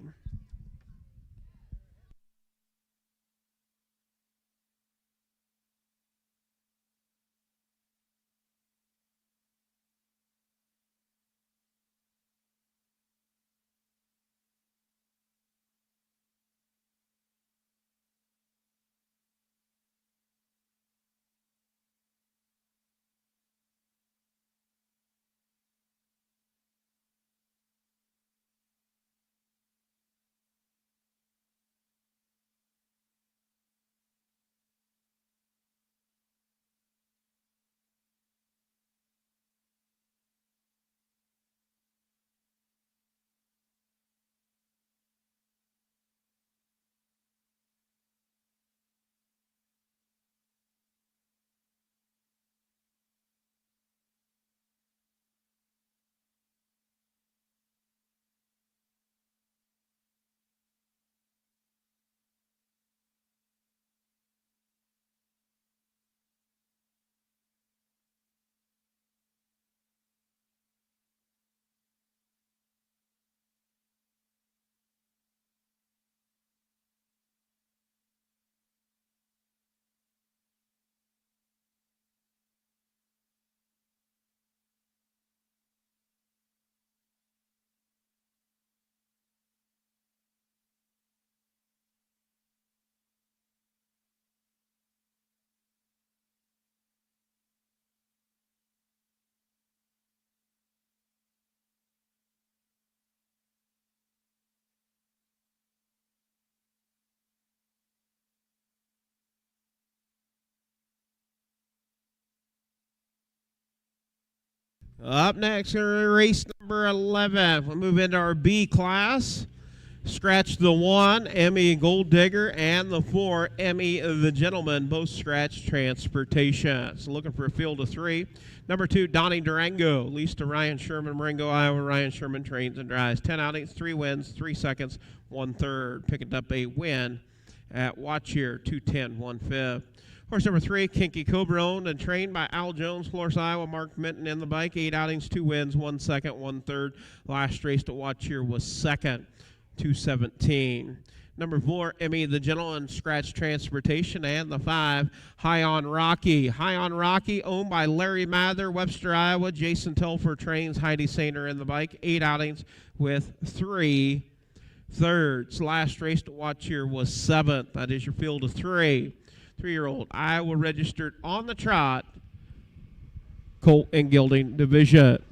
Up next, race number 11. We'll move into our B class. Scratch the 1, Emmy Gold Digger, and the 4, Emmy the Gentleman, both scratch transportation. So looking for a field of 3. Number 2, Donnie Durango, leased to Ryan Sherman, Marengo, Iowa. Ryan Sherman trains and drives. 10 outings, 3 wins, 3 seconds, 1/3. Picking up a win at Watch Here, 210, 1/5. Horse number 3, Kinky Cobra, owned and trained by Al Jones, Florence, Iowa. Mark Minton in the bike. 8 outings, 2 wins, 1 second, 1/3. Last race to Watch Here was second. 217. Number 4, Emmy the Gentleman, scratch transportation, and the 5, High on Rocky. High on Rocky, owned by Larry Mather, Webster, Iowa. Jason Telfer trains. Heidi Sainer in the bike. 8 outings with 3 thirds. Last race to Watch Here was 7th. That is your field of 3. 3-year-old Iowa registered on the trot, colt and gelding division.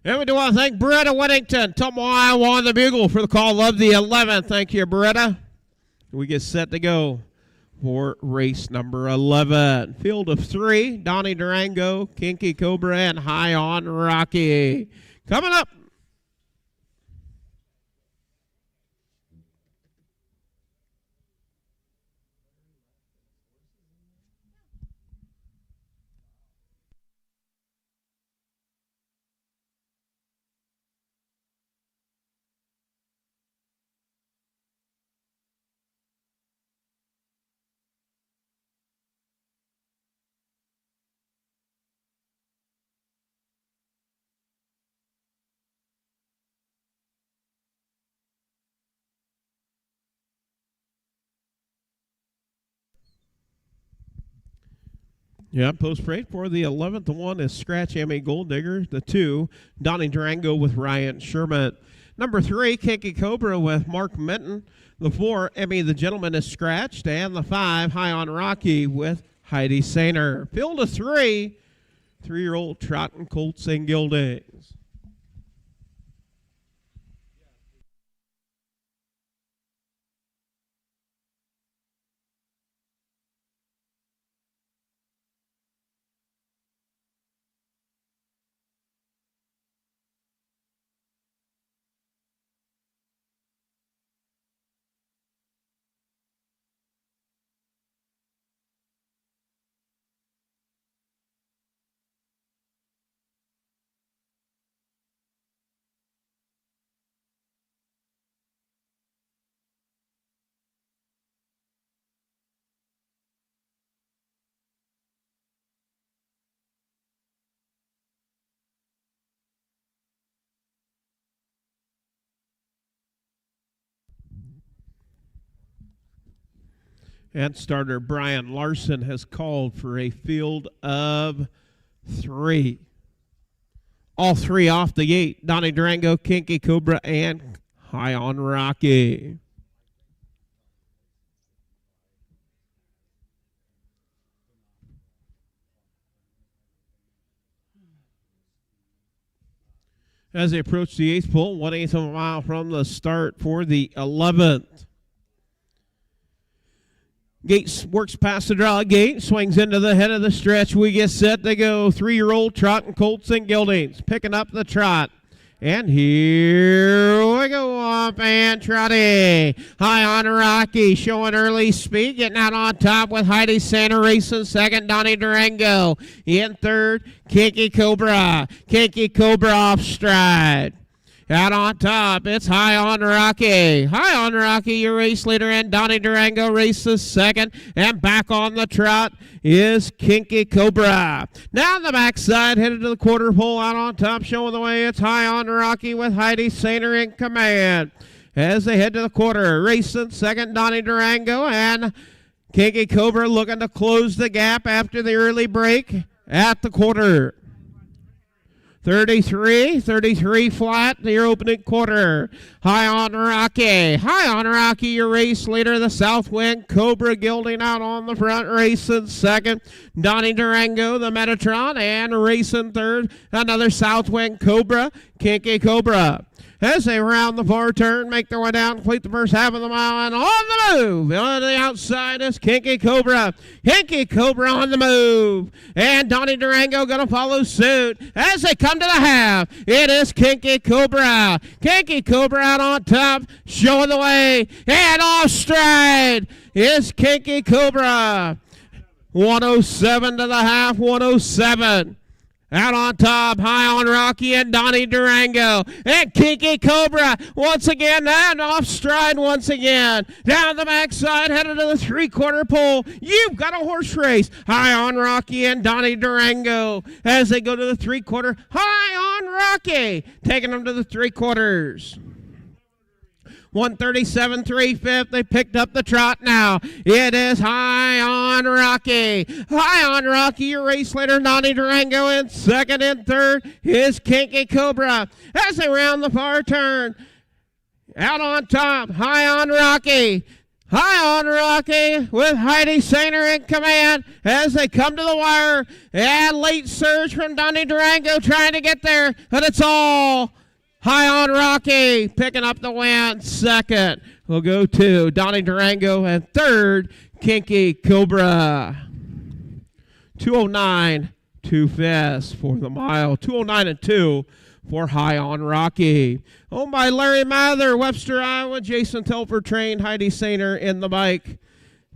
And we do want to thank Beretta Whittington, Tomo, Iowa on the bugle for the call of the 11th. Thank you, Beretta. We get set to go for race number 11. Field of 3, Donnie Durango, Kinky Cobra, and High on Rocky. Coming up. Yeah, post parade for the 11th. The 1 is Scratch Emmy Gold Digger. The 2, Donnie Durango with Ryan Sherman. Number 3, Kinky Cobra with Mark Minton. The 4, Emmy the Gentleman is scratched. And the 5, High on Rocky with Heidi Sainer. Field of 3, 3-year-old trotting colts and geldings. And starter Brian Larson has called for a field of 3. All 3 off the gate. Donnie Durango, Kinky Cobra, and High on Rocky. As they approach the 8th pole, 1/8 of a mile from the start for the 11th. Gates works past the draw gate, swings into the head of the stretch. We get set to go. 3-year-old Trot and Colts and Geldings picking up the trot. And here we go, up and Trotty. High on Rocky, showing early speed, getting out on top with Heidi Santa racing second, Donnie Durango. In third, Kinky Cobra. Kinky Cobra off stride. Out on top, it's High on Rocky. High on Rocky, your race leader, and Donnie Durango races second. And back on the trot is Kinky Cobra. Now the backside, headed to the quarter pole. Out on top, showing the way, it's High on Rocky with Heidi Sainer in command. As they head to the quarter, racing second, Donnie Durango, and Kinky Cobra looking to close the gap after the early break at the quarter. 33 flat, your opening quarter. High on Rocky, your race leader, the Southwind Cobra Gilding out on the front, racing second. Donnie Durango, the Metatron, and racing third, another Southwind Cobra, Kinky Cobra. As they round the far turn, make their way down, complete the first half of the mile, and on the move. On the outside is Kinky Cobra. Kinky Cobra on the move. And Donnie Durango going to follow suit. As they come to the half, it is Kinky Cobra. Kinky Cobra out on top, showing the way. And off stride is Kinky Cobra. 107 to the half, 107. Out on top, High on Rocky and Donnie Durango. And Kinky Cobra once again, and off stride once again. Down the backside, headed to the 3/4 pole. You've got a horse race. High on Rocky and Donnie Durango as they go to the 3/4. High on Rocky, taking them to the 3/4. 137 3/5. They picked up the trot now. It is High on Rocky. High on Rocky, your race leader, Donnie Durango, in second and third is Kinky Cobra. As they round the far turn, out on top, High on Rocky. High on Rocky with Heidi Sainer in command as they come to the wire. And late surge from Donnie Durango trying to get there, and it's all High on Rocky picking up the win. Second will go to Donnie Durango, and third, Kinky Cobra. 209, 2 fast for the mile. 209 and 2 for High on Rocky. Owned by Larry Mather, Webster, Iowa. Jason Telfer trained, Heidi Sainer in the bike.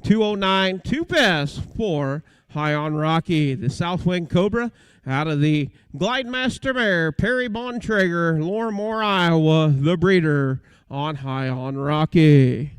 209, 2 fast for High on Rocky. The Southwind Cobra out of the Glide Master Mare, Perry Bontrager, Lorimore, Iowa, the breeder on High on Rocky.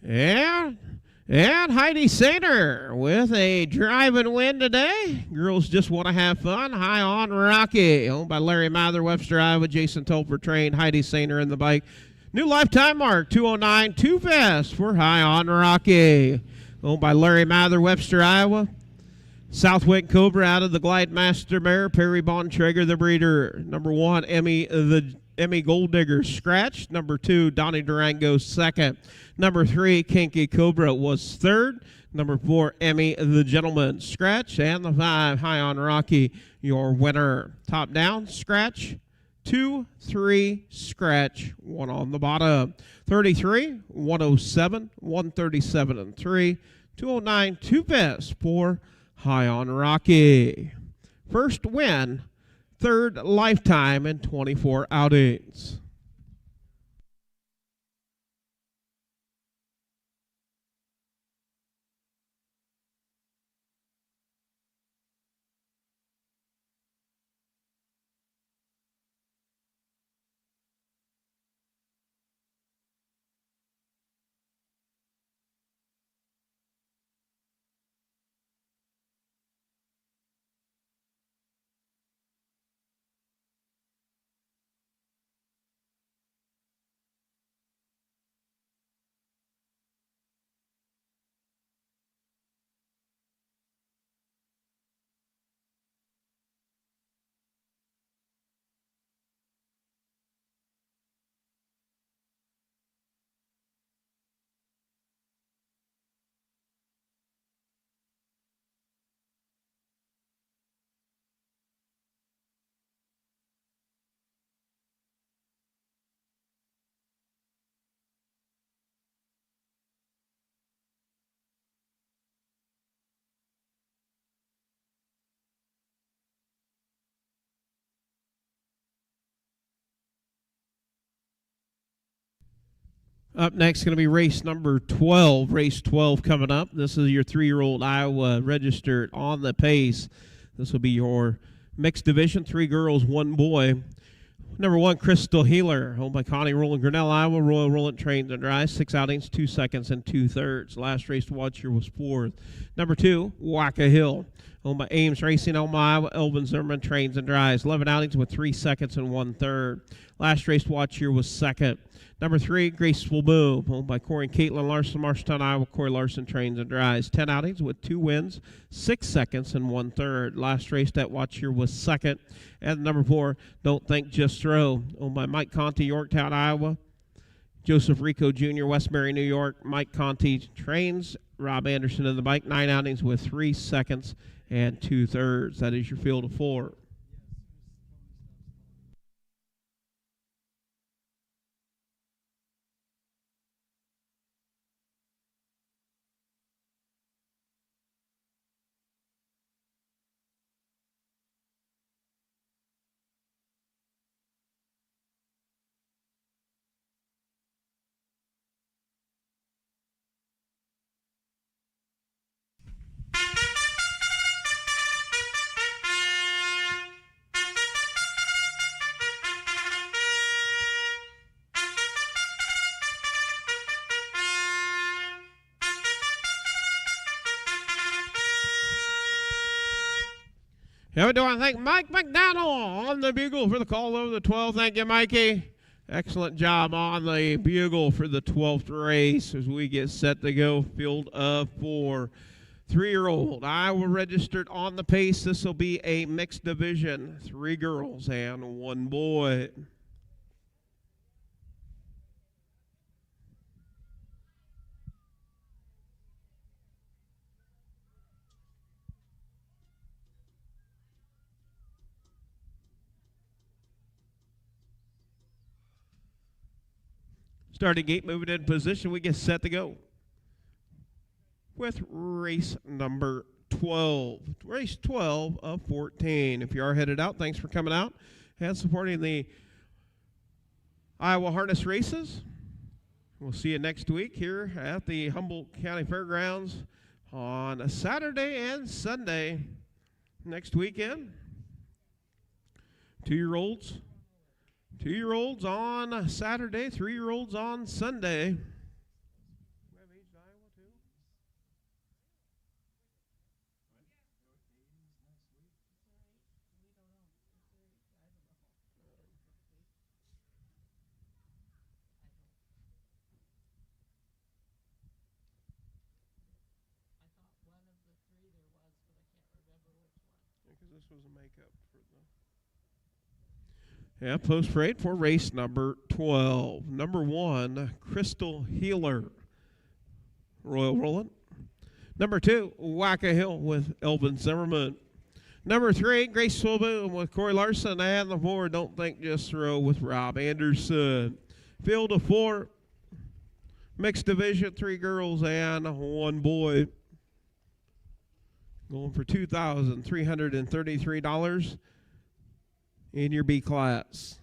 And Heidi Sainer with a driving win today. Girls just want to have fun. High on Rocky. Owned by Larry Mather, Webster, Iowa. Jason Tolfer trained. Heidi Sainer in the bike. New lifetime mark, 209, too fast for High on Rocky. Owned by Larry Mather, Webster, Iowa. Southwick Cobra out of the Glide Master Mare. Perry Bontrager, the breeder. Number 1, Emmy Gold Digger scratched. Number 2, Donnie Durango second. Number 3, Kinky Cobra was third. Number 4, Emmy the Gentleman scratch. And the 5, High on Rocky, your winner. Top down, scratch. 2, 3, scratch. 1 on the bottom. 33, 107, 137 and 3. 209, 2 best for High on Rocky. First win, third lifetime in 24 outings. Up next, going to be race number 12. Race 12 coming up. This is your 3-year-old Iowa registered on the pace. This will be your mixed division, 3 girls, 1 boy. Number 1, Crystal Healer, owned by Connie Roland Grinnell, Iowa. Royal Roland trains and drives. 6 outings, 2 seconds, and 2/3. Last race to watch here was 4th. Number 2, Wacka Hill, owned by Ames Racing, Elma, Iowa. Elvin Zimmerman trains and drives. 11 outings with 3 seconds and 1/3. Last race to watch here was 2nd. Number 3, Graceful Boom, owned by Corey and Caitlin Larson, Marshalltown, Iowa. Corey Larson trains and drives. 10 outings with 2 wins, 6 seconds, and 1/3. Last race that watch here was 2nd. And number 4, Don't Think, Just Throw, owned by Mike Conti, Yorktown, Iowa. Joseph Rico Jr., Westbury, New York. Mike Conti trains. Rob Anderson in the bike. 9 outings with 3 seconds and 2/3. That is your field of 4. How we doing? Thank Mike McDonald on the bugle for the call over the 12th. Thank you, Mikey. Excellent job on the bugle for the 12th race as we get set to go. Field of 4. 3-year-old Iowa registered on the pace. This will be a mixed division. 3 girls and 1 boy. Starting gate, moving in position, we get set to go with race number 12. Race 12 of 14. If you are headed out, thanks for coming out and supporting the Iowa Harness races. We'll see you next week here at the Humboldt County Fairgrounds on a Saturday and Sunday next weekend. 2-year-olds. 2-year-olds on Saturday, 3-year-olds on Sunday. We have this was a makeup for the. Yeah, post parade for race number 12. Number 1, Crystal Healer, Royal Roland. Number 2, Wacka Hill with Elvin Zimmerman. Number 3, Graceful Boom with Corey Larson. And the 4, Don't Think Just Throw with Rob Anderson. Field of 4, mixed division, 3 girls and 1 boy. Going for $2,333 in your B class.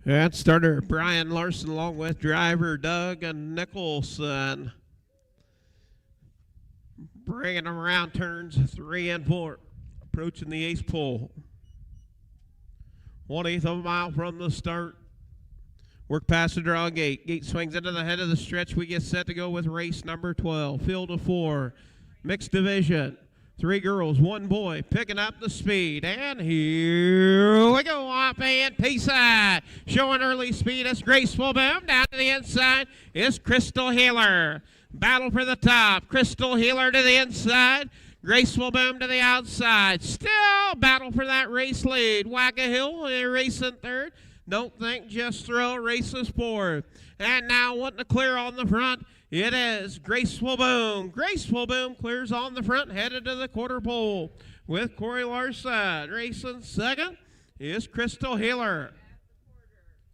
And starter Brian Larson along with driver Doug Nicholson. Bringing them around turns 3 and 4. Approaching the ace pole. 1/8 of a mile from the start. Work past the draw gate. Gate swings into the head of the stretch. We get set to go with race number 12. Field of 4. Mixed division. 3 girls, 1 boy, picking up the speed. And here we go, off and Pace side. Showing early speed is Graceful Boom. Down to the inside is Crystal Healer. Battle for the top. Crystal Healer to the inside. Graceful Boom to the outside. Still battle for that race lead. Wacka Hill racing third. Don't Think Just Throw races fourth. And now wanting to clear on the front. It is Graceful Boom. Graceful Boom clears on the front, headed to the quarter pole with Corey Larson. Racing second is Crystal Healer.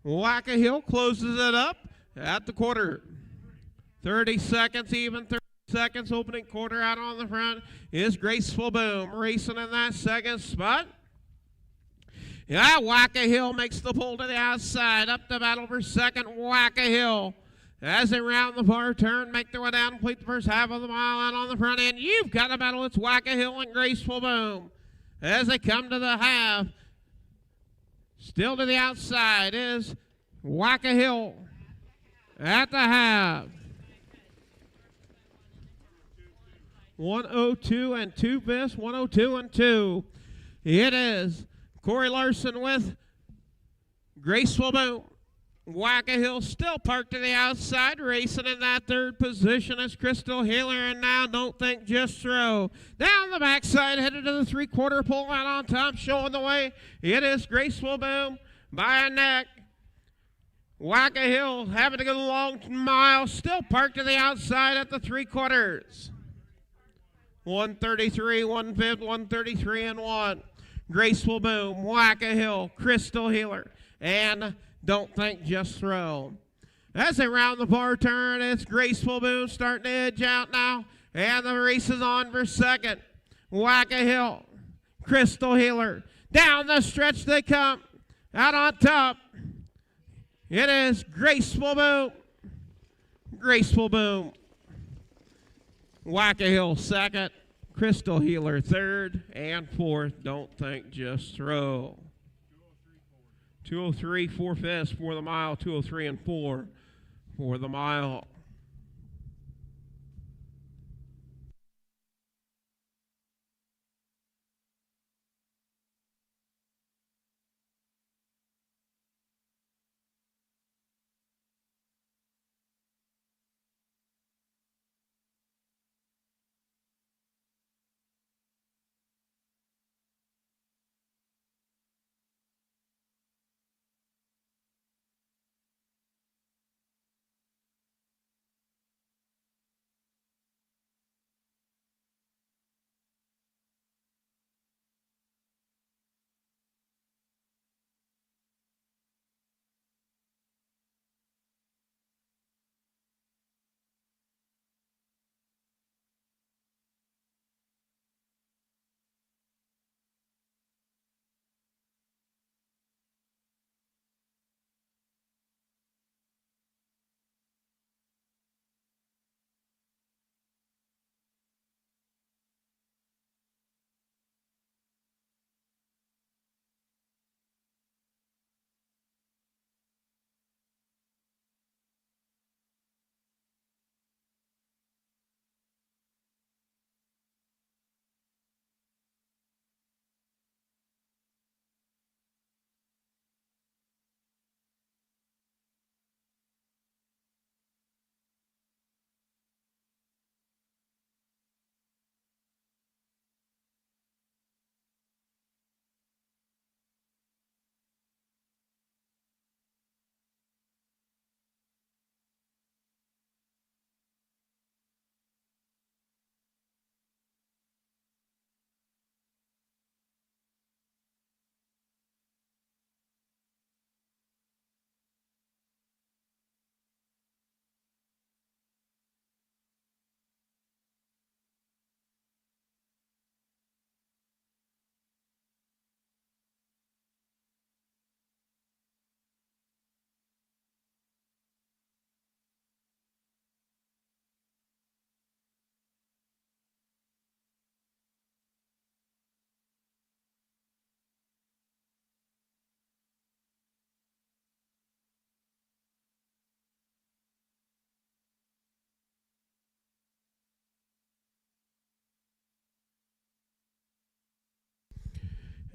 Wacka Hill closes it up at the quarter. 30 seconds, even 30 seconds, opening quarter out on the front is Graceful Boom. Racing in that second spot. Yeah, Wacka Hill makes the pull to the outside. Up the battle for second, Wacka Hill. As they round the far turn, make their way down, complete the first half of the mile out on the front end. You've got a battle. It's Wacka Hill and Graceful Boom. As they come to the half, still to the outside is Wacka Hill at the half. 102 and 2 fifths, 102 and 2. It is Corey Larson with Graceful Boom. Wacka Hill still parked to the outside, racing in that third position as Crystal Healer, and now Don't Think Just Throw. Down the backside, headed to the 3/4 pole out on top, showing the way. It is Graceful Boom by a neck. Wacka Hill having to go a long mile, still parked to the outside at the 3/4. 133, 1/5, 133 and 1. Graceful Boom, Wacka Hill, Crystal Healer, and Don't Think Just Throw. As they round the far turn, it's Graceful Boom starting to edge out now. And the race is on for second. Wacka Hill, Crystal Healer. Down the stretch they come. Out on top, it is Graceful Boom. Graceful Boom. Wacka Hill second. Crystal Healer third. And fourth, Don't Think Just Throw. 203, 4 fifths for the mile, 203 and 4 for the mile.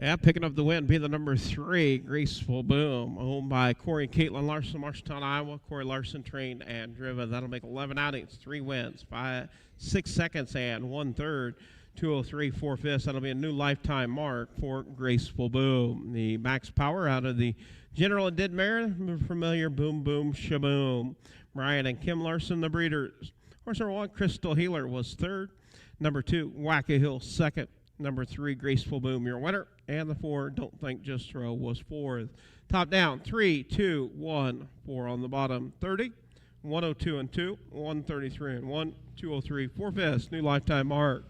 Yeah, picking up the win, being the number 3, Graceful Boom, owned by Corey and Caitlin Larson, Marshalltown, Iowa. Corey Larson trained and driven. That'll make 11 outings, 3 wins, 6 seconds, and 1/3. 203 4/5. That'll be a new lifetime mark for Graceful Boom. The max power out of the General and Didmare, familiar Boom Boom Shaboom. Brian and Kim Larson, the breeders. Horse number 1, Crystal Healer, was 3rd. Number 2, Wacky Hill, 2nd. Number 3, Graceful Boom, your winner. And the 4, Don't Think Just Throw, was 4th. Top down, 3, 2, 1, 4 on the bottom. 30, 102 and 2, 133 and 1, 203 4/5. New lifetime mark.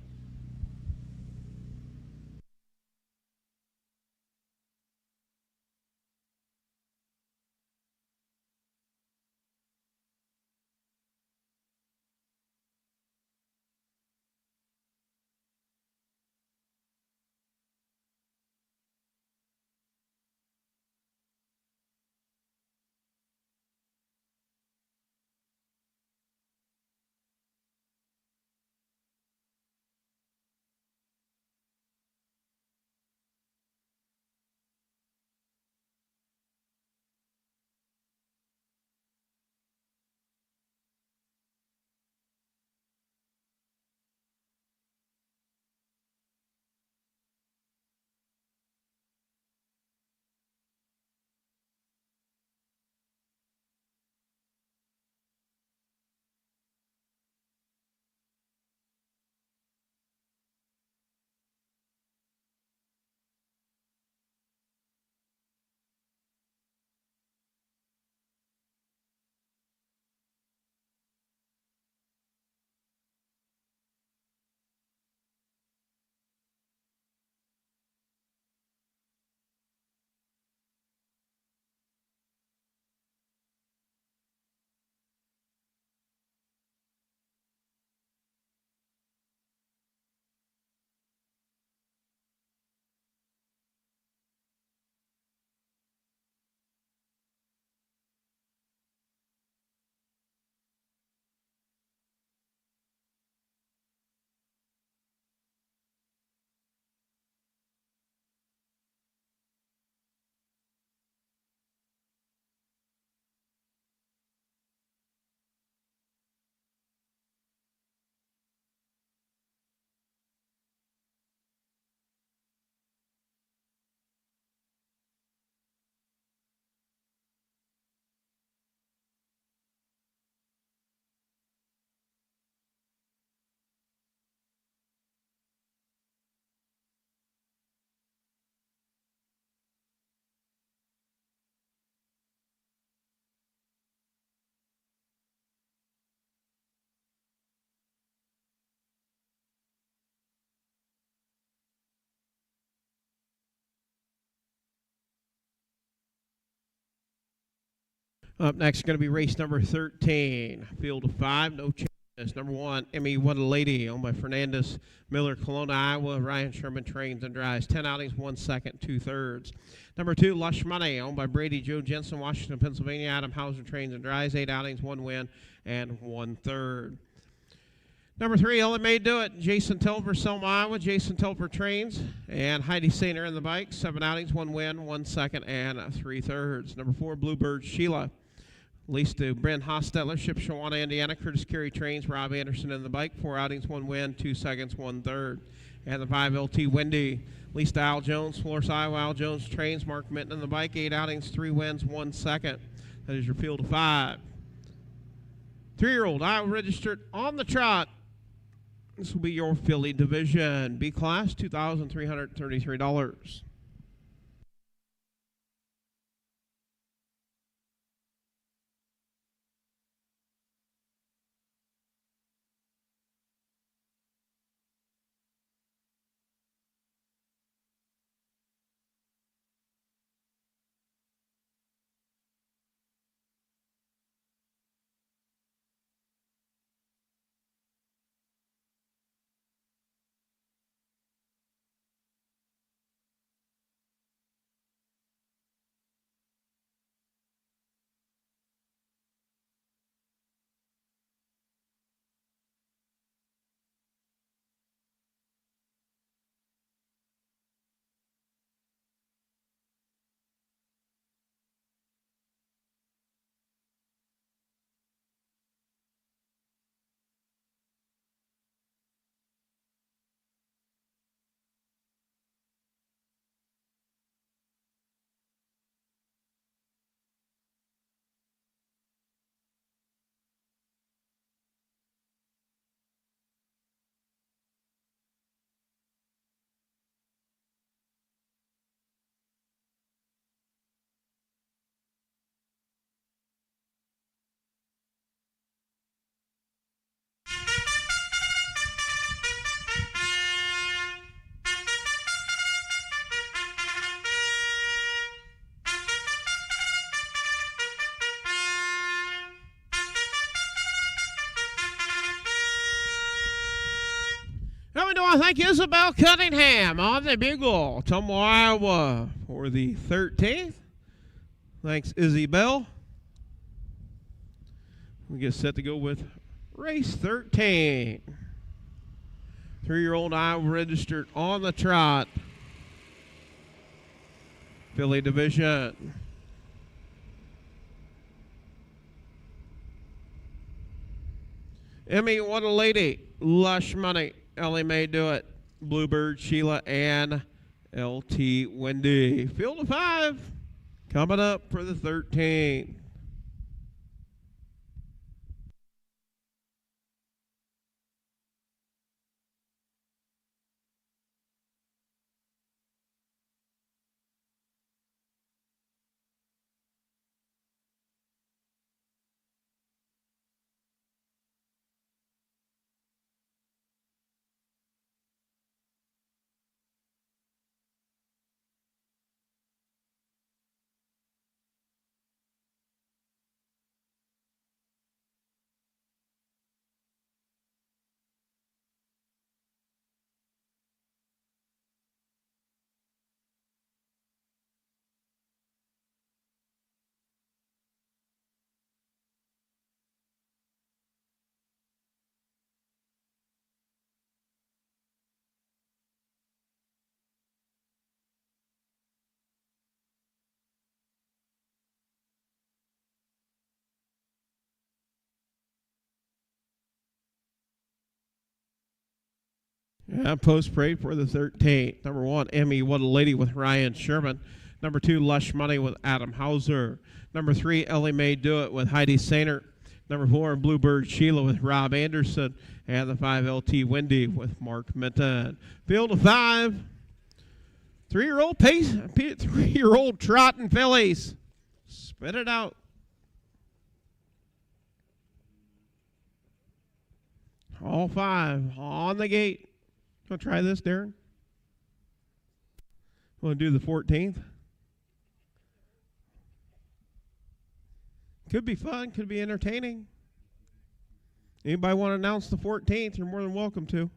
Up next is going to be race number 13. Field of 5, no changes. Number 1, Emmy What a Lady, owned by Fernandez Miller, Kelowna, Iowa. Ryan Sherman trains and drives. 10 outings, 1 second, 2/3. Number 2, Lush Money, owned by Brady Joe Jensen, Washington, Pennsylvania. Adam Hauser trains and drives. 8 outings, 1 win, and 1/3. Number 3, Ellen May Do It, Jason Telfer, Selma, Iowa. Jason Telfer trains, and Heidi Sainer in the bike. 7 outings, 1 win, 1 second, and 3/3. Number 4, Bluebird Sheila, leased to Brent Hostetler, Shipshewana, Indiana. Curtis Carey trains. Rob Anderson in the bike. 4 outings, 1 win, 2 seconds, 1/3. And the 5, LT Wendy, leased to Al Jones, Florence, Iowa. Al Jones trains. Mark Minton in the bike. 8 outings, 3 wins, 1 second. That is your field of 5. 3-year-old Iowa registered on the trot. This will be your filly division. B class, $2,333. we do want to thank Isabel Cunningham on the bugle, Tumble, Iowa, for the 13th. Thanks, Izzy Bell. We get set to go with race 13. 3-year-old Iowa registered on the trot. Filly division. Emmy, What a Lady, Lush Money, Ellie May Do It, Bluebird, Sheila, and LT Wendy. Field of 5 coming up for the 13th. Yeah, post parade for the 13th. Number 1, Emmy, What a Lady with Ryan Sherman. Number 2, Lush Money with Adam Hauser. Number 3, Ellie May Do It with Heidi Sainer. Number 4, Bluebird Sheila with Rob Anderson. And the 5, LT Wendy with Mark Minton. Field of 5. 3-year-old Pace, 3-year-old trotting fillies. Spit it out. All 5 on the gate. Want to try this, Darren? Want to do the 14th? Could be fun. Could be entertaining. Anybody want to announce the 14th? You're more than welcome to.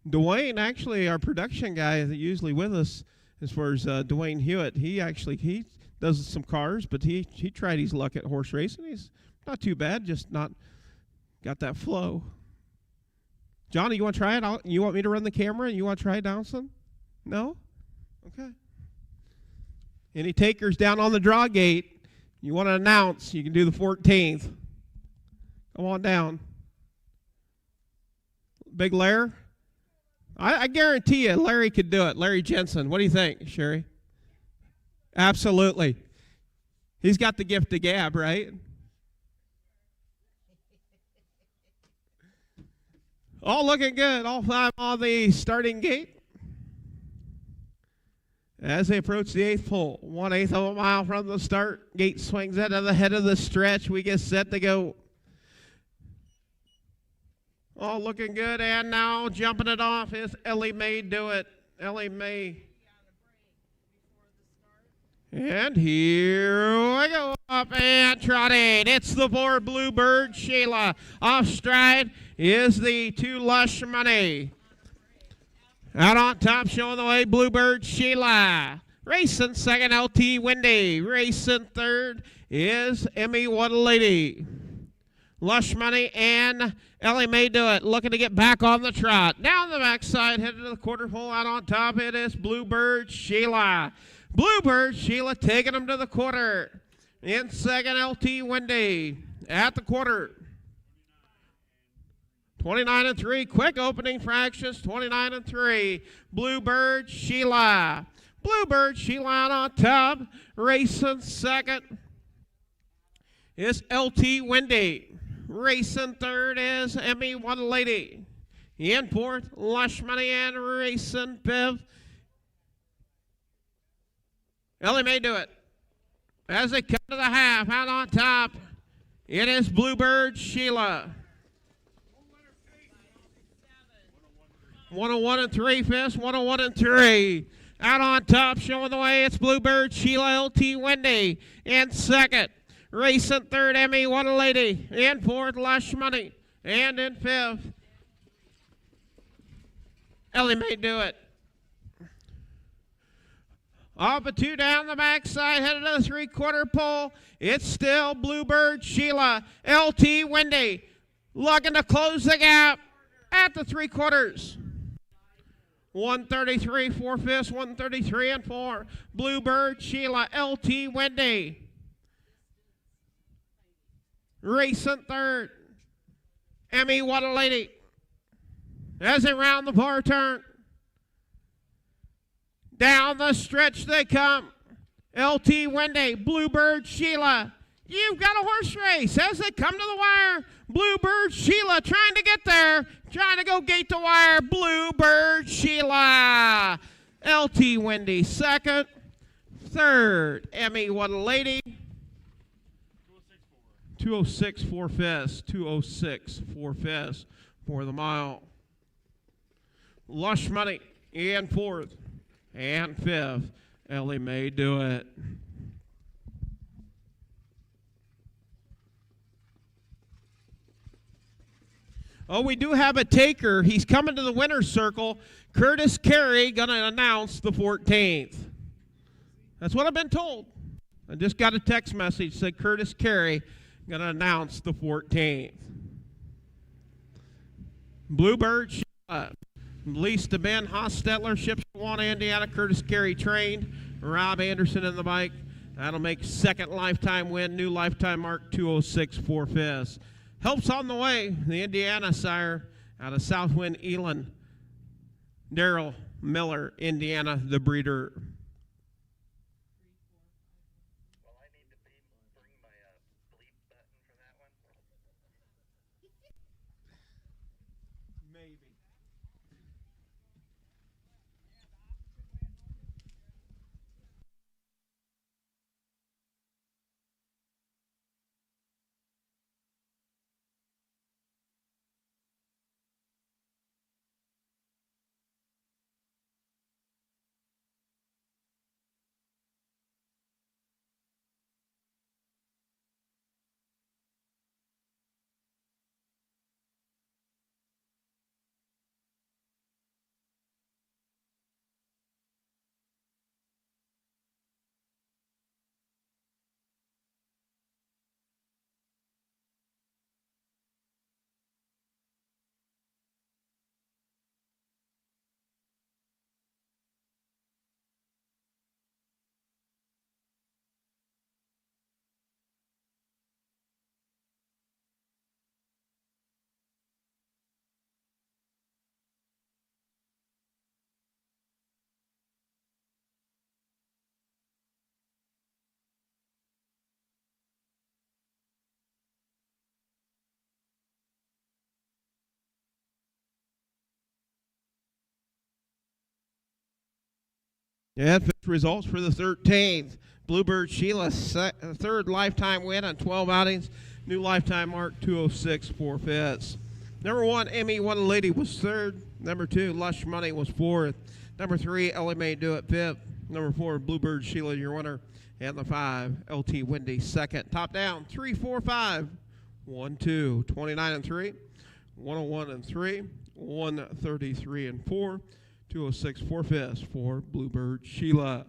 Dwayne, actually, our production guy that usually with us, as far as Dwayne Hewitt, he does some cars, but he tried his luck at horse racing. He's not too bad, just not got that flow. Johnny, you want to try it out? You want me to run the camera and you want to try it, Downson? No? Okay. Any takers down on the draw gate? You want to announce? You can do the 14th. Come on down. Big Larry? I guarantee you Larry could do it. Larry Jensen. What do you think, Sherry? Absolutely. He's got the gift of gab, right? All looking good. All 5 on the starting gate. As they approach the 8th pole, 1/8 of a mile from the start. Gate swings out of the head of the stretch. We get set to go. All looking good. And now jumping it off is Ellie May Do It. Ellie May. And here we go, up and trotting. It's the 4 Bluebird Sheila. Off stride is the 2 Lush Money. Out on top, showing the way, Bluebird Sheila. Racing second, LT Wendy. Racing third is Emmy, What a Lady. Lush Money and Ellie May Do It, looking to get back on the trot. Down the backside, headed to the quarter pole. Out on top, it is Bluebird Sheila. Bluebird Sheila taking them to the quarter. In second, LT Wendy at the quarter. 29-3, quick opening fractions, 29-3. Bluebird Sheila. Bluebird Sheila out on top. Racing second is LT Wendy. Racing third is Emmy, What a Lady. In fourth, Lush Money, and racing fifth, Ellie May Do It. As they come to the half, out on top, it is Bluebird Sheila. 101 3 fifths, 101 3. Out on top, showing the way, it's Bluebird Sheila, LT Wendy. In second, racing third, Emmy, What a Lady. In fourth, Lush Money. And in fifth, Ellie may do it. Off a two down the backside, headed to the three-quarter pole. It's still Bluebird Sheila. LT Wendy looking to close the gap at the three-quarters. 133, 4/5, 133 and 4. Bluebird Sheila, LT Wendy. Racing third. Emmy, what a lady. As they round the far turn. Down the stretch they come. LT Wendy, Bluebird Sheila. You've got a horse race as they come to the wire. Bluebird Sheila trying to get there. Trying to go gate the wire. Bluebird Sheila. LT Wendy second. Third, Emmy, what a lady. 206 4/5. 206 4/5 for the mile. Lush Money in fourth and fifth. Ellie may do it. Oh, we do have a taker. He's coming to the winner's circle. Curtis Carey going to announce the 14th. That's what I've been told. I just got a text message said Curtis Carey going to announce the 14th. Bluebird Sheila. Lisa Ben, Hostetler, Shipshewana, Indiana. Curtis Carey trained. Rob Anderson in the bike. That'll make second lifetime win. New lifetime mark 206 4/5. Helps on the way. The Indiana sire out of Southwind Elon. Daryl Miller, Indiana, the breeder. Well, I need to bring my bleep button for that one. Maybe. And fifth results for the 13th. Bluebird Sheila, third lifetime win on 12 outings. New lifetime mark 206 4/5. Number 1, Emmy, what a lady, was third. Number 2, Lush Money was fourth. Number 3, Ellie May Do It fifth. Number 4, Bluebird Sheila, your winner. And the 5, LT Wendy second. Top down, 3, 4, 5. 1, 2, 29 and 3. 101 and 3. 133 and 4. 206 4/5 for Bluebird Sheila.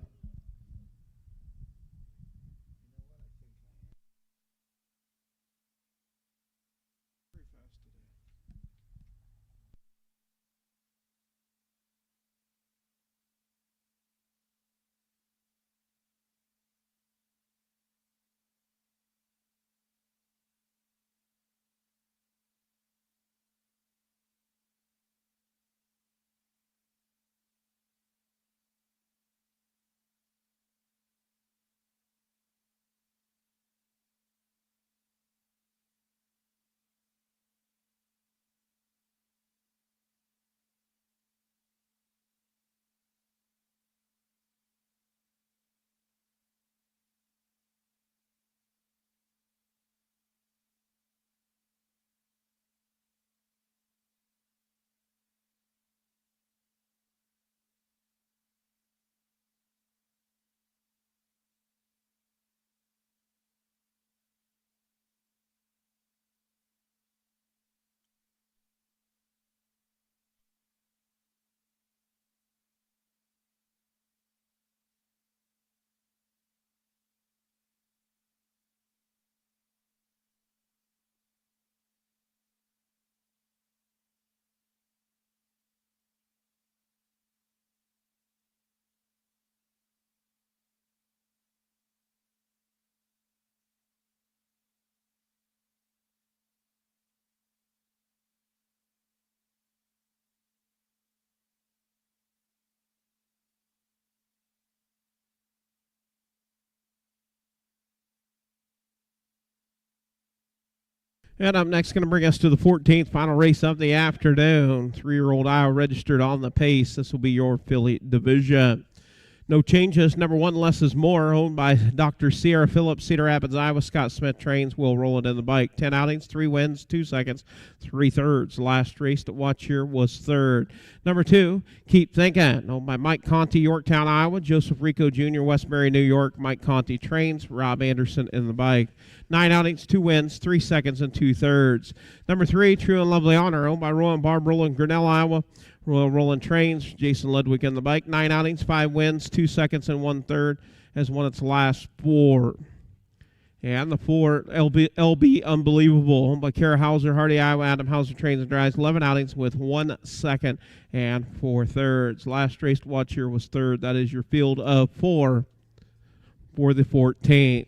And up next, going to bring us to the 14th final race of the afternoon. 3-year-old Iowa registered on the pace. This will be your filly division. No changes. Number 1, Less is More, owned by Dr. Sierra Phillips, Cedar Rapids, Iowa. Scott Smith trains. Will roll it in the bike. 10 outings, 3 wins, 2 seconds, 3 thirds. Last race to watch here was 3rd. Number 2, Keep Thinking, owned by Mike Conti, Yorktown, Iowa. Joseph Rico Jr., Westbury, New York. Mike Conti trains. Rob Anderson in the bike. 9 outings, 2 wins, 3 seconds, and 2 thirds. Number 3, True and Lovely Honor, owned by Royal and Barb Roland, Grinnell, Iowa. Royal Roland trains. Jason Ludwig in the bike. 9 outings, 5 wins, 2 seconds, and 1 third. Has won its last 4. And the 4, LB Unbelievable, owned by Kara Hauser, Hardy, Iowa. Adam Hauser trains and drives. 11 outings with 1 second and 4 thirds. Last race to watch here was 3rd. That is your field of 4 for the 14th.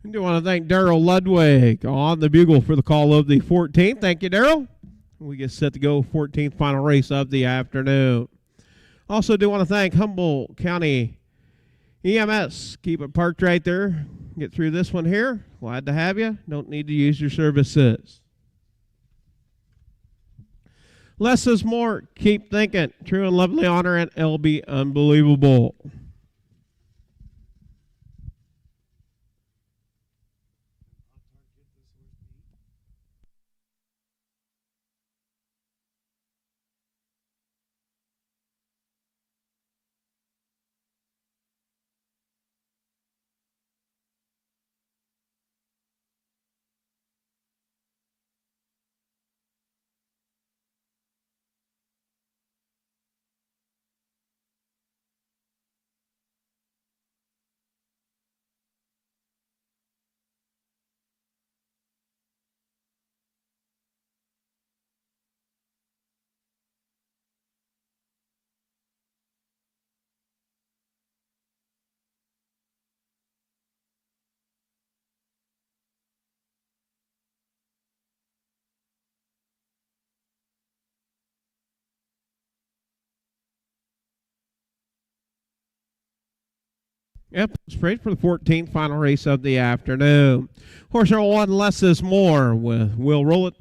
I do want to thank Daryl Ludwig on the bugle for the call of the 14th. Thank you, Daryl. We get set to go 14th final race of the afternoon. Also do want to thank Humboldt County EMS. Keep it parked right there. Get through this one here. Glad to have you. Don't need to use your services. Less is More. Keep Thinking. True and Lovely Honor, and LB Unbelievable. Yep, straight for the 14th final race of the afternoon. Horse number 1, Less is More, with Will Roll It.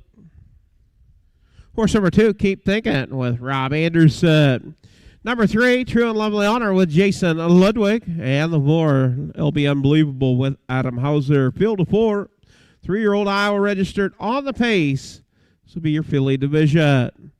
Horse number 2, Keep Thinking, with Rob Anderson. Number 3, True and Lovely Honor, with Jason Ludwig. And the 4, LB Unbelievable, with Adam Hauser. Field of 4, 3-year-old Iowa registered on the pace. This will be your filly division.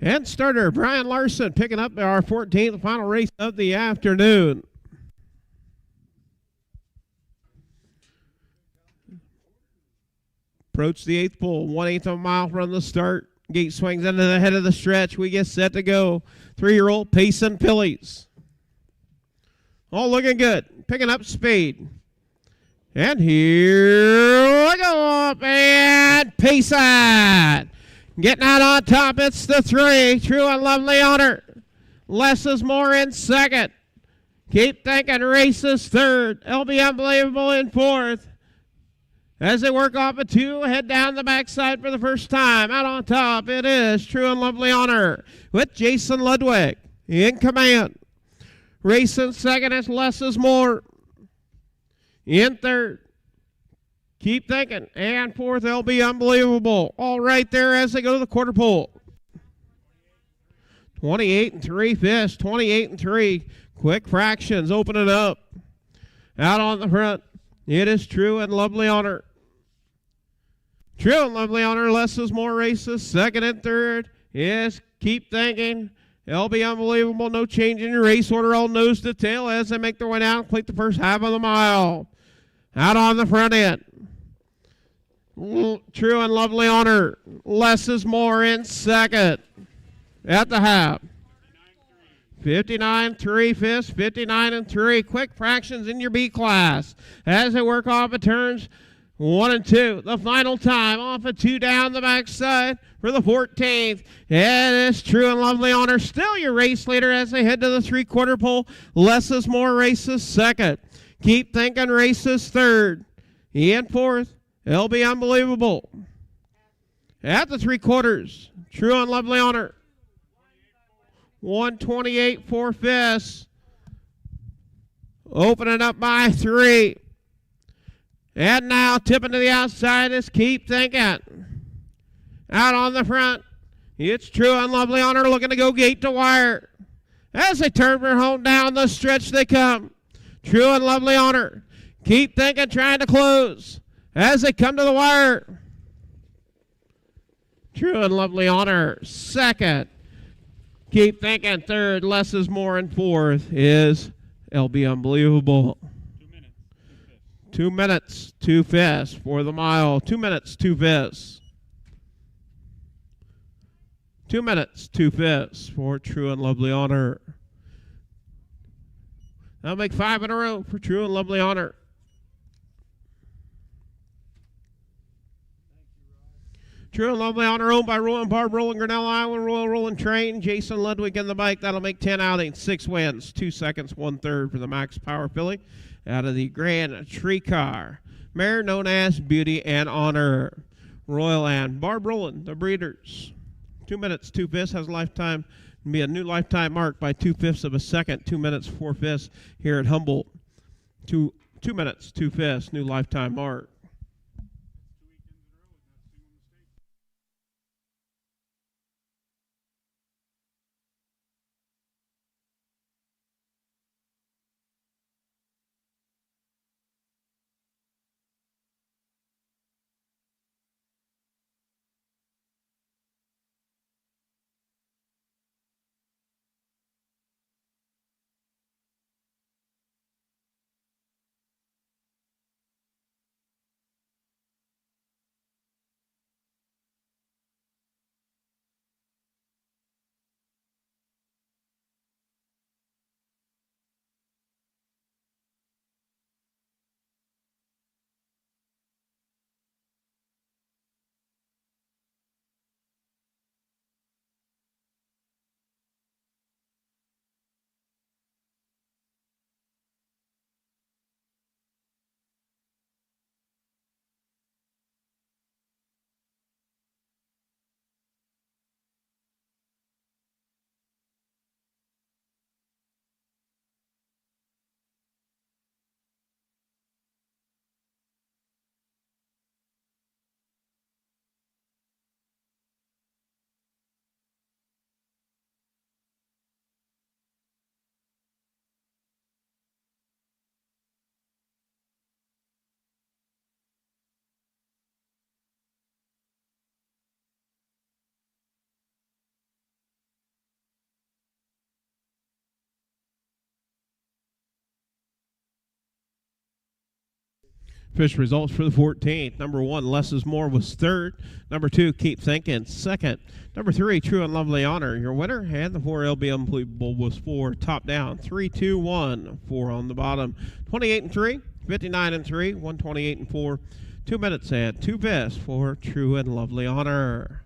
And starter Brian Larson picking up our 14th final race of the afternoon. Approach the 8th pole, 1/8 of a mile from the start. Gate swings into the head of the stretch. We get set to go. 3-year-old Pace and Pillies. All looking good. Picking up speed. And here we go up and Pace it. Getting out on top, it's the 3. True and Lovely Honor. Less is more in second. Keep Thinking Races third. LB Unbelievable in fourth. As they work off a 2, head down the backside for the first time. Out on top, it is True and Lovely Honor with Jason Ludwig in command. Racing second is Less is More. In third, Keep Thinking. And fourth, LB Unbelievable. All right there as they go to the quarter pole. 28-3 fifths, 28-3. Quick fractions, open it up. Out on the front, it is True and Lovely Honor. True and Lovely Honor, Less is More races. Second and third is Keep Thinking. LB Unbelievable, no change in your race order, all nose to tail as they make their way down, complete the first half of the mile. Out on the front end. True and Lovely Honor, Less is More in second. At the half. 59-3 fifths, 59-3. Quick fractions in your B class. As they work off of turns 1 and 2. The final time off of 2 down the backside for the 14th. And it's True and Lovely Honor. Still your race leader as they head to the 3/4 pole. Less is More races second. Keep Thinking races third. In fourth, LB Unbelievable. At the 3/4, True and Lovely Honor. 128 4 fifths. Opening up by 3. And now tipping to the outside is Keep Thinking. Out on the front, it's True and Lovely Honor looking to go gate to wire. As they turn their home down the stretch they come. True and Lovely Honor. Keep Thinking trying to close. As they come to the wire. True and Lovely Honor second. Keep Thinking third. Less is More in fourth is LB Unbelievable. 2 minutes, 2 fifths for the mile. 2 minutes, 2 fifths. 2 minutes, 2 fifths for True and Lovely Honor. That'll make 5 in a row for True and Lovely Honor. True and Lovely Honor owned by Royal and Barb Rolling, Grinnell, Iowa, Royal Rolling Train. Jason Ludwig in the bike. That'll make 10 outings, 6 wins, 2 seconds, 1/3 for the Max Power filly. Out of the Grand Tree Car. Mare known as Beauty and Honor. Royal and Barb Rolling, the breeders. 2 minutes, 2 fifths has a lifetime. Be a new lifetime mark by 2/5 of a second. 2 minutes, 4 fifths here at Humboldt. 2 minutes, 2 fifths, new lifetime mark. Fish results for the 14th. Number 1, Less is More, was third. Number 2, Keep Thinking, second. Number 3, True and Lovely Honor, your winner. And the 4, LB Unbelievable, was 4. Top down, 3, 2, 1. 4 on the bottom. 28 and 3, 59 and 3, 128 and 4. 2 minutes and 2 best for True and Lovely Honor.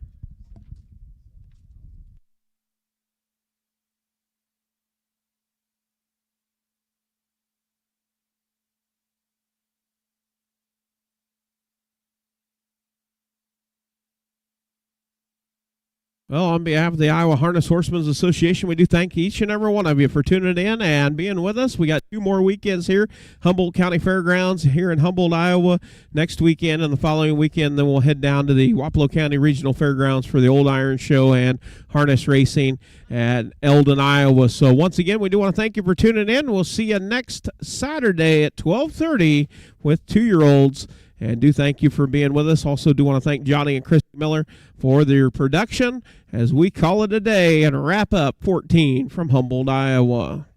Well, on behalf of the Iowa Harness Horseman Association, we do thank each and every one of you for tuning in and being with us. We got 2 more weekends here, Humboldt County Fairgrounds here in Humboldt, Iowa, next weekend, and the following weekend, then we'll head down to the Wapello County Regional Fairgrounds for the Old Iron Show and harness racing at Eldon, Iowa. So once again, we do want to thank you for tuning in. We'll see you next Saturday at 12:30 with 2-year-olds. And do thank you for being with us. Also do want to thank Johnny and Chris Miller for their production as we call it a day and wrap up 14 from Humboldt, Iowa.